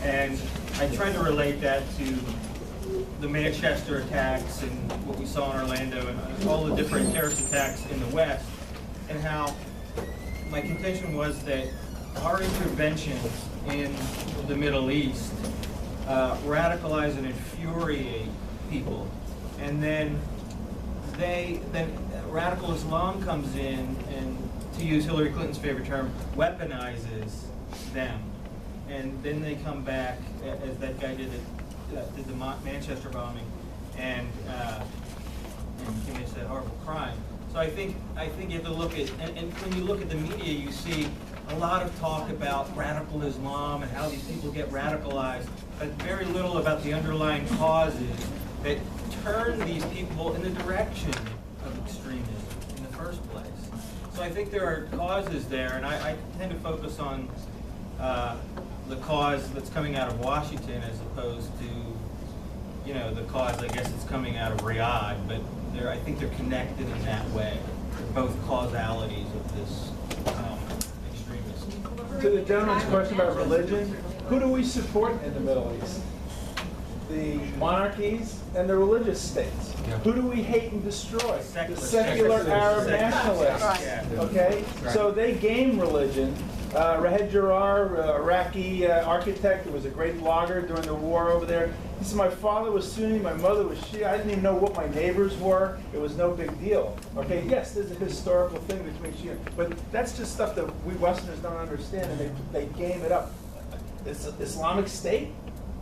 [SPEAKER 10] and I tried to relate that to the Manchester attacks and what we saw in Orlando and all the different terrorist attacks in the West, and how my contention was that our interventions in the Middle East radicalize and infuriate people, and then radical Islam comes in and, to use Hillary Clinton's favorite term, weaponizes them, and then they come back as that guy did the Manchester bombing and committed that horrible crime. So I think you have to look at, and when you look at the media, you see a lot of talk about radical Islam and how these people get radicalized, but very little about the underlying causes that turn these people in the direction of extremism in the first place. So I think there are causes there, and I tend to focus on the cause that's coming out of Washington as opposed to, you know, the cause, I guess, that's coming out of Riyadh, but I think they're connected in that way. They're both causalities of this extremism.
[SPEAKER 3] To the gentleman's question about religion, who do we support in the Middle East? The monarchies and the religious states.
[SPEAKER 10] Yeah.
[SPEAKER 3] Who do we hate and destroy?
[SPEAKER 10] Secular.
[SPEAKER 3] The secular Arab nationalists.
[SPEAKER 10] Yeah.
[SPEAKER 3] Okay?
[SPEAKER 10] Right.
[SPEAKER 3] So they game religion. Rahed Jarrar, Iraqi architect, who was a great blogger during the war over there. He said, my father was Sunni, my mother was Shia. I didn't even know what my neighbors were. It was no big deal. Okay, yes, there's a historical thing between Shia, but that's just stuff that we Westerners don't understand, and they game it up. It's Islamic State?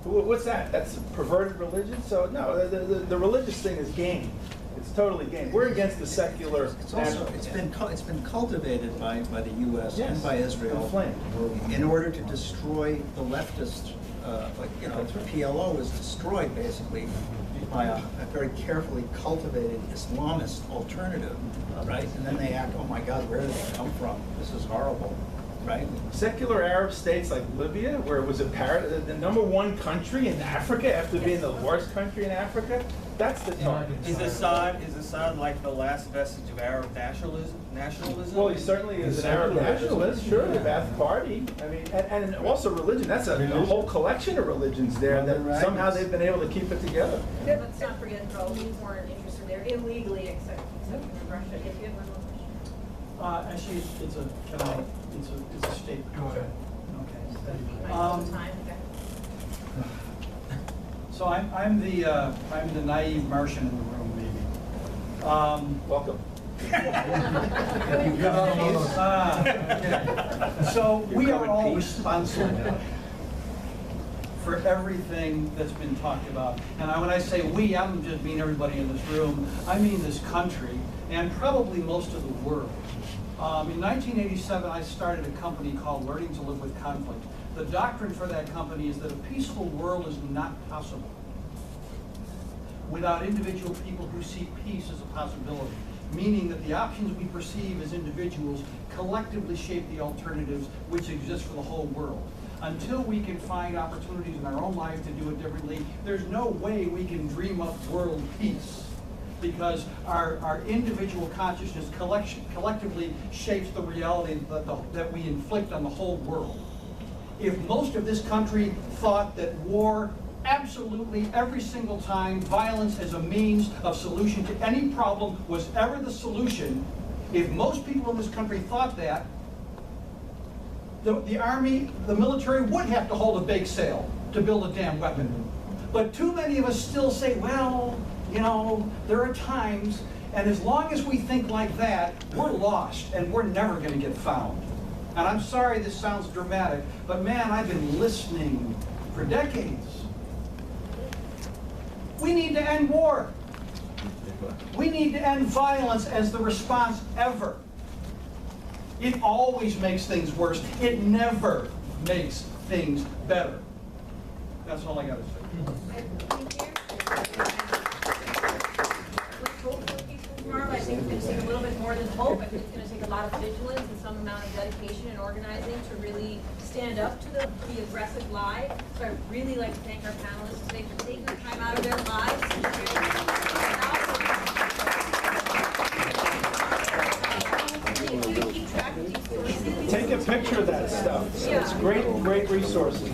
[SPEAKER 3] What's that? That's a perverted religion? So no, the religious thing is game. It's totally game. We're against the secular.
[SPEAKER 18] It's also it's been cultivated by the U.S. and by Israel in order to destroy the leftist. PLO was destroyed basically by a very carefully cultivated Islamist alternative, right? And then they act, oh my God, where did they come from? This is horrible. Right.
[SPEAKER 3] Secular Arab states like Libya, where it was the #1 country in Africa after being the worst country in Africa, that's the target.
[SPEAKER 10] Is Assad like the last vestige of Arab nationalism?
[SPEAKER 3] Well, he certainly is an Arab nationalist, sure, the Ba'ath Party. I mean, and also religion. That's a whole collection of religions there that somehow they've been able to keep it together.
[SPEAKER 4] Let's not forget, though, we weren't interested there illegally, except in Russia. If you have one more question.
[SPEAKER 5] Actually, it's a statement.
[SPEAKER 4] Okay.
[SPEAKER 5] So I'm the naive Martian in the room, maybe.
[SPEAKER 3] Welcome.
[SPEAKER 5] So we are all responsible for everything that's been talked about. And when I say we, I don't just mean everybody in this room. I mean this country and probably most of the world. In 1987, I started a company called Learning to Live with Conflict. The doctrine for that company is that a peaceful world is not possible without individual people who see peace as a possibility, meaning that the options we perceive as individuals collectively shape the alternatives which exist for the whole world. Until we can find opportunities in our own lives to do it differently, there's no way we can dream up world peace, because our individual consciousness collectively shapes the reality that we inflict on the whole world. If most of this country thought that war, absolutely every single time, violence as a means of solution to any problem was ever the solution, if most people in this country thought that, the army, the military would have to hold a bake sale to build a damn weapon. But too many of us still say, well, you know, there are times, and as long as we think like that, we're lost and we're never going to get found. And I'm sorry this sounds dramatic, but man, I've been listening for decades. We need to end war. We need to end violence as the response ever. It always makes things worse. It never makes things better. That's all I got to say.
[SPEAKER 4] I think it's going to take a little bit more than hope. I think it's going to take a lot of vigilance and some amount of dedication and organizing to really stand up to the aggressive lie. So I'd really like to thank our panelists today for taking the time out of their lives to keep track of these stories.
[SPEAKER 3] Take a picture of that stuff. It's great resources.